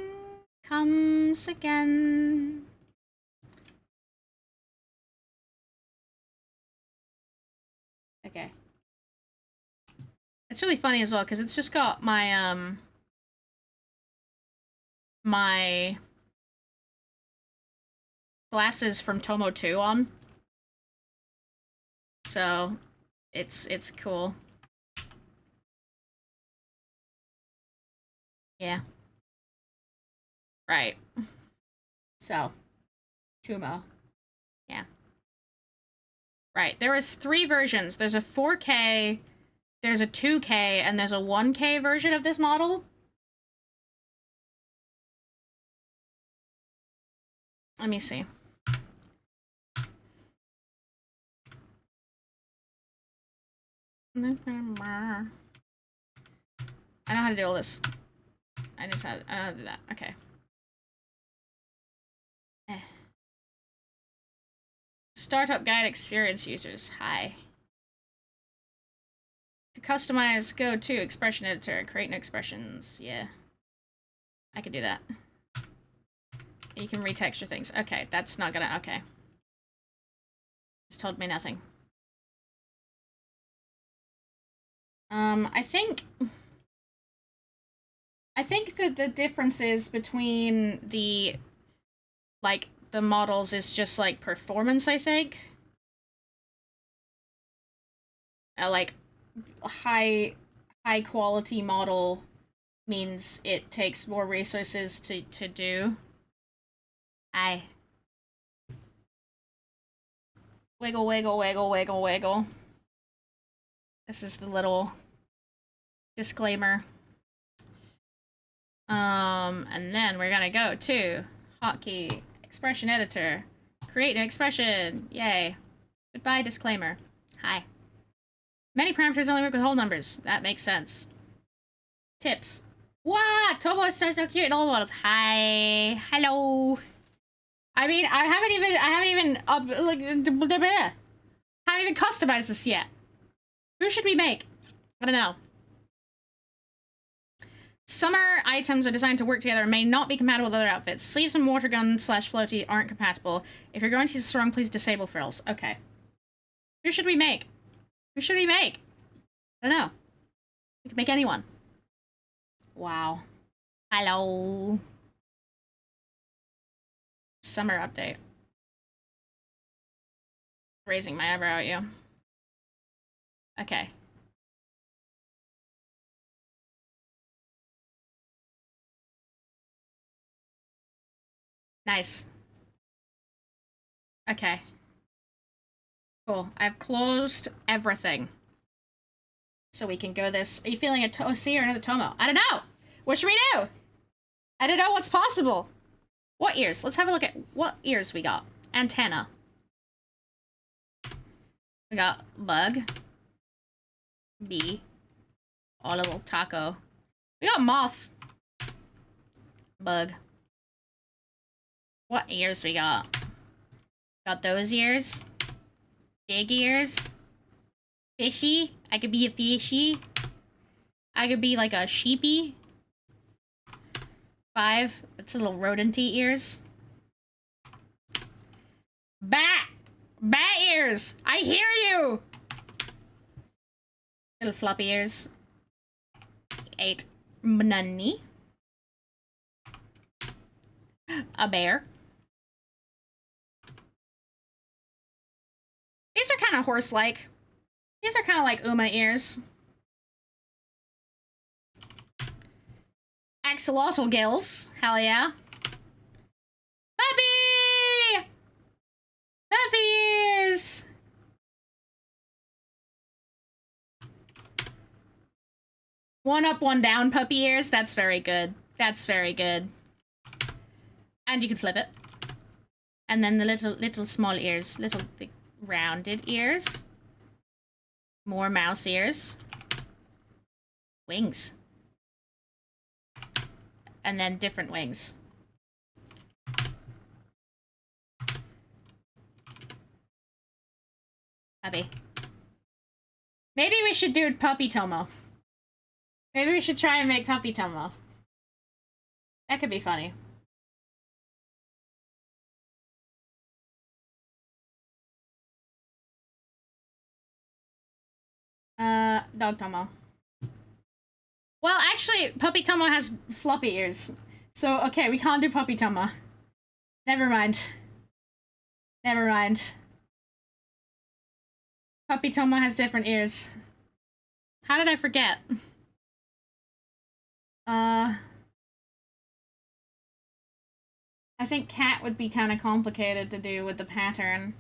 Speaker 1: comes again. Okay. It's really funny as well, because it's just got my, my glasses from Tomo 2 on. So, it's cool. Yeah. Right. So, Tumo. Yeah. Right. There is 3 versions. There's a 4K, there's a 2K, and there's a 1K version of this model. Let me see. I know how to do all this. I know how to do that. Okay. Startup guide experience users. Hi. To customize, go to expression editor, create new expressions. Yeah. I could do that. You can retexture things. Okay, that's not gonna, okay. It's told me nothing. I think that the differences between the, like, the models is just, like, performance, I think. Like, high quality model means it takes more resources to do. Aye. Wiggle, wiggle, wiggle, wiggle, wiggle. This is the little disclaimer. And then we're gonna go to hotkey expression editor. Create an expression. Yay. Goodbye, disclaimer. Hi. Many parameters only work with whole numbers. That makes sense. Tips. Wow, Tomo is so cute in all the models. Hi. Hello. I mean, I haven't even customized this yet. Who should we make? I don't know. Summer items are designed to work together and may not be compatible with other outfits. Sleeves and water gun / floaty aren't compatible. If you're going to use a sarong, please disable frills. Okay. Who should we make? Who should we make? I don't know. We can make anyone. Wow. Hello. Summer update. Raising my eyebrow at you. Okay. Nice. Okay. Cool. I've closed everything. So we can go this. Are you feeling a Tosi or another Tomo? I don't know. What should we do? I don't know what's possible. What ears? Let's have a look at what ears we got. Antenna. We got bug. Bee. Oh, a little taco. We got moth. Bug. What ears we got? Got those ears. Big ears. Fishy. I could be a fishy. I could be like a sheepy. 5. It's a little rodenty ears. Bat! Bat ears! I hear you! Little floppy ears. 8. Nunny. A bear. These are kind of horse-like. These are kind of like Uma ears. Axolotl gills. Hell yeah. Puppy! Puppies! One up, one down puppy ears. That's very good. That's very good. And you can flip it. And then the little small ears. Little rounded ears. More mouse ears. Wings. And then different wings. Puppy. Maybe we should do Puppy Tomo. Maybe we should try and make Puppy Tomo. That could be funny. Dog Tomo. Well, actually, Puppy Tomo has floppy ears. So, okay, we can't do Puppy Tomo. Never mind. Never mind. Puppy Tomo has different ears. How did I forget? I think cat would be kind of complicated to do with the pattern.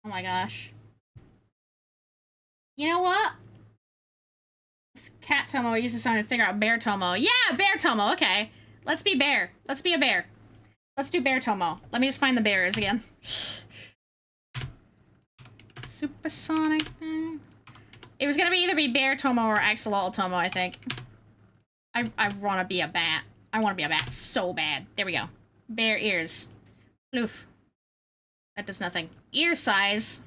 Speaker 1: Oh my gosh. You know what? Cat Tomo uses something to figure out bear Tomo. Yeah, bear Tomo, okay. Let's be bear. Let's be a bear. Let's do bear Tomo. Let me just find the bears again. Supersonic. It was gonna either be bear Tomo or axolotl Tomo, I think. I wanna be a bat. I wanna be a bat so bad. There we go. Bear ears. Floof. That does nothing. Ear size.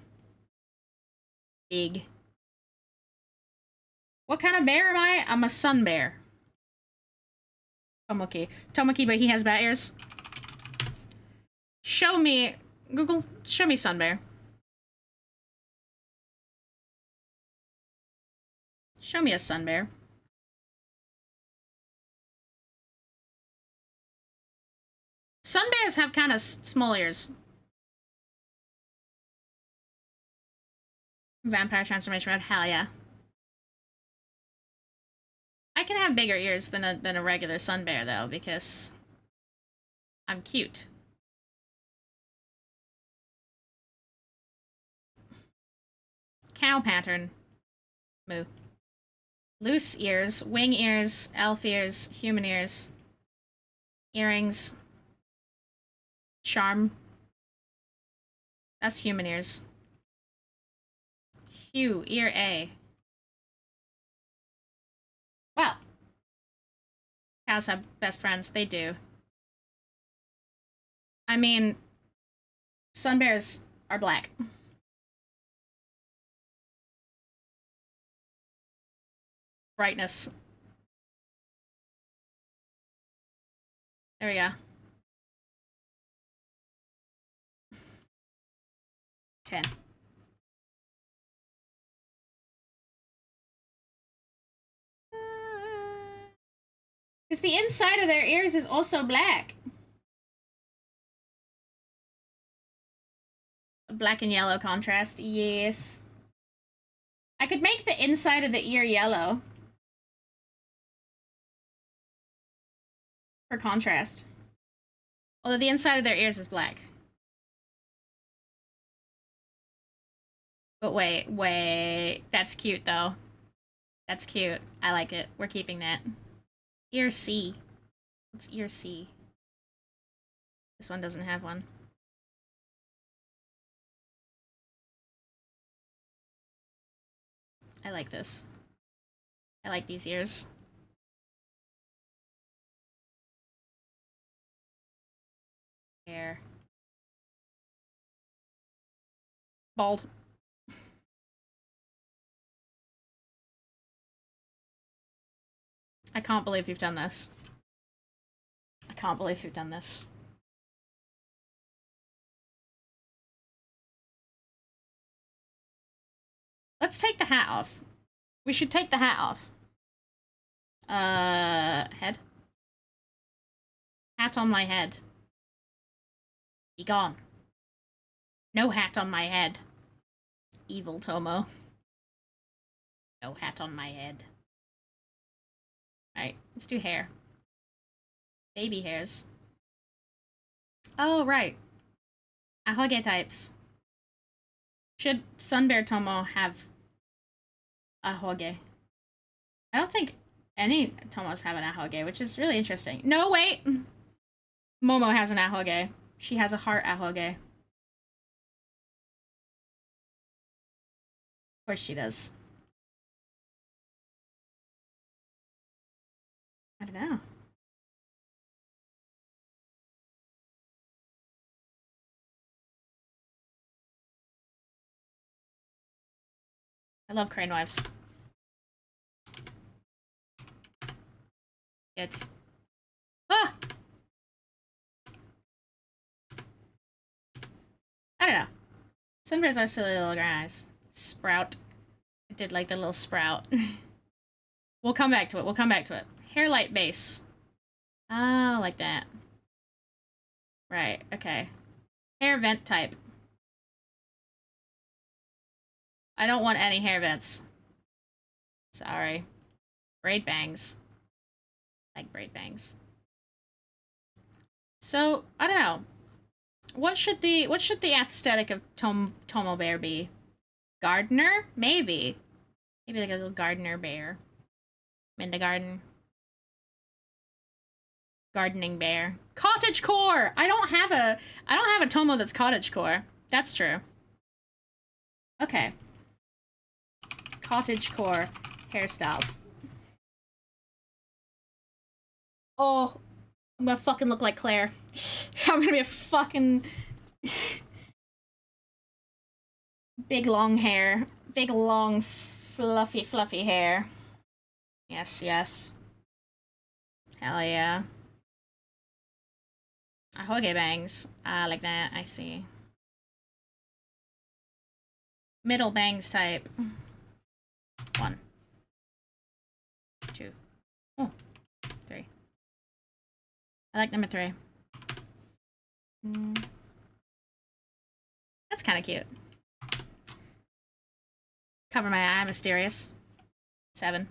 Speaker 1: Big. What kind of bear am I? I'm a sun bear. Tomoki. Tomoki, but he has bat ears. Show me... Google, show me sun bear. Show me a sun bear. Sun bears have kind of small ears. Vampire transformation mode, hell yeah. I can have bigger ears than a regular sun bear though, because I'm cute. Cow pattern. Moo. Loose ears, wing ears, elf ears, human ears. Earrings. Charm. That's human ears. Hue, ear A. Well. Cows have best friends. They do. I mean, sun bears are black. Brightness. There we go. 10. Because the inside of their ears is also black. Black and yellow contrast, yes. I could make the inside of the ear yellow. For contrast. Although the inside of their ears is black. But wait. That's cute, though. That's cute. I like it. We're keeping that. Ear C. What's ear C? This one doesn't have one. I like this. I like these ears. Hair. Bald. I can't believe you've done this. I can't believe you've done this. Let's take the hat off. We should take the hat off. Head? Hat on my head. Be gone. No hat on my head. Evil Tomo. No hat on my head. Alright, let's do hair. Baby hairs. Oh, right. Ahoge types. Should Sunbear Tomo have ahoge? I don't think any Tomos have an ahoge, which is really interesting. No, wait! Momo has an ahoge. She has a heart ahoge. Of course she does. I don't know. I love crane wives. Good. Ah! I don't know. Sunbears are silly little guys. Sprout. I did like the little sprout. We'll come back to it. We'll come back to it. Hair light base. Oh, like that. Right, okay. Hair vent type. I don't want any hair vents. Sorry. Braid bangs. Like braid bangs. So, I don't know. What should the aesthetic of Tomo Bear be? Gardener? Maybe. Maybe like a little gardener bear. In the garden. Gardening bear. Cottagecore! I don't have a Tomo that's cottagecore. That's true. Okay. Cottagecore hairstyles. Oh, I'm gonna fucking look like Claire. I'm gonna be a fucking big long hair. Big long fluffy hair. Yes, yes. Hell yeah. Ahoge bangs. Like that, I see. Middle bangs type. 1. 2. Oh. 3. I like number 3. That's kind of cute. Cover my eye, mysterious. 7.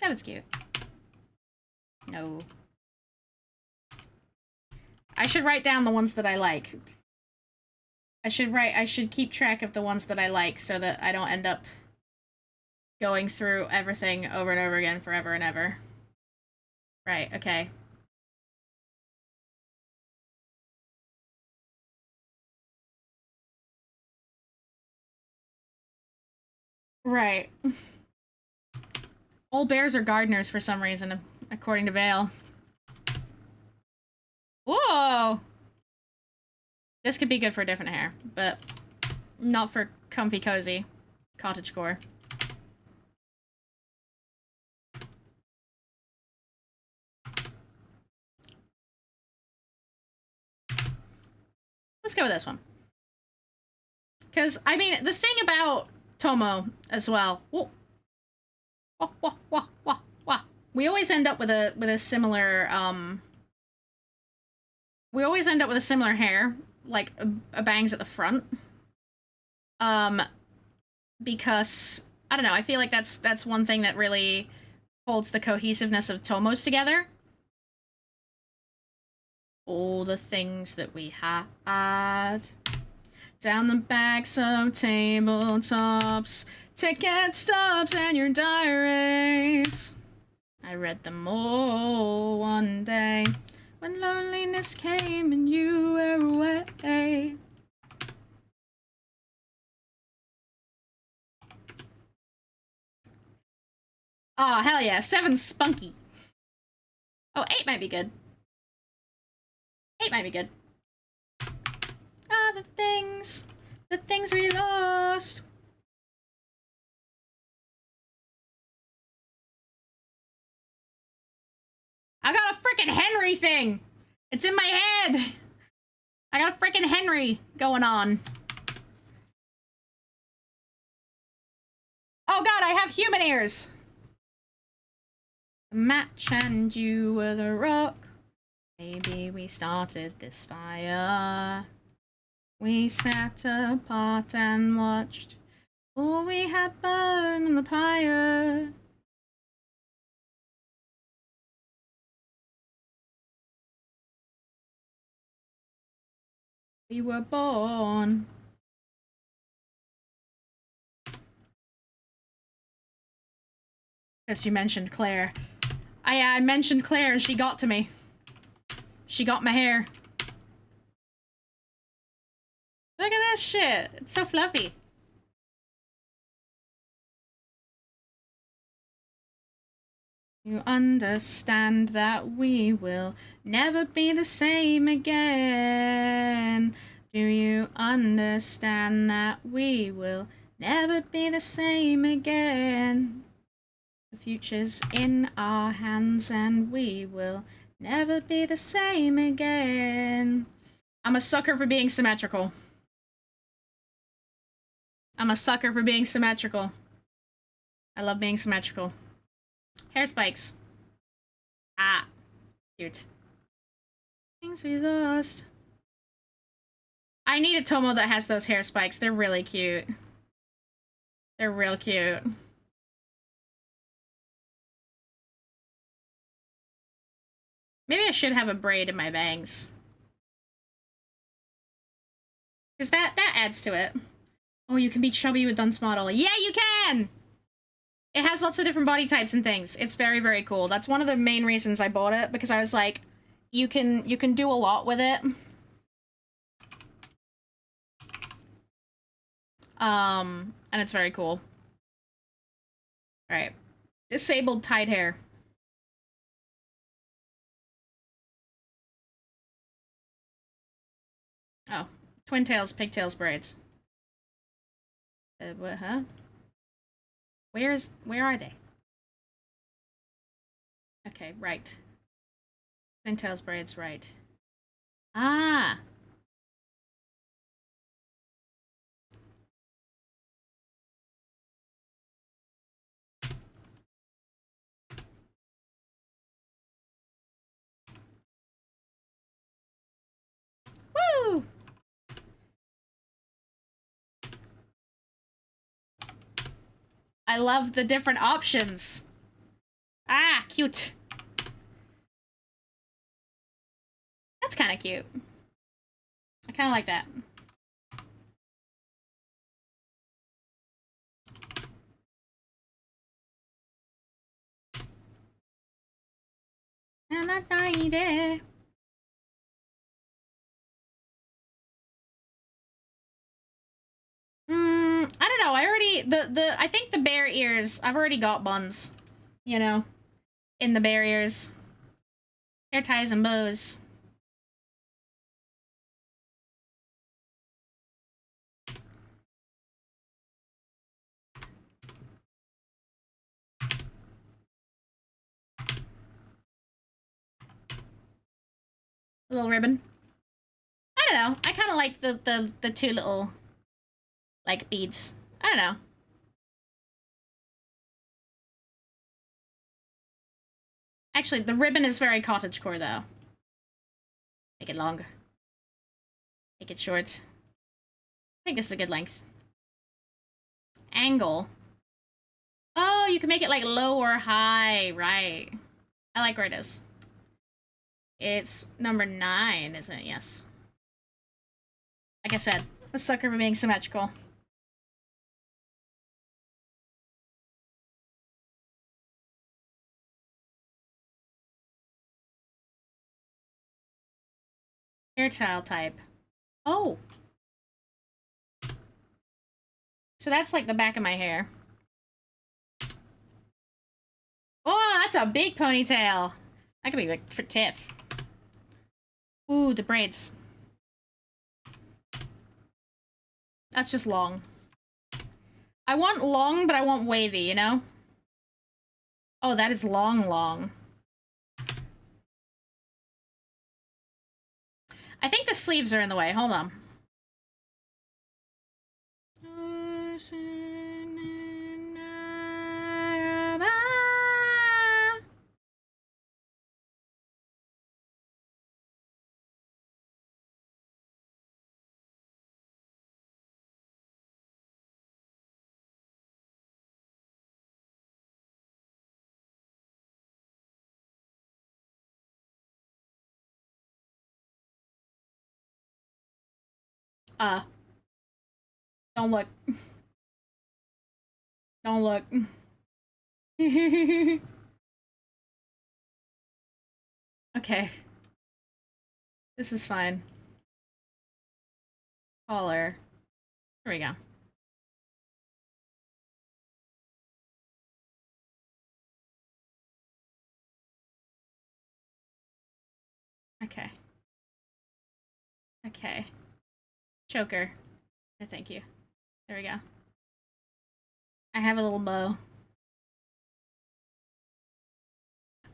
Speaker 1: 7's cute. No. I should write down the ones that I like. I should keep track of the ones that I like so that I don't end up going through everything over and over again forever and ever. Right, okay. Right. All bears are gardeners for some reason, according to Vale. Whoa! This could be good for a different hair, but not for comfy cozy cottagecore. Let's go with this one. Because, I mean, the thing about Tomo as well... Whoa. Wah, wah, wah, wah, wah. we always end up with a similar we always end up with a similar hair, like a bangs at the front. Because I don't know, I feel like that's one thing that really holds the cohesiveness of Tomos together. All the things that we had down the backs of tabletops, ticket stubs, and your diaries. I read them all one day when loneliness came and you were away. Oh, hell yeah. 7's spunky. Oh, 8 might be good. 8 might be good. Ah, the things we lost. I got a freaking Henry thing. It's in my head. I got a freaking Henry going on. Oh god, I have human ears. The match and you were the rock. Maybe we started this fire. We sat apart and watched all we had burn on the pyre. We were born. Because you mentioned Claire. I mentioned Claire and she got to me. She got my hair. Look at this shit. It's so fluffy. You understand that we will never be the same again. Do you understand that we will never be the same again? The future's in our hands and we will never be the same again. I'm a sucker for being symmetrical. I'm a sucker for being symmetrical. I love being symmetrical. Hair spikes. Ah. Cute. Things we lost. I need a Tomo that has those hair spikes. They're really cute. They're real cute. Maybe I should have a braid in my bangs. Because that adds to it. Oh, you can be chubby with dunce model. Yeah, you can! It has lots of different body types and things. It's very, very cool. That's one of the main reasons I bought it, because I was like, you can do a lot with it. And it's very cool. Alright. Disabled tied hair. Oh. Twin tails, pigtails, braids. What, huh? Where are they? Okay, right. Twin tails, braids, right. Ah! Woo! I love the different options. Ah, cute. That's kind of cute. I kind of like that. I don't know. I already I think the bear ears. I've already got buns, you know, in the bear ears, hair ties and bows. A little ribbon. I don't know. I kind of like the two little like beads. I don't know. Actually, the ribbon is very cottagecore, though. Make it long. Make it short. I think this is a good length. Angle. Oh, you can make it like low or high, right. I like where it is. It's number 9, isn't it? Yes. Like I said, a sucker for being symmetrical. Hair tile type. Oh. So that's like the back of my hair. Oh, that's a big ponytail. That could be like for Tiff. Ooh, the braids. That's just long. I want long, but I want wavy, you know? Oh, that is long, long. I think the sleeves are in the way. Hold on. Don't look. Don't look. Okay. This is fine. Collar. Here we go. Okay. Okay. Choker. No, thank you. There we go. I have a little bow.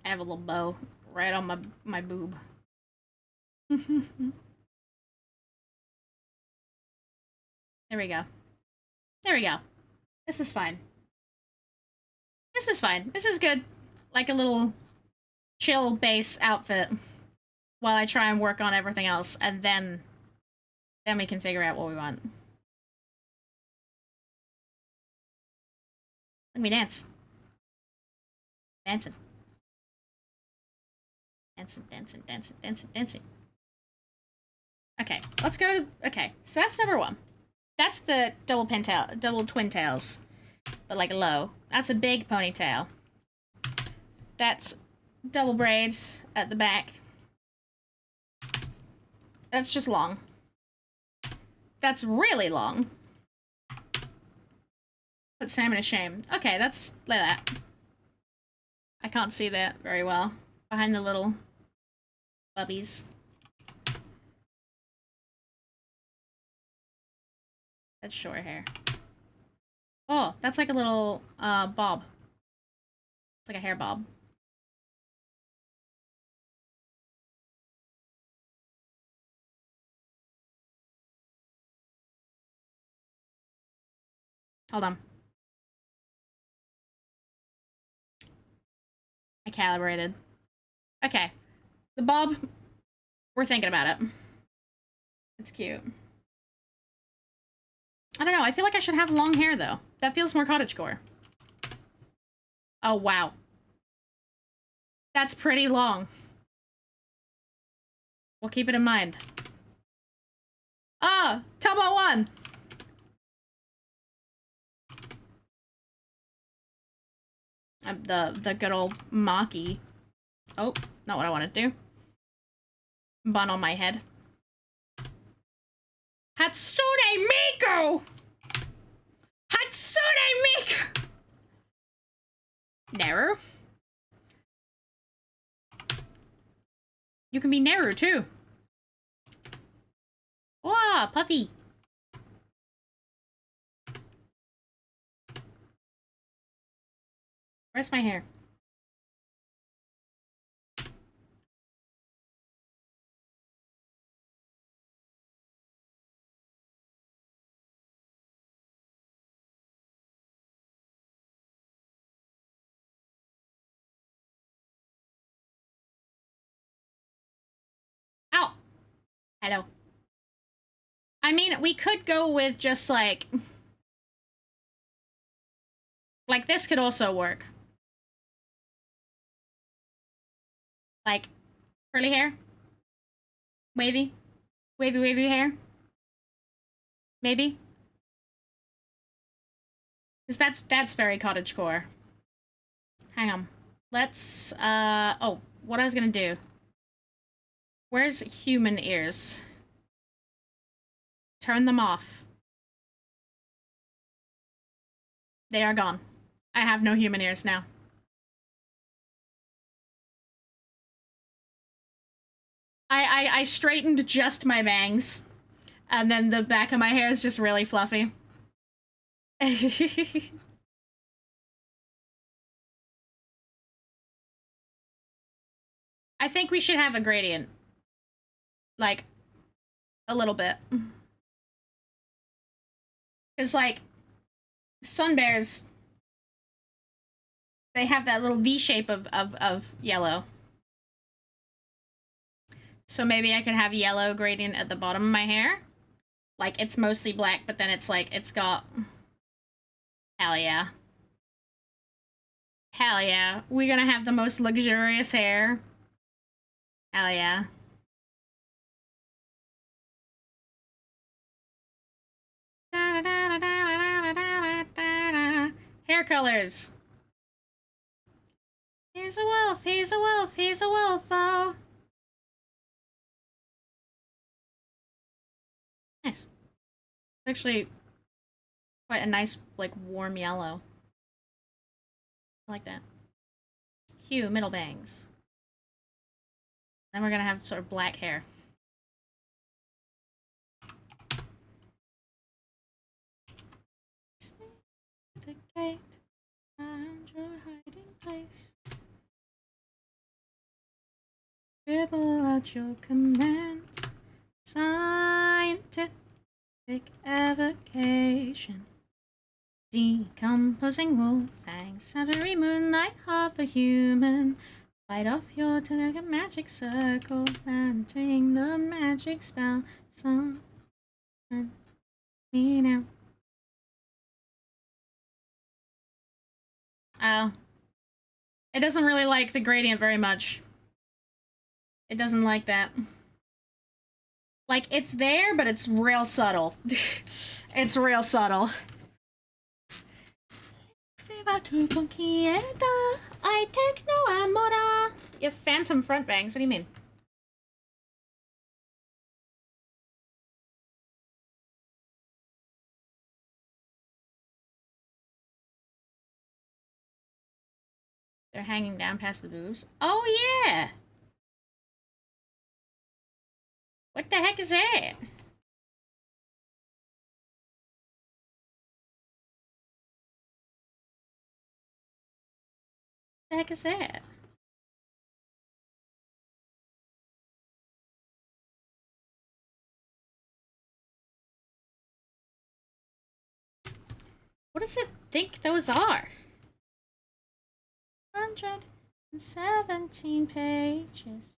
Speaker 1: I have a little bow right on my boob. There we go. There we go. This is fine. This is fine. This is good. Like a little chill base outfit while I try and work on everything else, and then we can figure out what we want. Let me dance. Dancing. Dancing, dancing, dancing, dancing, dancing. Okay, let's go to... Okay, so that's number 1. That's the double twin tails, but like low. That's a big ponytail. That's double braids at the back. That's just long. That's really long. Put Sam in a shame. Okay, that's like that. I can't see that very well. Behind the little bubbies. That's short hair. Oh, that's like a little bob. It's like a hair bob. Hold on. I calibrated. Okay. The bob, we're thinking about it. It's cute. I don't know. I feel like I should have long hair, though. That feels more cottagecore. Oh, wow. That's pretty long. We'll keep it in mind. Ah! Tomo 1! The good old Maki. Oh, not what I want to do. Bun on my head. Hatsune Miku! Hatsune Miku! Neru? You can be Neru, too. Wow, puffy. Where's my hair? Hello. I mean, we could go with just like this could also work. Like curly hair, wavy, wavy hair. Maybe. Because that's very cottagecore. Hang on. Let's oh, what I was gonna do. Where's human ears? Turn them off. They are gone. I have no human ears now. I straightened just my bangs, and then the back of my hair is just really fluffy. I think we should have a gradient. Like, a little bit. Because, like, sun bears, they have that little V shape of yellow. So maybe I could have yellow gradient at the bottom of my hair. Like, it's mostly black, but then it's like, it's got... Hell yeah. Hell yeah. We're gonna have the most luxurious hair. Hell yeah. Hair colors. He's a wolf, he's a wolf, he's a wolf, oh. Nice. Actually, quite a nice, like, warm yellow. I like that. Hue, middle bangs. Then we're gonna have sort of black hair. Stay at the gate, find your hiding place. Dribble out your commands. Scientific evocation. Decomposing wolf fangs. Saturday moonlight, half a human. Fight off your target magic circle. Planting the magic spell. Someone me now. Oh. It doesn't really like the gradient very much. It doesn't like that. Like, it's there, but it's real subtle. It's real subtle. I take no amora. You have phantom front bangs. What do you mean? They're hanging down past the boobs. Oh, yeah! What the heck is that? What the heck is that? What does it think those are? 117 pages.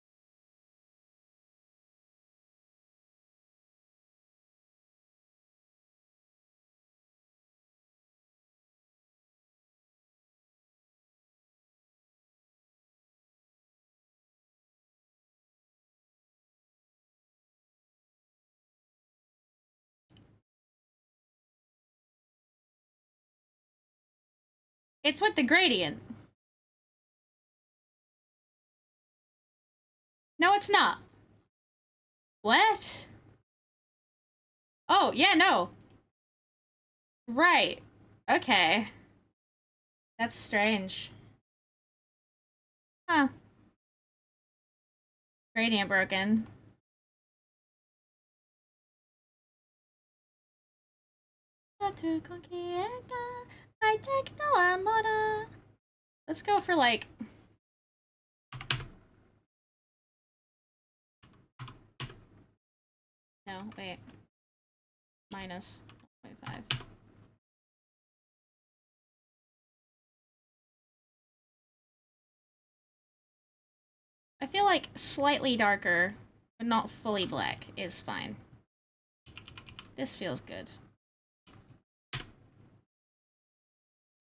Speaker 1: It's with the gradient. No, it's not. What? Oh, yeah, no. Right. Okay. That's strange. Huh. Gradient broken. Let's go for like... No, wait. Minus 0.5. I feel like slightly darker but not fully black is fine. This feels good.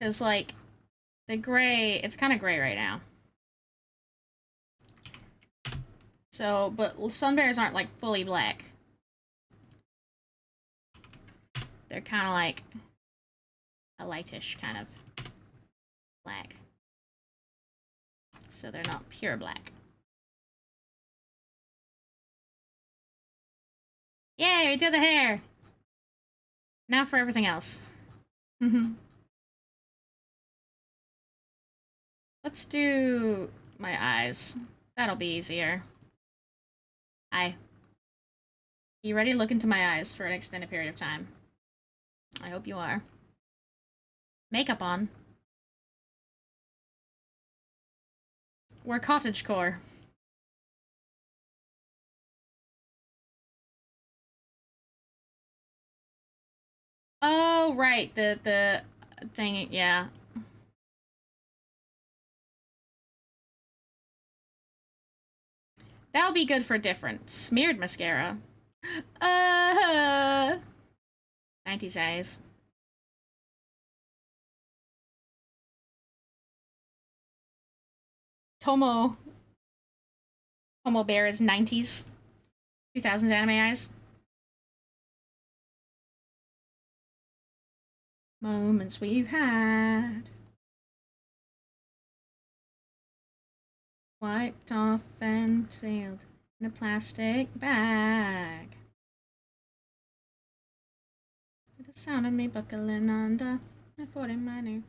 Speaker 1: Because, like, the gray, it's kind of gray right now. So, but sunbears aren't, like, fully black. They're kind of like a lightish kind of black. So they're not pure black. Yay, we did the hair! Now for everything else. Let's do my eyes. That'll be easier. Hi. You ready to look into my eyes for an extended period of time? I hope you are. Makeup on. We're cottagecore. Oh, right. The thing, yeah. That'll be good for different. Smeared mascara. 90s eyes. Tomo Bear is 90s. 2000s anime eyes. Moments we've had. Wiped off and sealed in a plastic bag. The sound of me buckling under a 40 minor.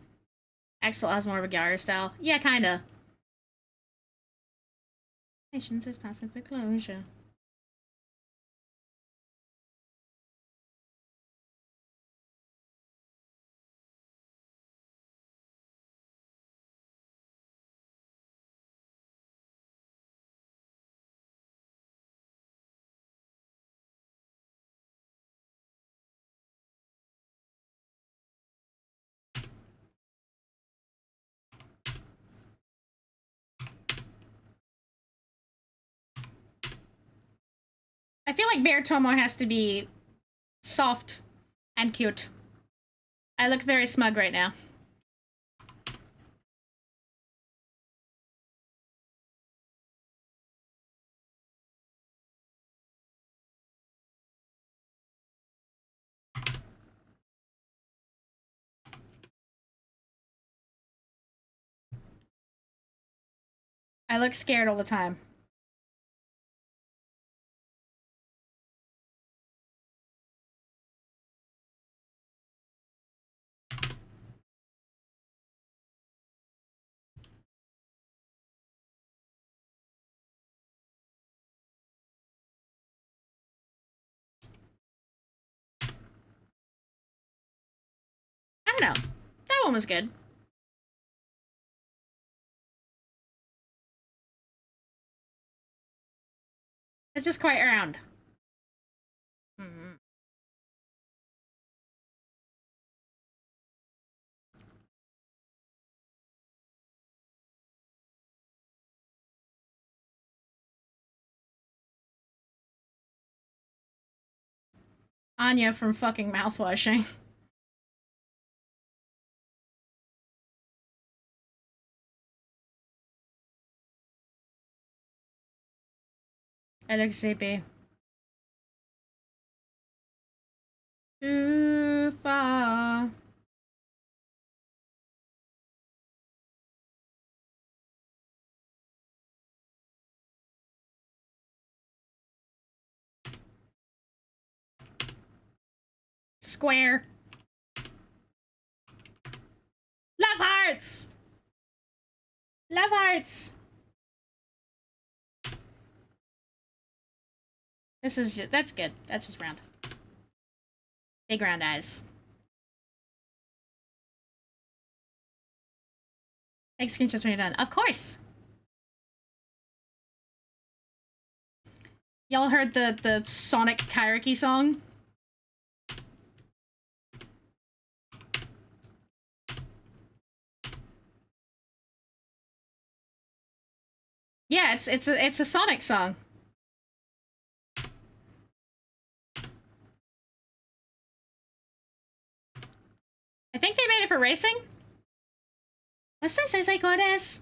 Speaker 1: Axel has more of a Gyre style. Yeah, kinda. Patience is passing for closure. I feel like Bear Tomo has to be soft and cute. I look very smug right now. I look scared all the time. I don't know. That one was good. It's just quite round. Anya from fucking mouthwashing. I look sleepy. Too far. Square. Love hearts! Love hearts! This is just, that's good. That's just round. Big round eyes. Take screenshots when you're done. Of course! Y'all heard the Sonic Kairiki song? Yeah, it's a Sonic song. for racing? ¿Ustedes se acuerdas?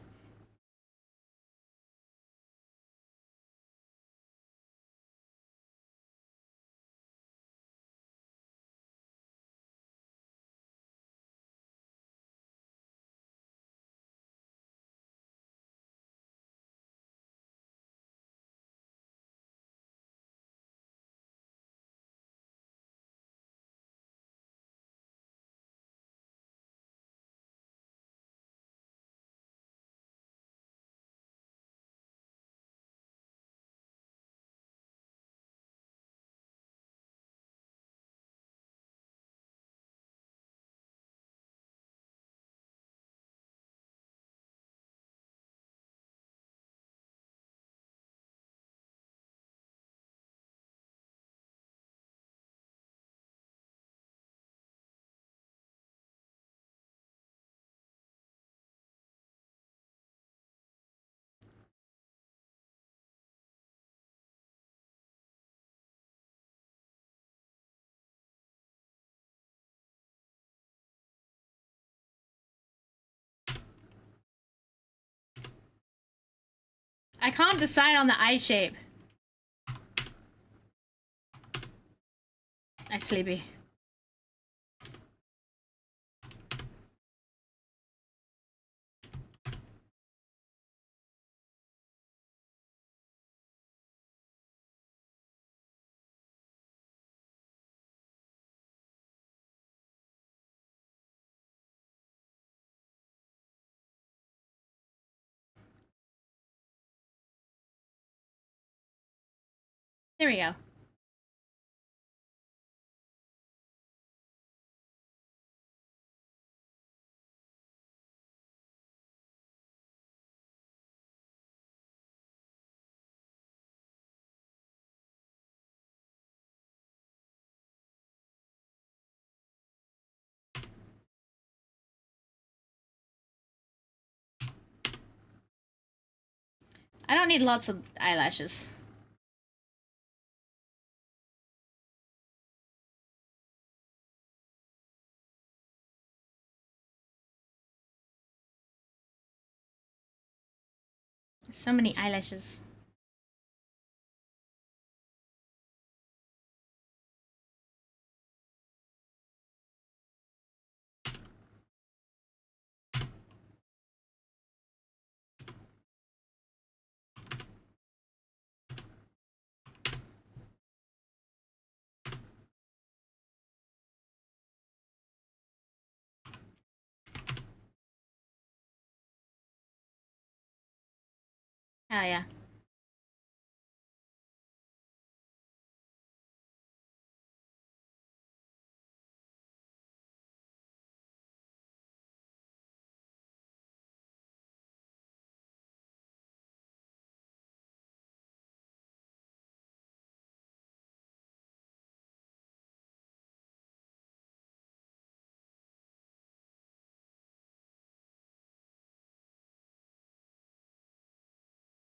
Speaker 1: I can't decide on the eye shape. I'm sleepy. There we go. I don't need lots of eyelashes. So many eyelashes. Hell yeah.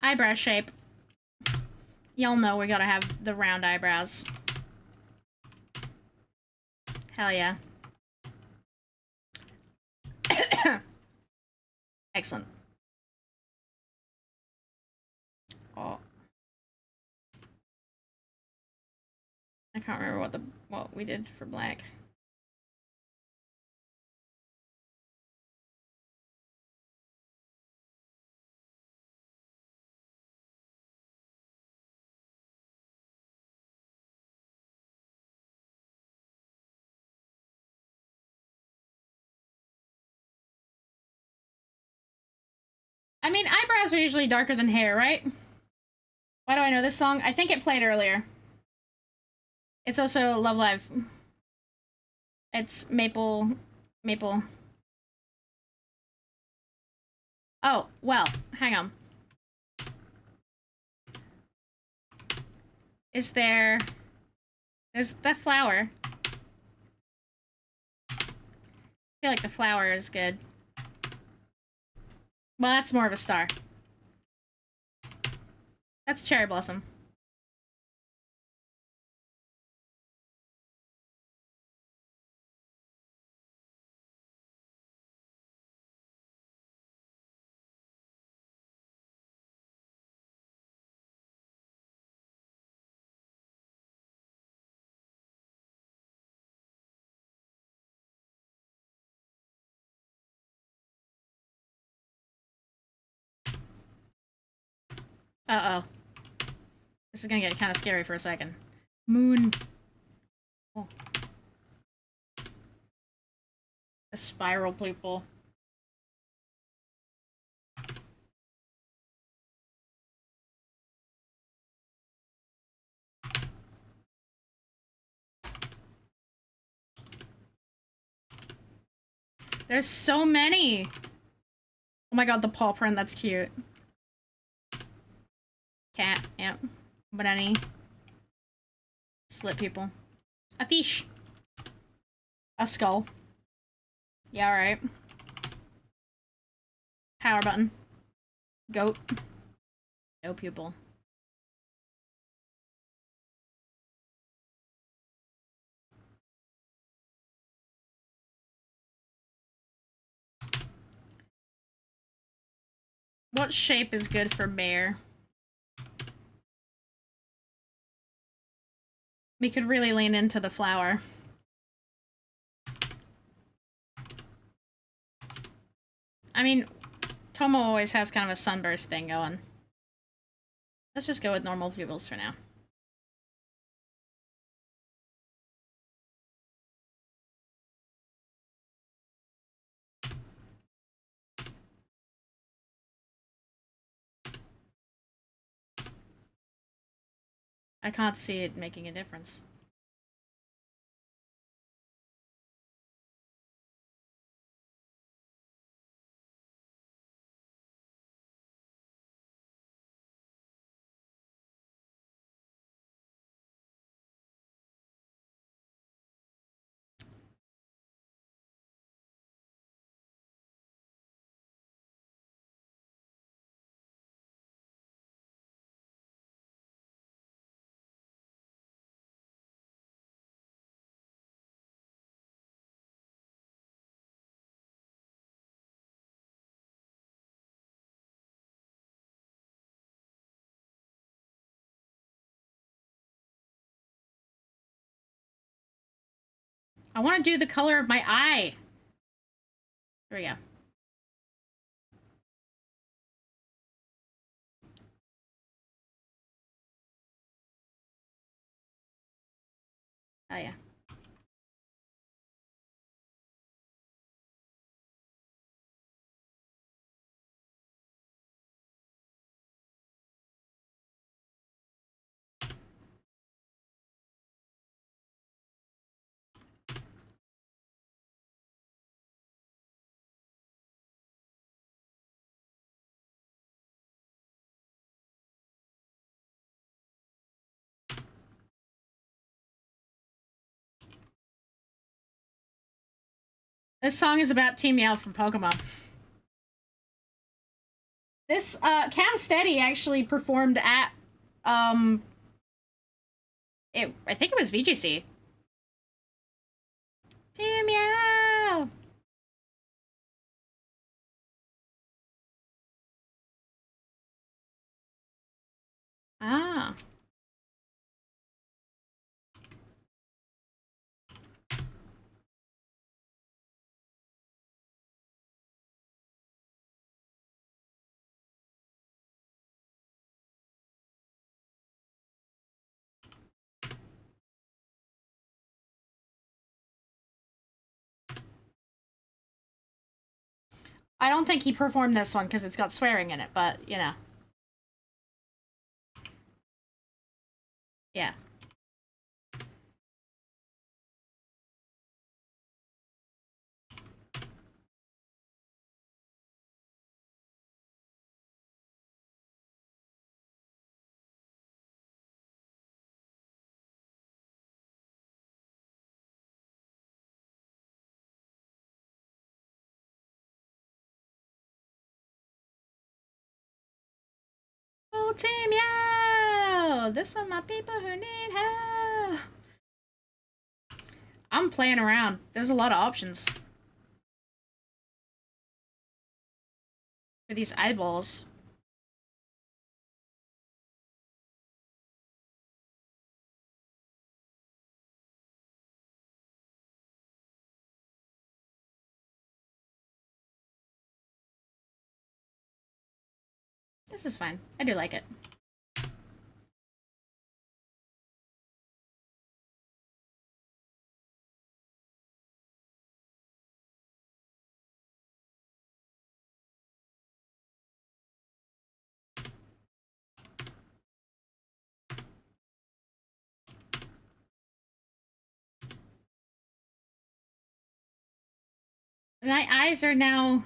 Speaker 1: Eyebrow shape. Y'all know we gotta have the round eyebrows. Hell yeah. Excellent. Oh. I can't remember what we did for black. I mean, eyebrows are usually darker than hair, right? Why do I know this song? I think it played earlier. It's also Love Live. It's Maple. Oh, well, hang on. There's that flower. I feel like the flower is good. Well, that's more of a star. That's cherry blossom. Uh-oh. This is gonna get kind of scary for a second. Moon. Oh. The spiral people. There's so many! Oh my god, the paw print, that's cute. Cat, yep. Banana. Slit people. A fish. A skull. Yeah, alright. Power button. Goat. No pupil. What shape is good for bear? We could really lean into the flower. I mean, Tomo always has kind of a sunburst thing going. Let's just go with normal pupils for now. I can't see it making a difference. I want to do the color of my eye. There we go. Oh yeah. This song is about Team Yell from Pokemon. This, Cam Steady actually performed at, I think it was VGC. Team Yell! Ah. I don't think he performed this one because it's got swearing in it, but, you know. Yeah. Oh, Team Yell! This are my people who need help. I'm playing around. There's a lot of options for these eyeballs. This is fine. I do like it. My eyes are now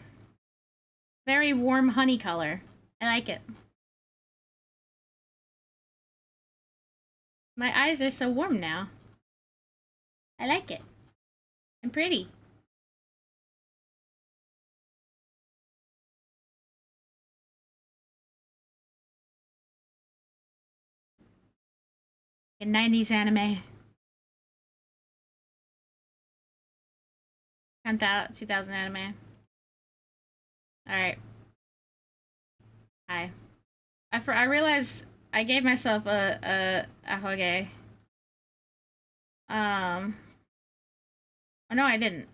Speaker 1: very warm honey color. I like it. My eyes are so warm now. I like it. I'm pretty. A 90s anime. 2000 anime. Alright. Hi. I realized I gave myself a hoge. Oh no, I didn't.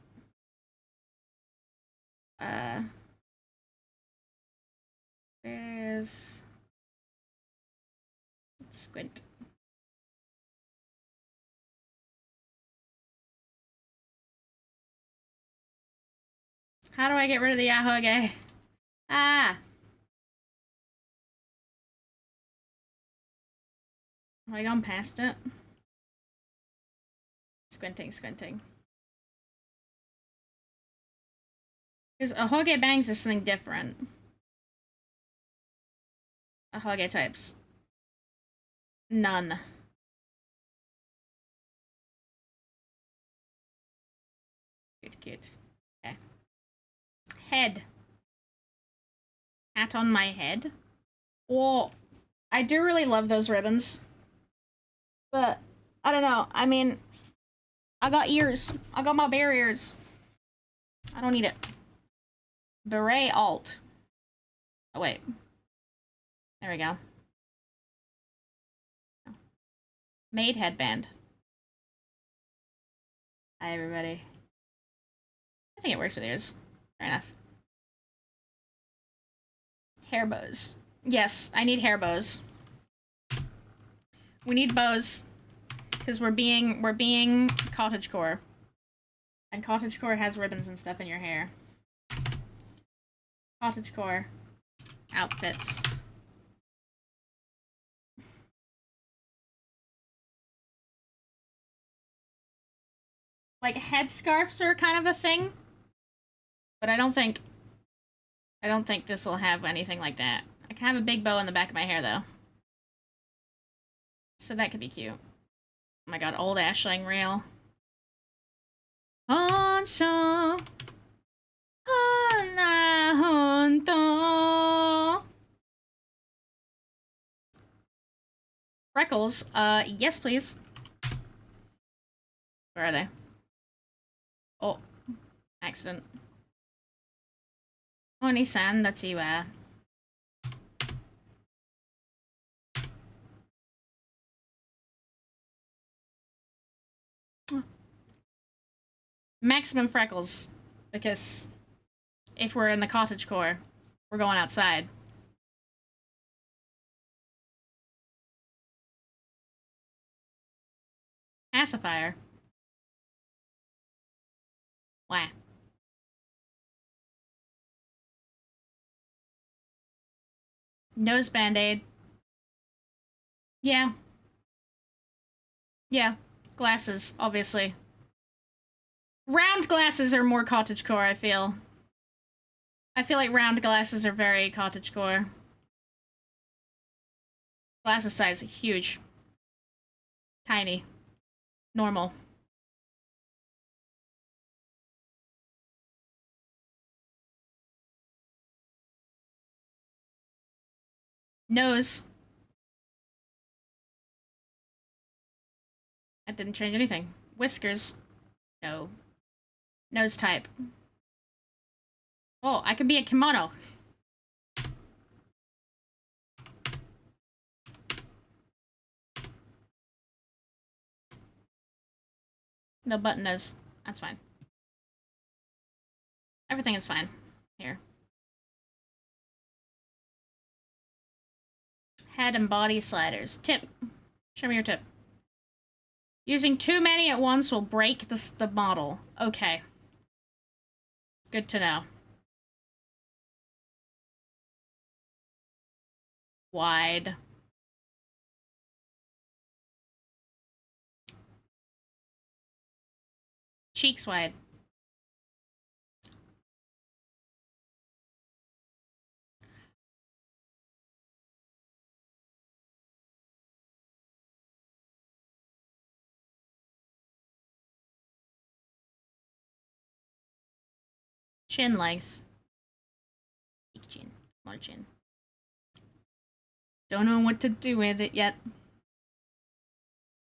Speaker 1: Where's Squint? How do I get rid of the ahoge? Ah! Am I going past it? Squinting, squinting. Because ahoge bangs is something different. Ahoge types. None. Cute, cute. Okay. Head. Hat on my head. Oh, I do really love those ribbons. But, I don't know. I mean, I got ears. I got my bare ears. I don't need it. Beret alt. Oh, wait. There we go. Maid headband. Hi, everybody. I think it works with ears. Fair enough. Hair bows. Yes, I need hair bows. We need bows. Because we're being cottagecore. And cottagecore has ribbons and stuff in your hair. Cottagecore outfits. Like headscarves are kind of a thing, but I don't think this will have anything like that. I can have a big bow in the back of my hair though, so that could be cute. Oh my god, old Ashling reel. Freckles, yes please. Where are they? Oh, accident. Oni-san, that's you, maximum freckles, because if we're in the cottagecore, we're going outside. Pacifier. Wah. Nose band-aid. Yeah. Yeah. Glasses, obviously. Round glasses are more cottagecore, I feel. I feel like round glasses are very cottagecore. Glasses size, huge. Tiny. Normal. Nose. That didn't change anything. Whiskers. No. Nose type. Oh, I could be a kimono. No button nose. That's fine. Everything is fine. Here. Head and body sliders. Tip. Show me your tip. Using too many at once will break the model. Okay. Good to know. Wide. Cheeks wide. Chin length. Big chin. More chin. Don't know what to do with it yet.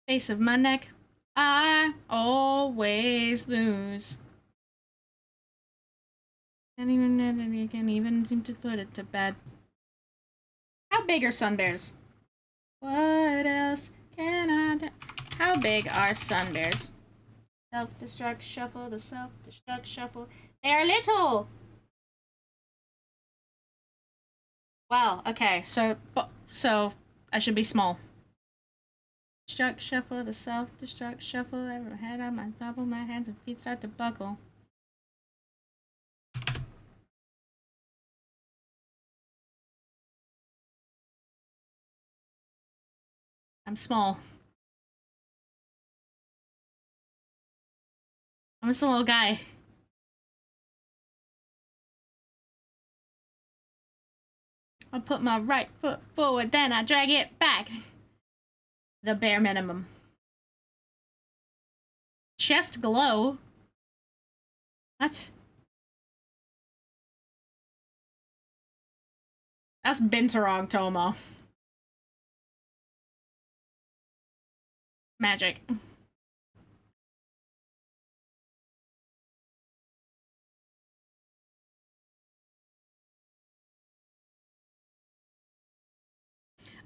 Speaker 1: Base of my neck. I always lose. Can't even seem to put it to bed. How big are sun bears? What else can I do? How big are sun bears? Self-destruct shuffle, the self-destruct shuffle. They're little! Wow, okay, so I should be small. Destruct shuffle, the self-destruct shuffle. Ever head on my bubble, my hands and feet start to buckle. I'm small. I'm just a little guy. I'll put my right foot forward, then I drag it back. The bare minimum. Chest glow? What? That's Binturong, Tomo. Magic.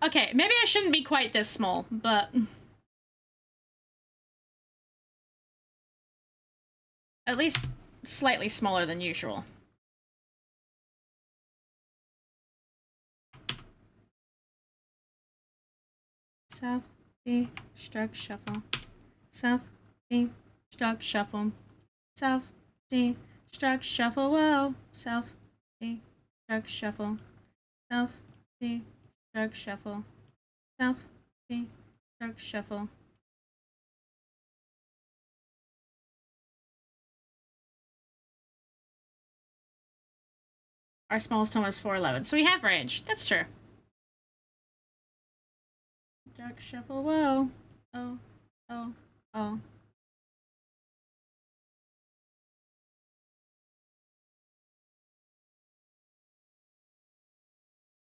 Speaker 1: Okay, maybe I shouldn't be quite this small, but... at least slightly smaller than usual. Self-destruct shuffle. Self-destruct shuffle. Self-destruct shuffle. Whoa. Self-destruct shuffle. Self-destruct shuffle. Self-destruct shuffle. Our smallest home is 4'11", so we have range. That's true. Dark shuffle. Whoa. Oh. Oh. Oh.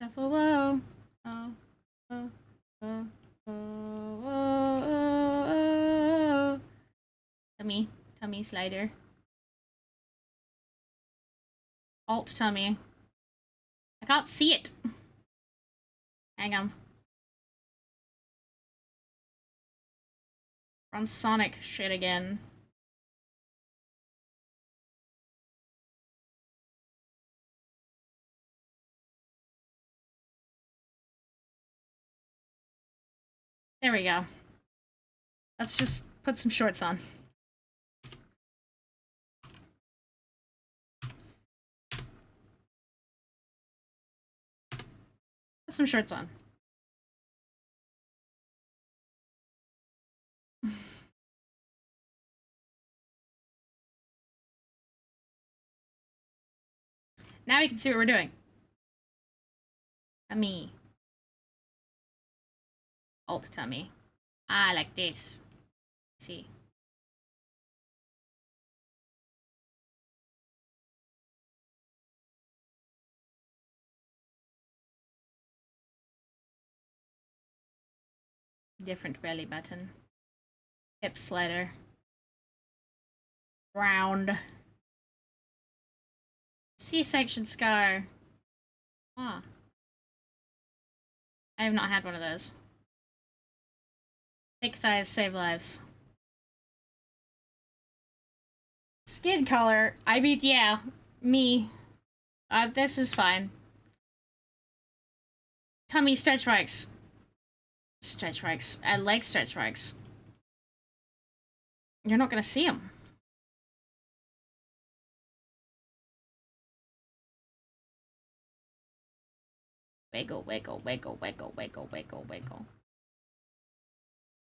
Speaker 1: Shuffle. Whoa. Oh. Oh. Oh. Oh. Oh. Oh. Tummy slider. Alt tummy. I can't see it. Hang on. We're on Sonic shit again. There we go. Let's just put some shorts on. Put some shorts on. Now we can see what we're doing. Tummy. Alt tummy. Ah, like this. See. Different belly button. Hip slider. Round. C-section scar. Ah. I have not had one of those. Thick thighs save lives. Skin color. I mean, yeah. Me. This is fine. Tummy stretch marks. Stretch marks. I like stretch marks. You're not gonna see them. Wiggle, wiggle, wiggle, wiggle, wiggle, wiggle, wiggle.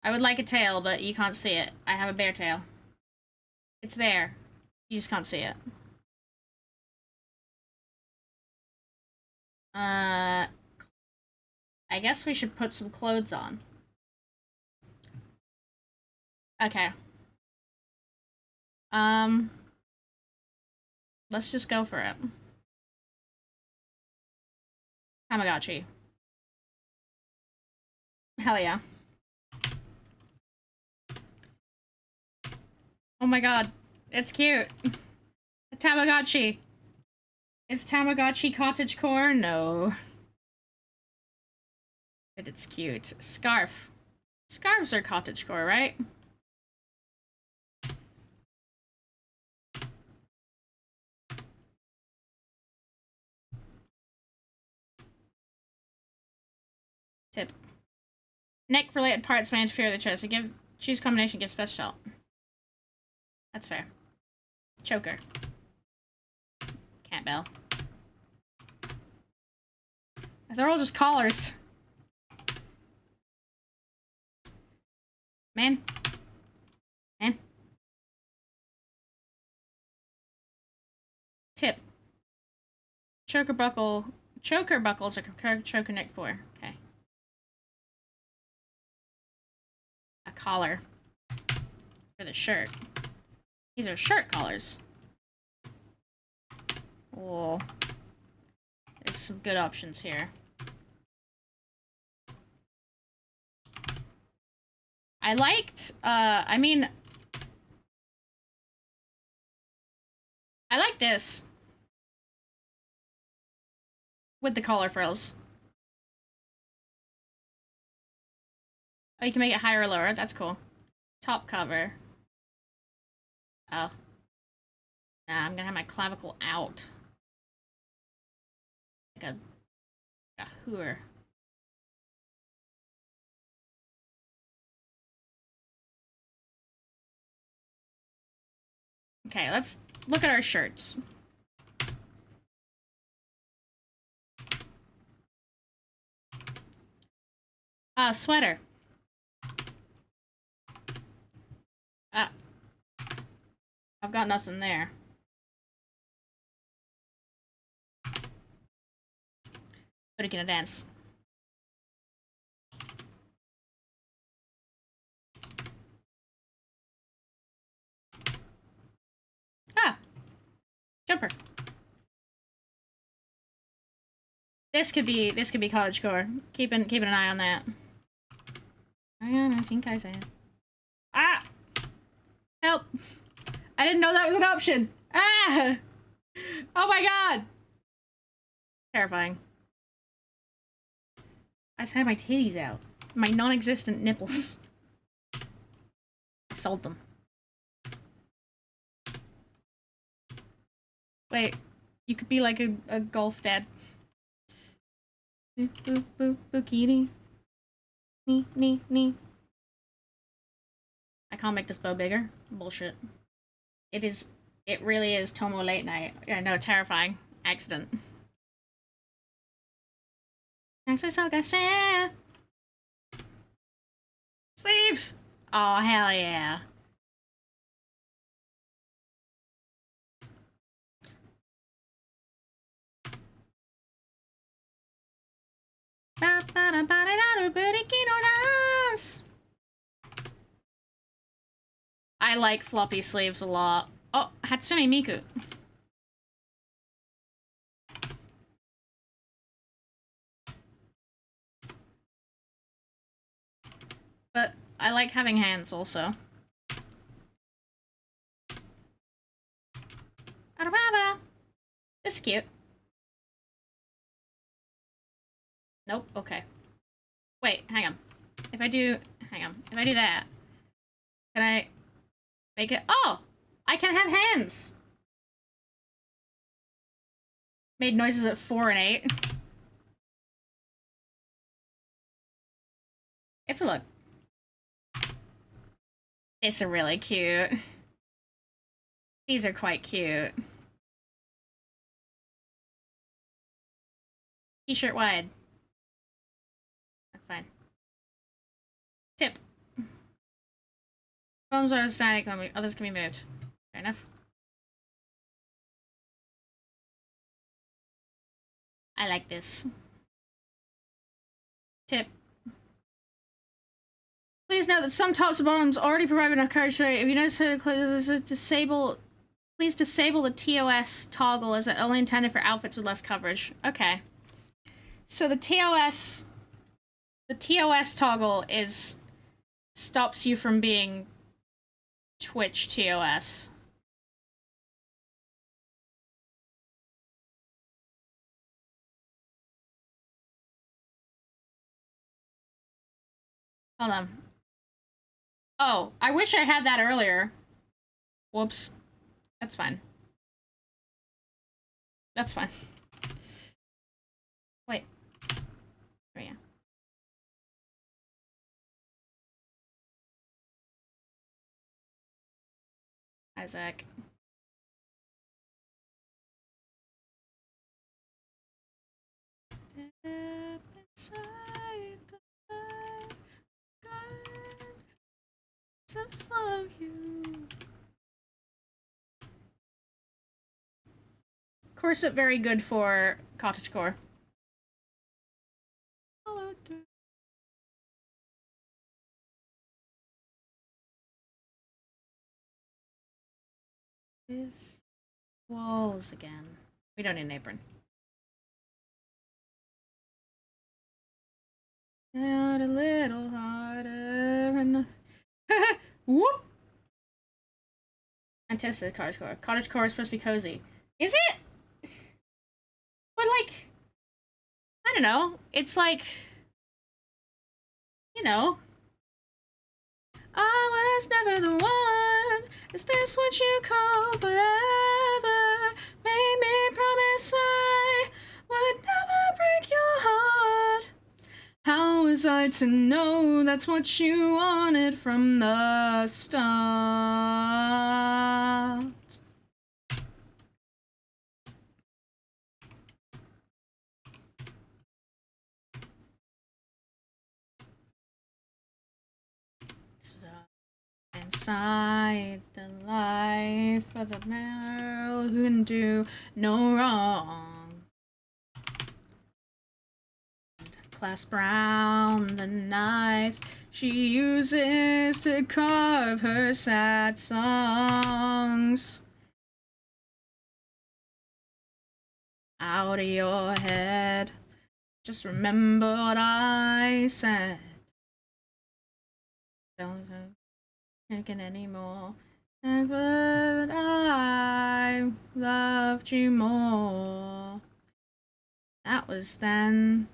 Speaker 1: I would like a tail, but you can't see it. I have a bear tail. It's there. You just can't see it. I guess we should put some clothes on. Okay. Let's just go for it. Tamagotchi. Hell yeah. Oh my god. It's cute. A Tamagotchi. Is Tamagotchi cottagecore? No. But it's cute. Scarf. Scarves are cottagecore, right? Tip. Neck-related parts may interfere with the choice. So choose combination, give special shot. That's fair. Choker. Can't bell. They're all just collars. Man. Man. Tip. Choker buckles are choker neck 4. Okay. A collar. For the shirt. These are shirt collars. Oh. There's some good options here. I liked, I mean, I like this. With the collar frills. Oh, you can make it higher or lower. That's cool. Top cover. Oh. Nah, I'm gonna have my clavicle out. Like a hooer. Okay, let's look at our shirts. Sweater. I've got nothing there. But gonna dance. Jumper. This could be cottagecore. Keeping an eye on that. Ah! Help! I didn't know that was an option. Ah! Oh my god! Terrifying. I just had my titties out. My non-existent nipples. I sold them. Wait, you could be like a golf dad. Boop, boop, boop, bookini. Nee. I can't make this bow bigger. Bullshit. It really is Tomo late night. I know, terrifying. Accident. Sleeves! Oh, hell yeah. I like floppy sleeves a lot. Oh, Hatsune Miku. But I like having hands also. This is cute. Nope, okay. Wait, hang on. If I do that, can I make it? Oh! I can have hands! Made noises at 4 and 8. It's a look. It's a really cute. These are quite cute. T-shirt wide. Fine. Tip. Bones are static, others can be moved. Fair enough. I like this. Tip. Please note that some tops and bottoms already provide enough coverage. If you notice how to disable Please disable the TOS toggle as it only intended for outfits with less coverage. Okay. So the TOS toggle stops you from being Twitch TOS. Hold on. Oh, I wish I had that earlier. Whoops. That's fine. That's fine. Wait. Oh, yeah. Isaac. Step inside the light, God, to follow you. Corset very good for cottagecore. With walls again. We don't need an apron. Out a little harder and whoop. Anticipated cottagecore. Cottagecore is supposed to be cozy. Is it? But like, I don't know. It's like, you know, I was never the one. Is this what you call forever? Made me promise I would never break your heart. How was I to know that's what you wanted from the start? Inside the life of a man who can do no wrong. Clasp round the knife she uses to carve her sad songs out of your head. Just remember what I said. Don't think it anymore. But I loved you more. That was then.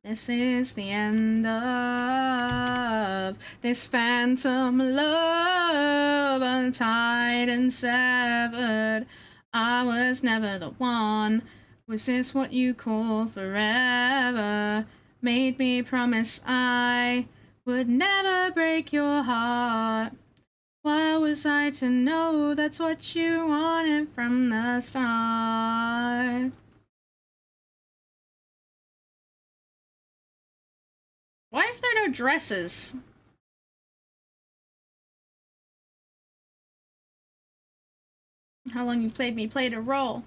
Speaker 1: This is the end of this phantom love, untied and severed. I was never the one. Was this what you call forever? Made me promise I would never break your heart. Why was I to know that's what you wanted from the start? Why is there no dresses? How long you played me? Played a role.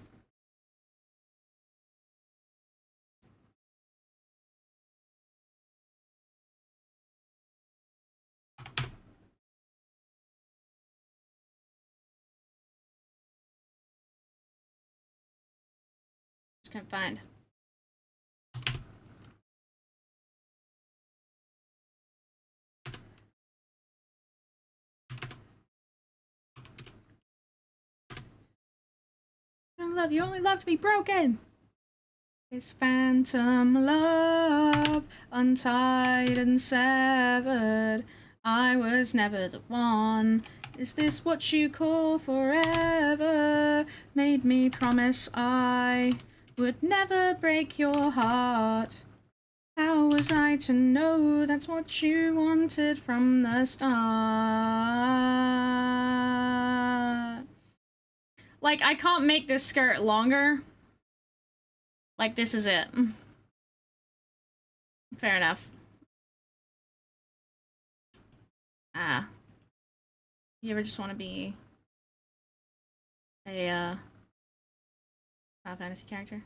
Speaker 1: Just can't find. Love, you only love to be broken. This phantom love, untied and severed. I was never the one. Is this what you call forever? Made me promise I would never break your heart. How was I to know that's what you wanted from the start? Like, I can't make this skirt longer. Like, this is it. Fair enough. Ah. You ever just want to be a, Final Fantasy character?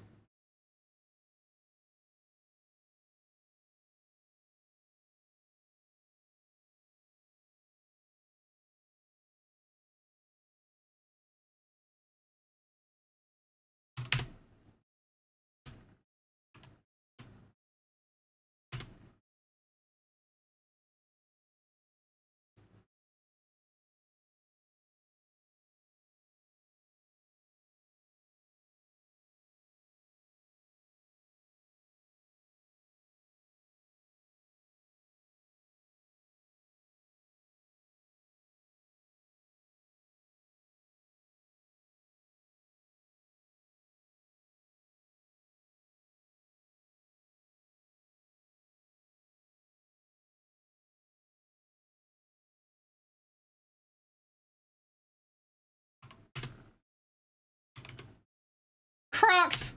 Speaker 1: Crocs!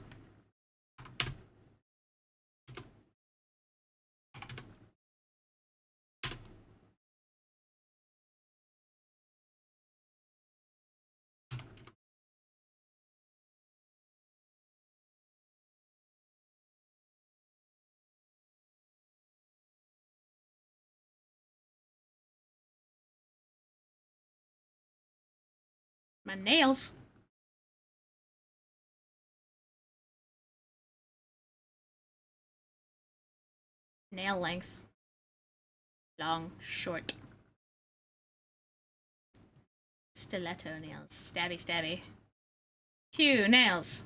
Speaker 1: My nails. Nail length. Long, short. Stiletto nails. Stabby, stabby. Q, nails.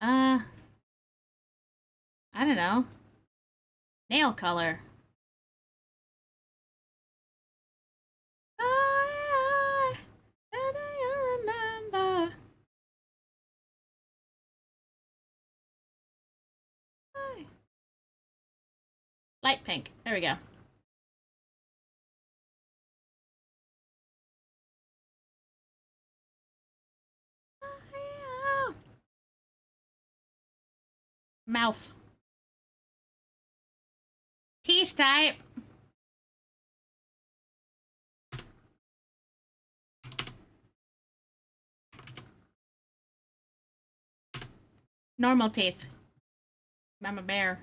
Speaker 1: I don't know. Nail color. Do you remember? Light pink. There we go. Mouth. Teeth type. Normal teeth. I'm a bear.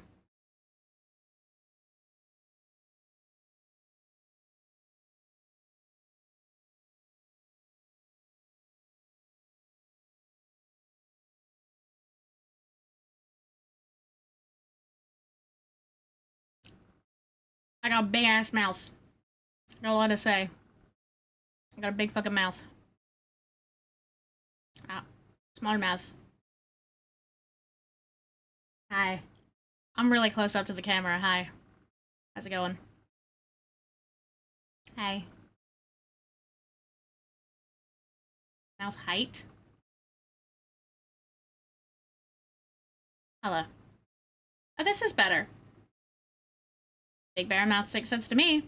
Speaker 1: I got a big ass mouth. I got a lot to say. I got a big fucking mouth. Ah, smaller mouth. Hi. I'm really close up to the camera. Hi. How's it going? Hi. Mouth height. Hello. Oh, this is better. Big bear mouth makes sense to me.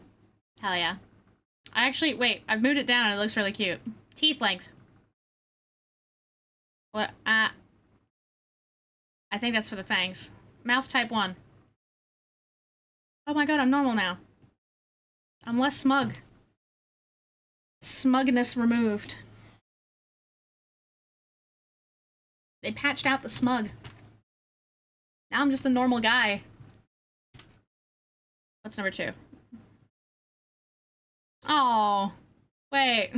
Speaker 1: Hell yeah. I actually, wait, I've moved it down and it looks really cute. Teeth length. What, I think that's for the fangs. Mouth type 1. Oh my god, I'm normal now. I'm less smug. Smugness removed. They patched out the smug. Now I'm just a normal guy. What's number 2? Oh, wait.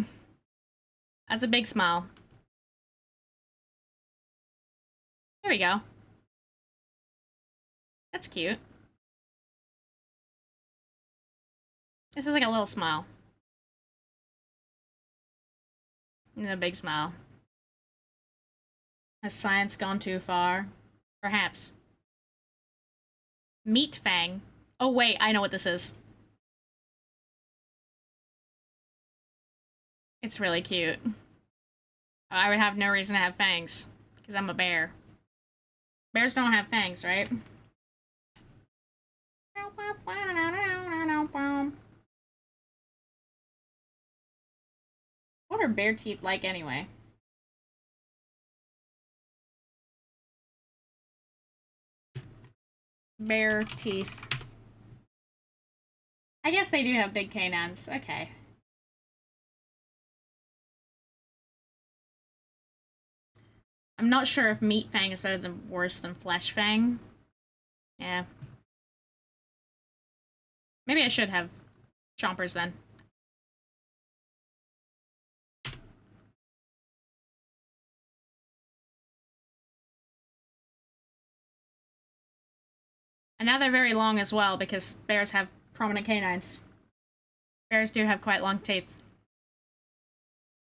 Speaker 1: That's a big smile. There we go. That's cute. This is like a little smile. And a big smile. Has science gone too far? Perhaps. Meat fang. Oh wait, I know what this is. It's really cute. I would have no reason to have fangs, because I'm a bear. Bears don't have fangs, right? What are bear teeth like anyway? Bear teeth. I guess they do have big canines. Okay. I'm not sure if meat fang is better than worse than flesh fang. Yeah. Maybe I should have chompers then. And now they're very long as well because bears have prominent canines. Bears do have quite long teeth.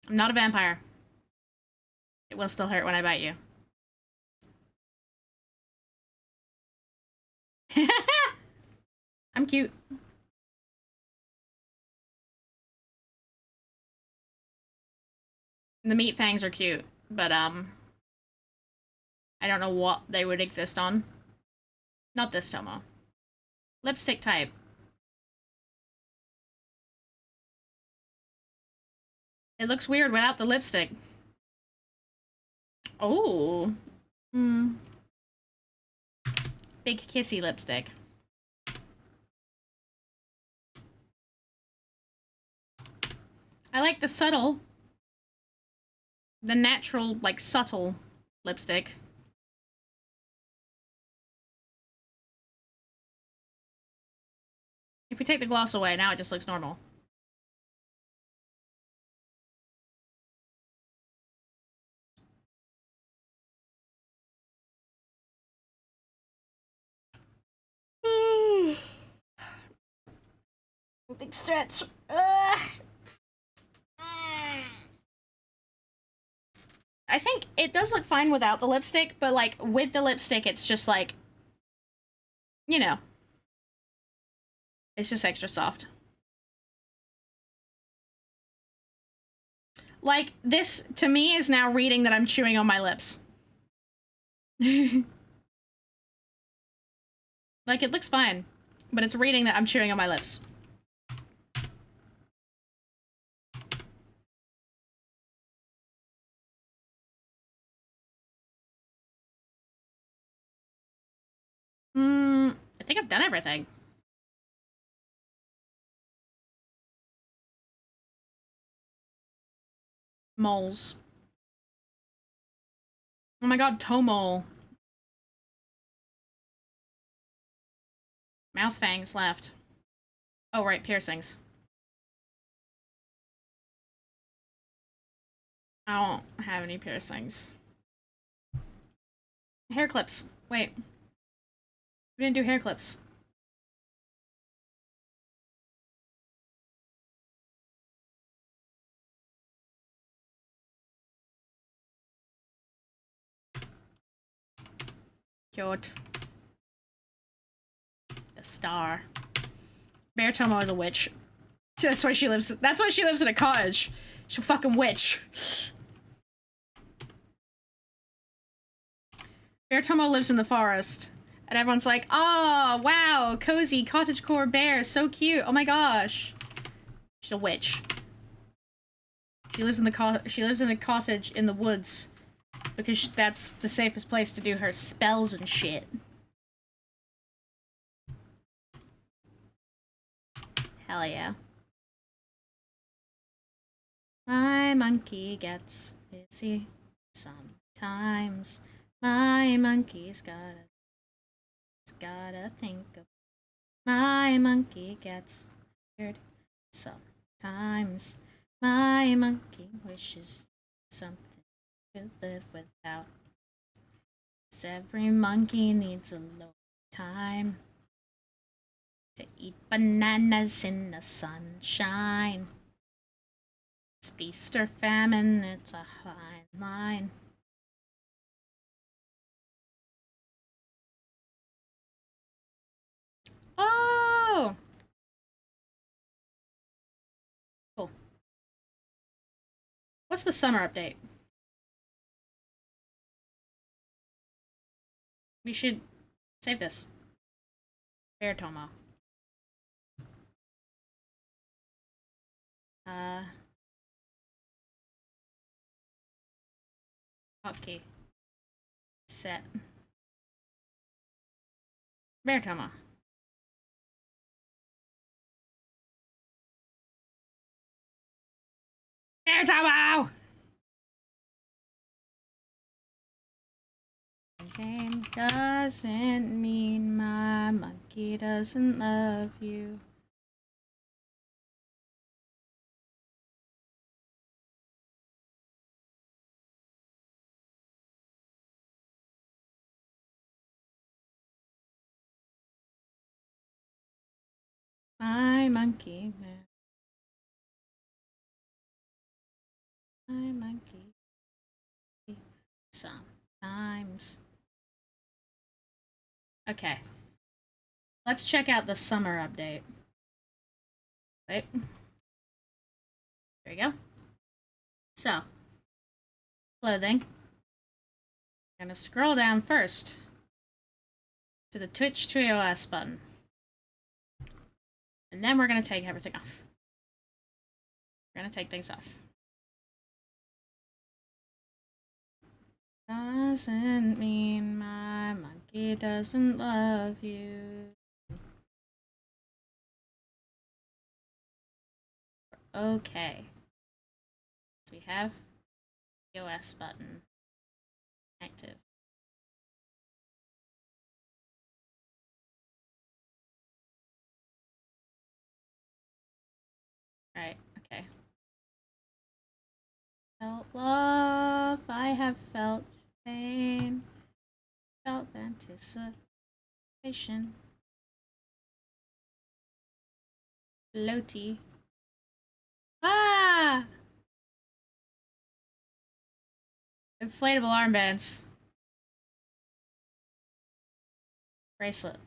Speaker 1: I'm not a vampire. It will still hurt when I bite you. I'm cute. The meat fangs are cute, but I don't know what they would exist on. Not this Tomo. Lipstick type. It looks weird without the lipstick. Oh. Hmm. Big kissy lipstick. I like the subtle, the natural, like, subtle lipstick. If we take the gloss away, now it just looks normal. Big stretch. Ugh. I think it does look fine without the lipstick, but like with the lipstick, it's just like, you know, it's just extra soft. Like, this, to me, is now reading that I'm chewing on my lips. Like, it looks fine, but it's reading that I'm chewing on my lips. I think I've done everything. Moles. Oh my god, toe mole. Mouth fangs left. Oh, right, piercings. I don't have any piercings. Hair clips. Wait. We didn't do hair clips. Cute. The star. Bear Tomo is a witch. That's why she lives. That's why she lives in a cottage. She's a fucking witch. Bear Tomo lives in the forest, and everyone's like, "Oh, wow, cozy cottagecore bear, so cute. Oh my gosh." She's a witch. She lives in the She lives in a cottage in the woods because that's the safest place to do her spells and shit. Hell yeah. My monkey gets busy sometimes. My monkey's gotta think of. My monkey gets weird sometimes. My monkey wishes something to live without. 'Cause every monkey needs a little time to eat bananas in the sunshine. It's feast or famine, it's a fine line. Oh! Cool. What's the summer update? We should save this. Bear Tomo. Hotkey. Set. Bear Tomo. Bear Tomo! Game doesn't mean my monkey doesn't love you. My monkey. My monkey. Sometimes. Okay. Let's check out the summer update. Wait. There we go. So, clothing. I'm gonna scroll down first to the Twitch TrioS button. And then we're gonna take everything off. We're gonna take things off. Doesn't mean my monkey doesn't love you. Okay. So we have the OS button active. Right, okay. Felt love, I have felt pain, felt anticipation. Floaty. Ah! Inflatable armbands. Bracelet.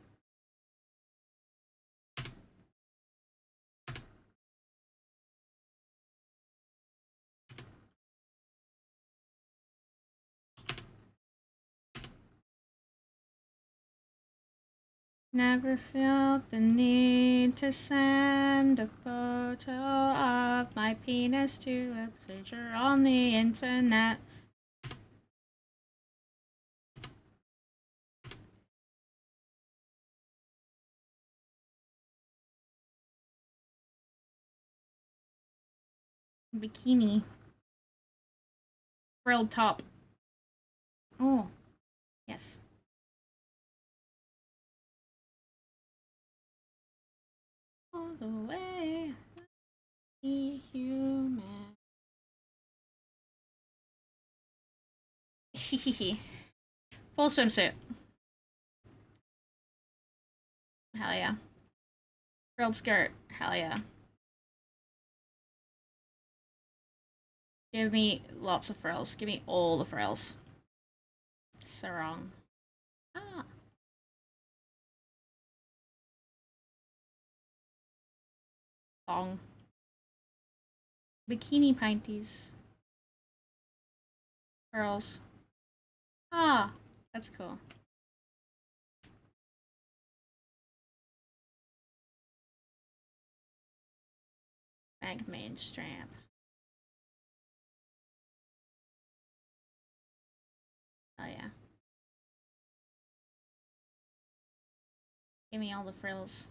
Speaker 1: Never felt the need to send a photo of my penis to a stranger on the internet. Bikini. Frilled top. Oh, yes. All the way. Be human. Full swimsuit. Hell yeah. Frilled skirt. Hell yeah. Give me lots of frills. Give me all the frills. Sarong. Ah. Thong. Bikini panties. Pearls. Ah. That's cool. Bag main strap. Oh yeah. Give me all the frills.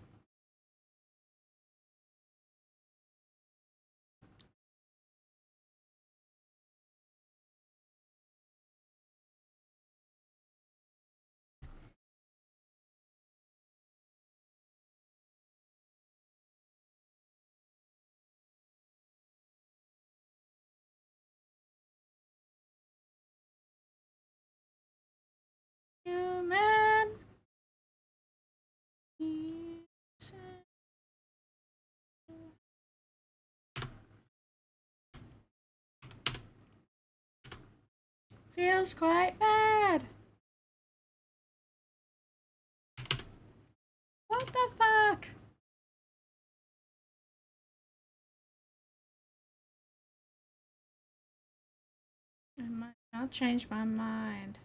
Speaker 1: Human. Feels quite bad. What the fuck? I might not change my mind.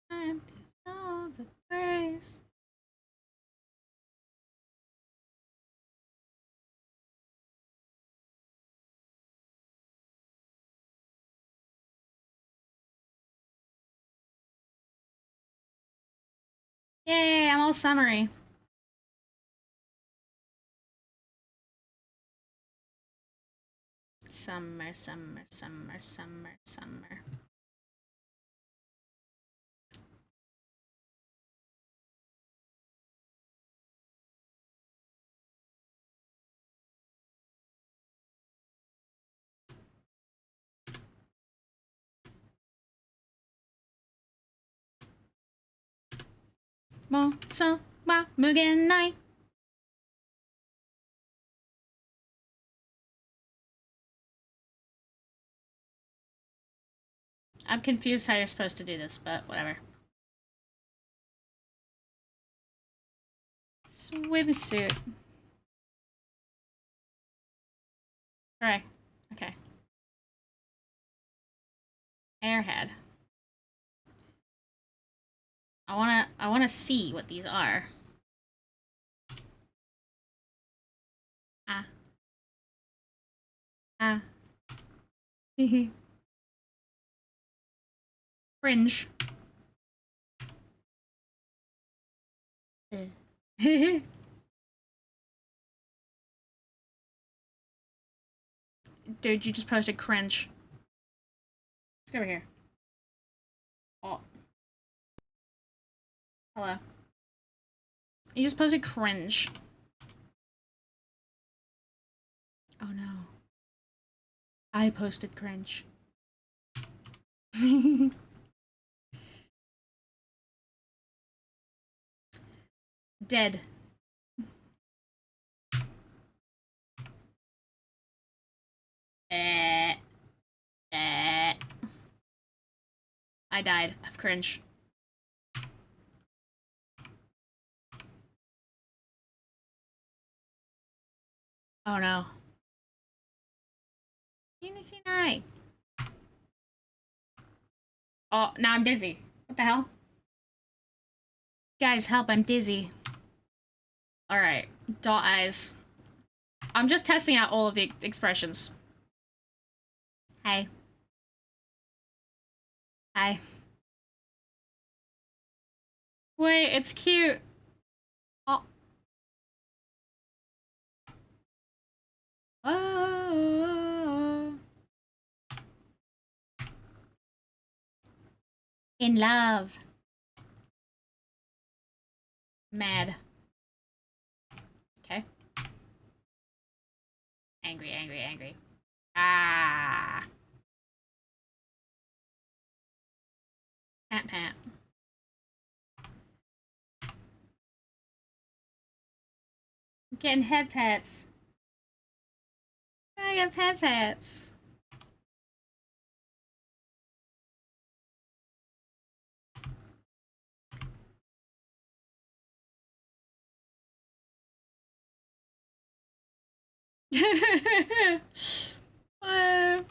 Speaker 1: And all the ways. Yay, I'm all summery. Summer, summer, summer, summer, summer. Mo, so, wa, mugen nai. I'm confused how you're supposed to do this, but whatever. Swimsuit. Alright. Okay. Airhead. I wanna see what these are. Ah. Ah. Cringe. Dude, you just posted cringe. Let's go over here. Oh. Hello. You just posted cringe. Oh no. I posted cringe. Dead. I died of cringe. Oh no. Unity night. Oh, now I'm dizzy. What the hell? Guys, help, I'm dizzy. Alright, dot eyes. I'm just testing out all of the expressions. Hi. Hi. Wait, it's cute. Oh. Oh. In love. Mad. Okay. Angry, angry, angry. Ah. Pat, pat. I'm getting head pats. I have head pats. uh,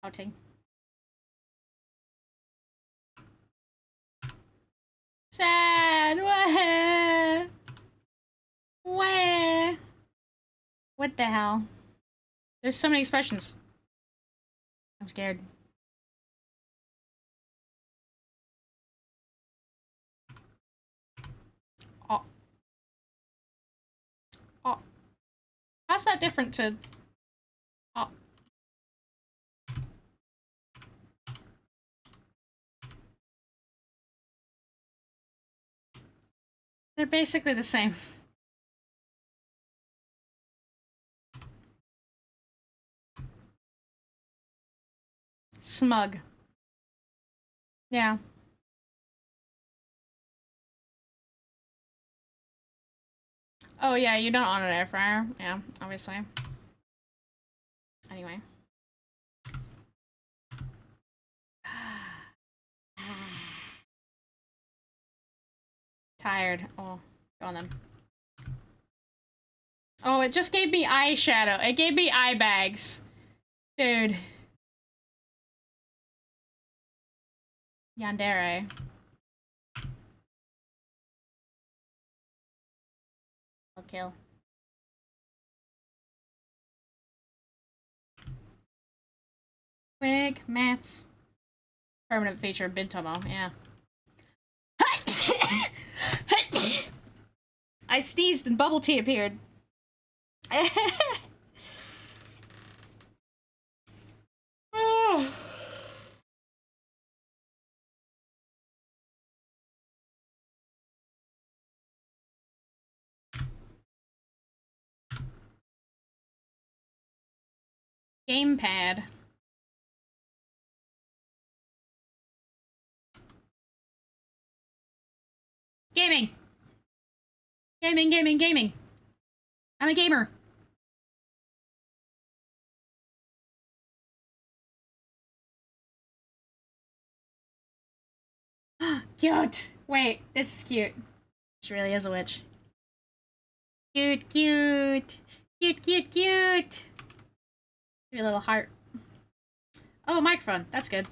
Speaker 1: outing. Sad. Where? Where? What the hell? There's so many expressions. I'm scared. Oh. Oh. How's that different to... Oh. They're basically the same. Smug. Yeah. Oh yeah, you don't own an air fryer. Yeah, obviously. Anyway. Tired. Oh, go on then. Oh, it just gave me eyeshadow. It gave me eye bags. Dude. Yandere. I'll kill. Wig, mats. Permanent feature of Bintomo, yeah. I sneezed and bubble tea appeared. Gamepad. Gaming. Gaming, gaming, gaming. I'm a gamer. Cute. Wait, this is cute. She really is a witch. Cute, cute. Cute, cute, cute. Give me a little heart. Oh, a microphone. That's good.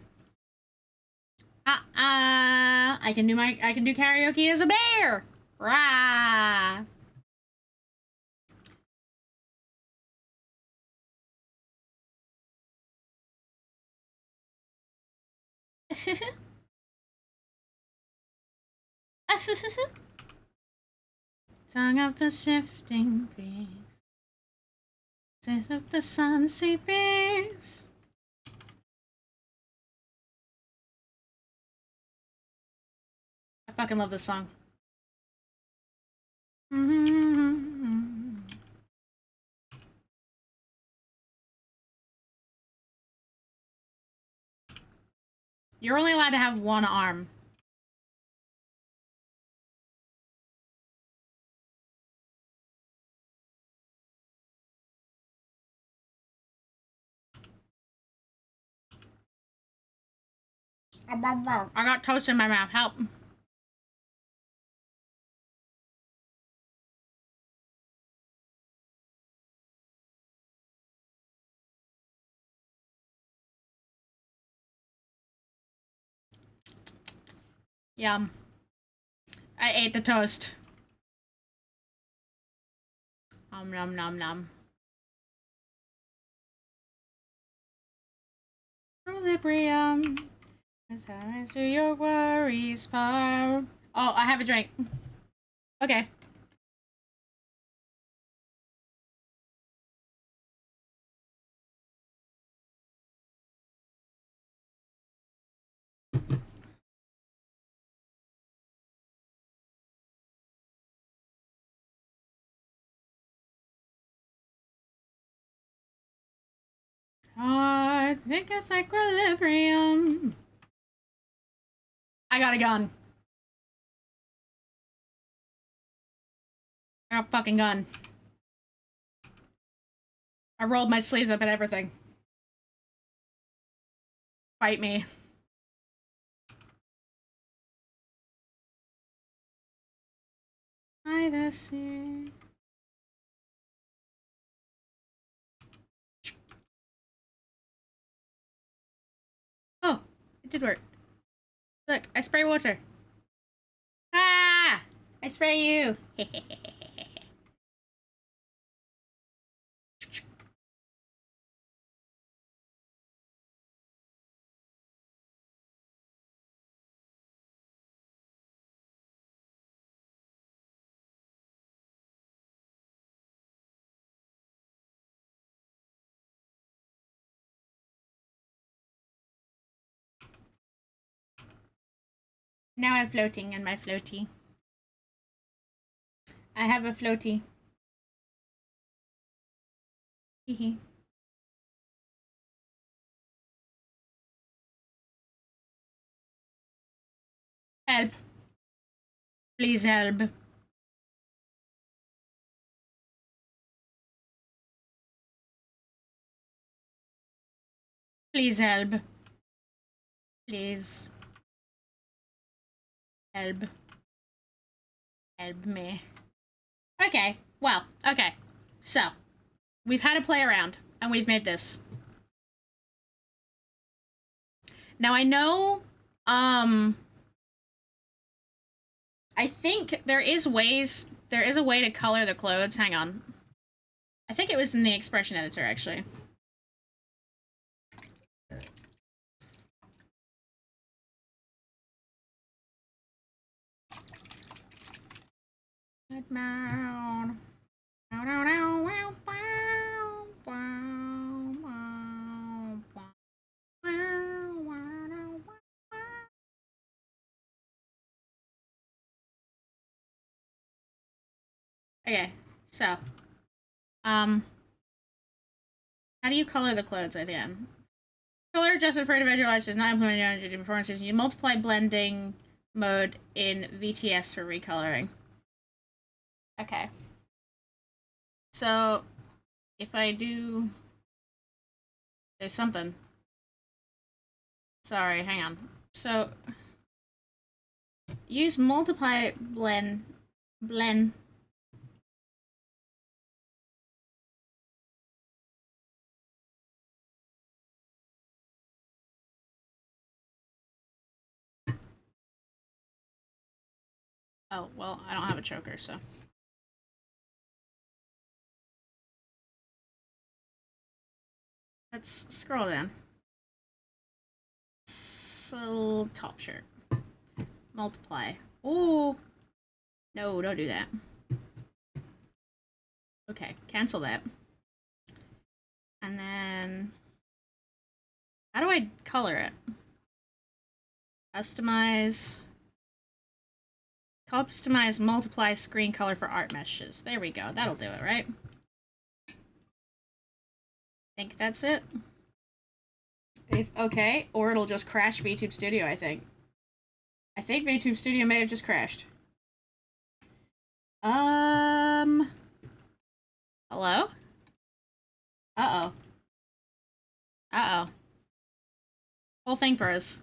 Speaker 1: I can do karaoke as a bear. Rah. Song of the shifting breeze, scent of the sunset breeze. I fucking love this song. You're only allowed to have one arm. I got toast in my mouth. Help. Yum. I ate the toast. Nom nom nom. Equilibrium. As far as your worries, power. Oh, I have a drink. Okay. I think it's equilibrium. I got a gun. I got a fucking gun. I rolled my sleeves up and everything. Fight me. By the sea. Oh, it did work. Look, I spray water. Ah! I spray you. Now I'm floating in my floaty. I have a floaty. Hehe. Help. Please help. Please help. Please. Help. Help me. Okay, well, okay. So, we've had a play around, and we've made this. Now, I know, I think there is a way to color the clothes. Hang on. I think it was in the expression editor, actually. Okay, so, how do you color the clothes at the end? Color adjustment for individual artists is not implemented in performances. You multiply blending mode in VTS for recoloring. Okay. So, if I do... There's something. Sorry, hang on. So, use multiply blend. Oh, well, I don't have a choker, so. Let's scroll down. So, top shirt. Multiply. Ooh. No, don't do that. Okay, cancel that. And then... how do I color it? Customize... Customize multiply screen color for art meshes. There we go. That'll do it, right? Think that's it? Okay, or it'll just crash VTube Studio, I think. I think VTube Studio may have just crashed. Hello? Uh-oh. Uh-oh. Whole thing froze.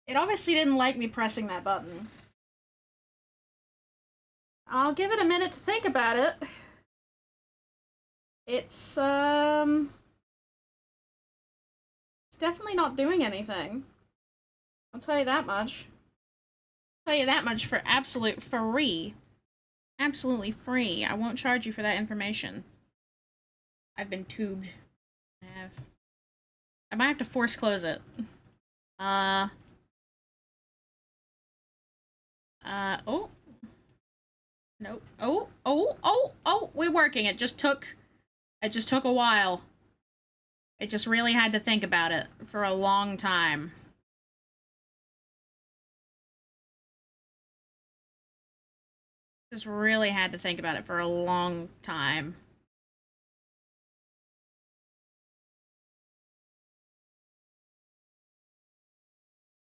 Speaker 1: It obviously didn't like me pressing that button. I'll give it a minute to think about it. It's definitely not doing anything. I'll tell you that much. I'll tell you that much for absolute free. Absolutely free. I won't charge you for that information. I've been tubed. I might have to force close it. Oh. Nope. Oh, we're working. It just took a while. It just really had to think about it for a long time. Just really had to think about it for a long time.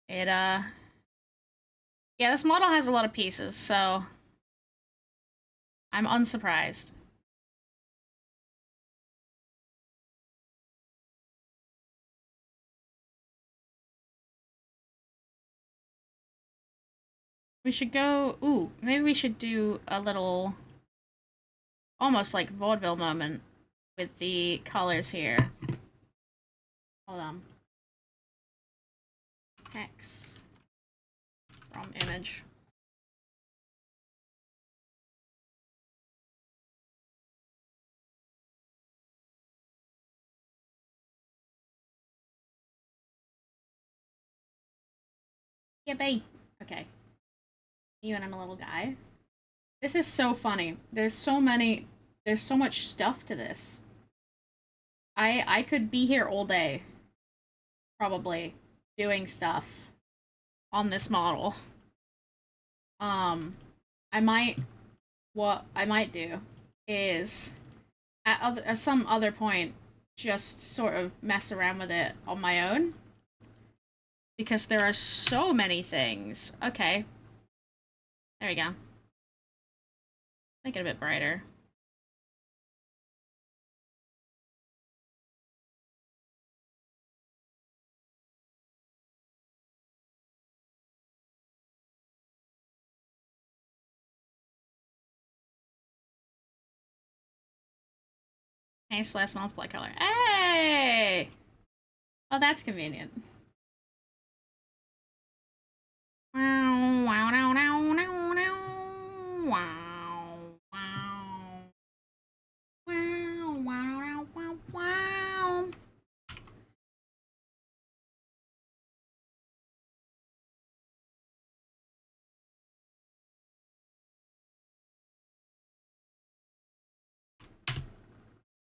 Speaker 1: Yeah, this model has a lot of pieces, so I'm unsurprised. We should go... ooh, maybe we should do a little... almost like vaudeville moment with the colors here. Hold on. Hex. From image. Yeah, bae. Okay. You and I'm a little guy. This is so funny. There's so much stuff to this. I could be here all day. Probably. Doing stuff. On this model. What I might do is, at some other point, just sort of mess around with it on my own. Because there are so many things. Okay. There we go. Make it a bit brighter. Nice last multiply color. Hey! Oh, that's convenient. Wow, wow, wow, wow, wow, wow, wow, wow, wow, wow, wow.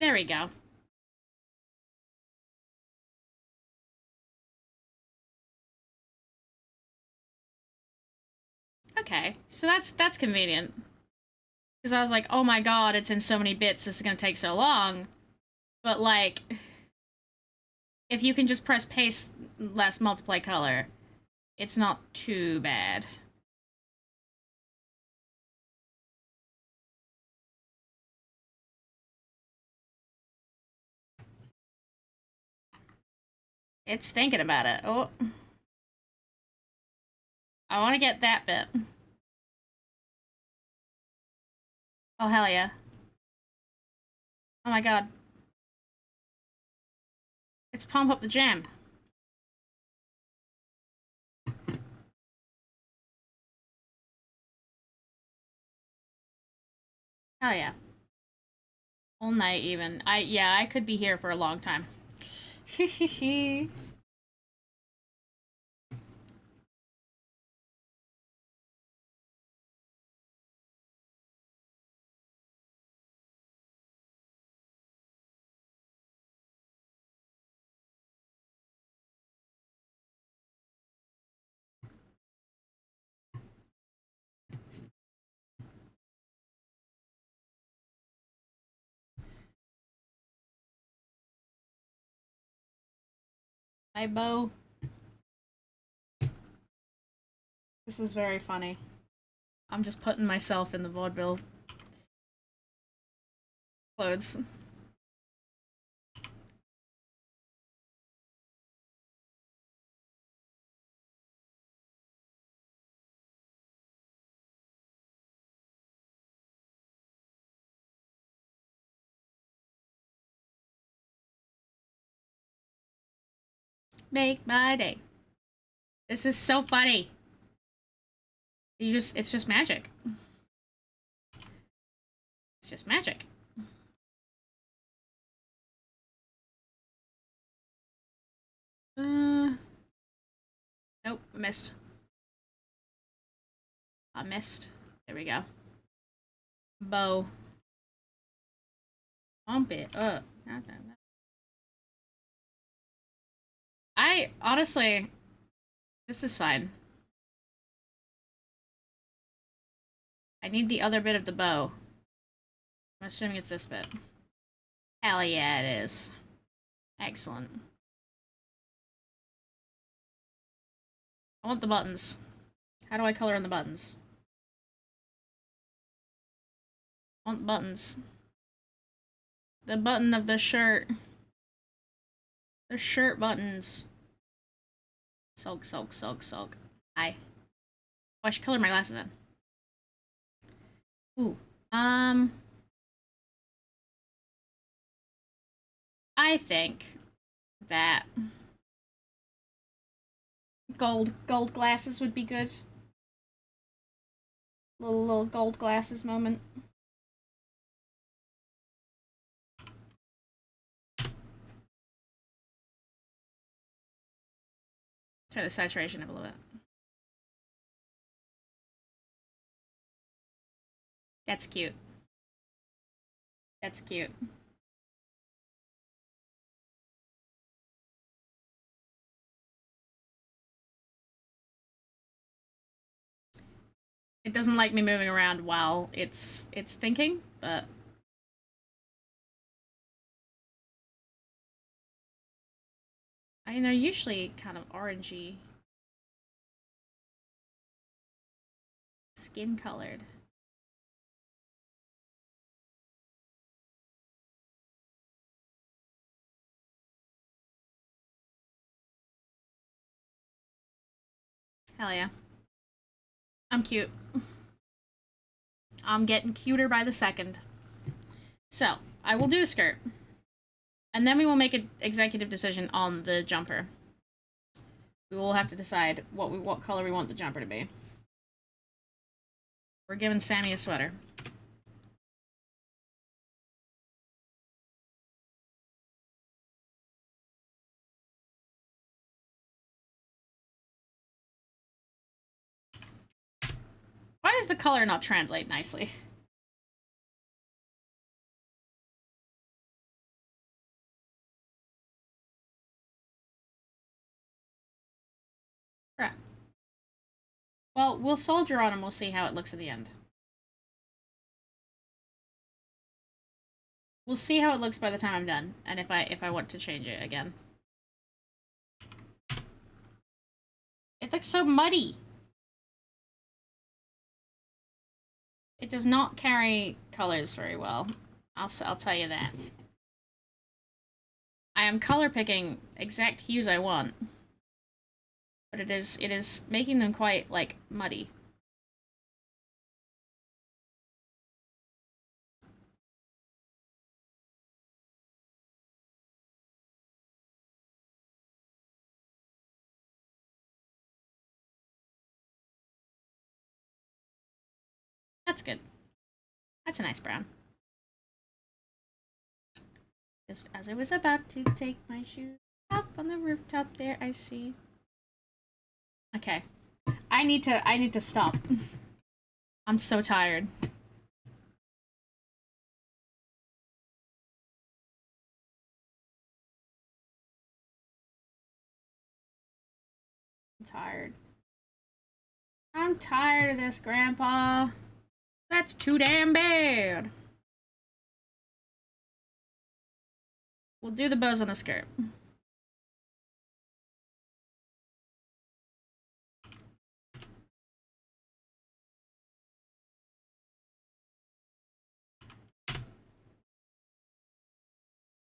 Speaker 1: There we go. Okay, so that's convenient. Because I was like, oh my god, it's in so many bits, this is gonna take so long. But like, if you can just press paste last multiply color, it's not too bad. It's thinking about it. Oh. I want to get that bit. Oh, hell yeah. Oh my god. It's Pump Up the Jam. Hell yeah. Whole night even. Yeah, I could be here for a long time. Hi, Bo. This is very funny. I'm just putting myself in the vaudeville clothes. Make my day. This is so funny. It's just magic. It's just magic. Nope, I missed. I missed. There we go. Bow. Pump it up. I honestly, this is fine. I need the other bit of the bow. I'm assuming it's this bit. Hell yeah, it is. Excellent. I want the buttons. How do I color in the buttons? I want the buttons. The button of the shirt. The shirt buttons. Sulk, sulk, sulk, sulk. Hi. Oh, I should color my glasses in. Ooh. I think that gold glasses would be good. Little gold glasses moment. Turn the saturation up a little bit. That's cute. That's cute. It doesn't like me moving around while it's thinking, but I mean they're usually kind of orangey, skin colored. Hell yeah. I'm cute. I'm getting cuter by the second. So, I will do the skirt. And then we will make an executive decision on the jumper. We will have to decide what color we want the jumper to be. We're giving Sammy a sweater. Why does the color not translate nicely? Bruh. Well, we'll soldier on and we'll see how it looks at the end. We'll see how it looks by the time I'm done, and if I want to change it again. It looks so muddy. It does not carry colors very well. I'll tell you that. I am color picking exact hues I want, but it is making them quite like muddy. That's good. That's a nice brown. Just as I was about to take my shoes off on the rooftop there, I see. Okay. I need to stop. I'm so tired. I'm tired. I'm tired of this, Grandpa. That's too damn bad. We'll do the bows on the skirt.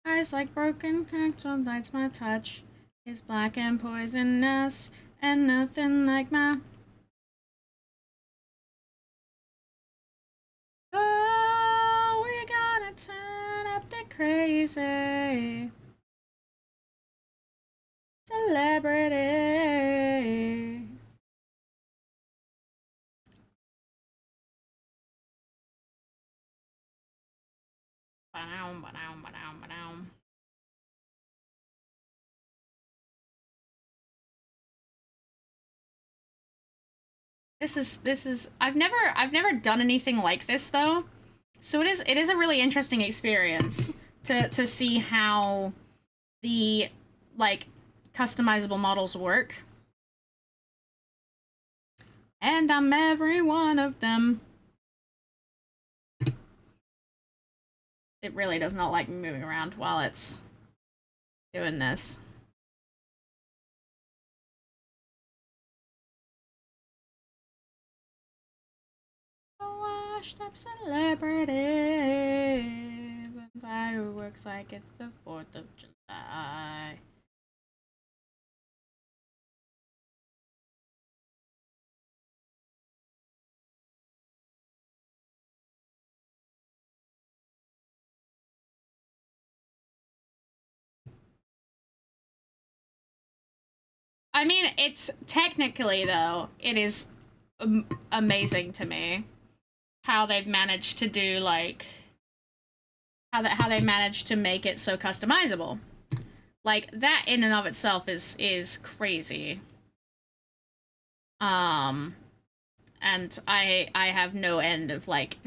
Speaker 1: Eyes like broken crystal lights my touch. Is black and poisonous, and nothing like my. Oh, we're gonna turn up the crazy celebrity. Ba-down, ba-down, ba-down, ba-down. This is I've never done anything like this though. So it is a really interesting experience to see how the like customizable models work. And I'm every one of them. It really does not like me moving around while it's doing this. A washed up celebrity with fireworks like it's the 4th of July. I mean, it's technically though, it is amazing to me how they've managed to do like how they managed to make it so customizable. Like that in and of itself is crazy. Um and I have no end of like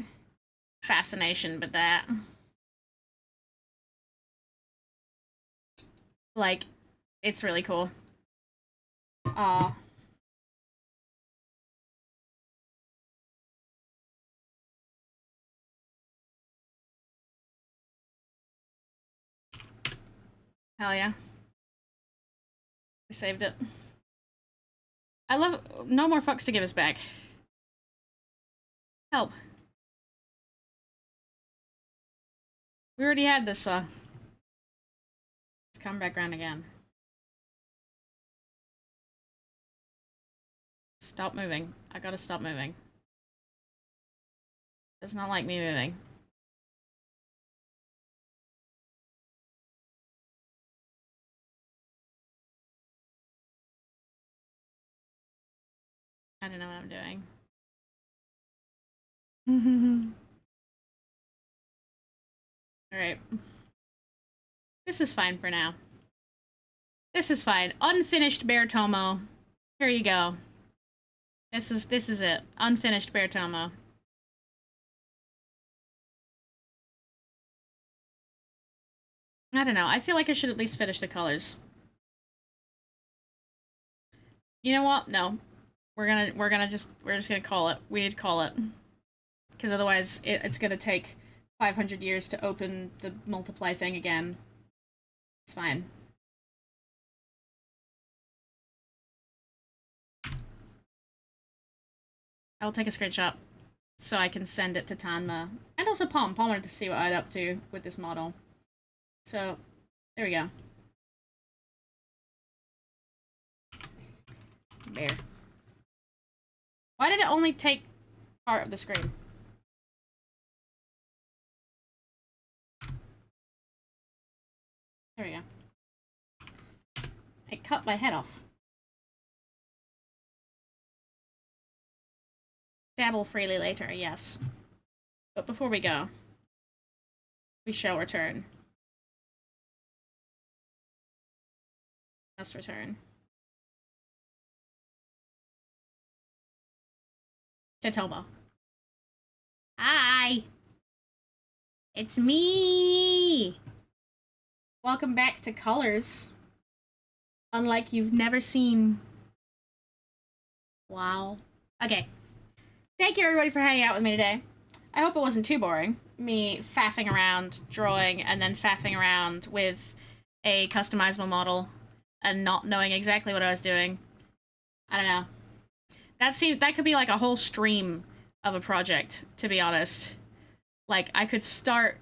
Speaker 1: fascination with that. Like it's really cool. Aw. Hell yeah. We saved it. I love no more fucks to give us back. Help. We already had this let's come back around again. Stop moving. I gotta stop moving. Does not like me moving. I don't know what I'm doing. Alright. This is fine for now. This is fine. Unfinished Bear Tomo. Here you go. This is it. Unfinished Bear Tomo. I don't know. I feel like I should at least finish the colors. You know what? No. We're just gonna call it. We need to call it. Because otherwise it's gonna take 500 years to open the multiply thing again. It's fine. I'll take a screenshot so I can send it to Tanma. And also Palm. Palm wanted to see what I'd up to with this model. So, there we go. Bear. Why did it only take part of the screen? There we go. It cut my head off. Dabble freely later, yes. But before we go, we shall return. Must return. Tatomo. Hi! It's me! Welcome back to Colors. Unlike you've never seen. Wow. Okay. Thank you everybody for hanging out with me today. I hope it wasn't too boring. Me faffing around, drawing, and then faffing around with a customizable model and not knowing exactly what I was doing. I don't know. That could be like a whole stream of a project, to be honest. Like, I could start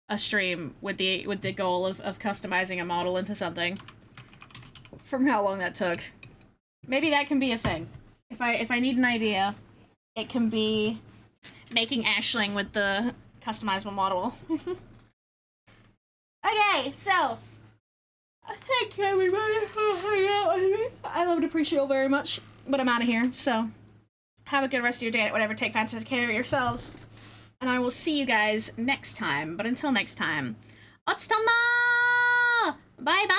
Speaker 1: a stream with the goal of customizing a model into something. From how long that took. Maybe that can be a thing. If I need an idea, it can be making Ashling with the customizable model. Okay, so thank you everybody for hanging out with me. I love and appreciate you very much, but I'm out of here, so have a good rest of your day at whatever. Take fantastic care of yourselves, and I will see you guys next time. But until next time, Otstama! Bye bye!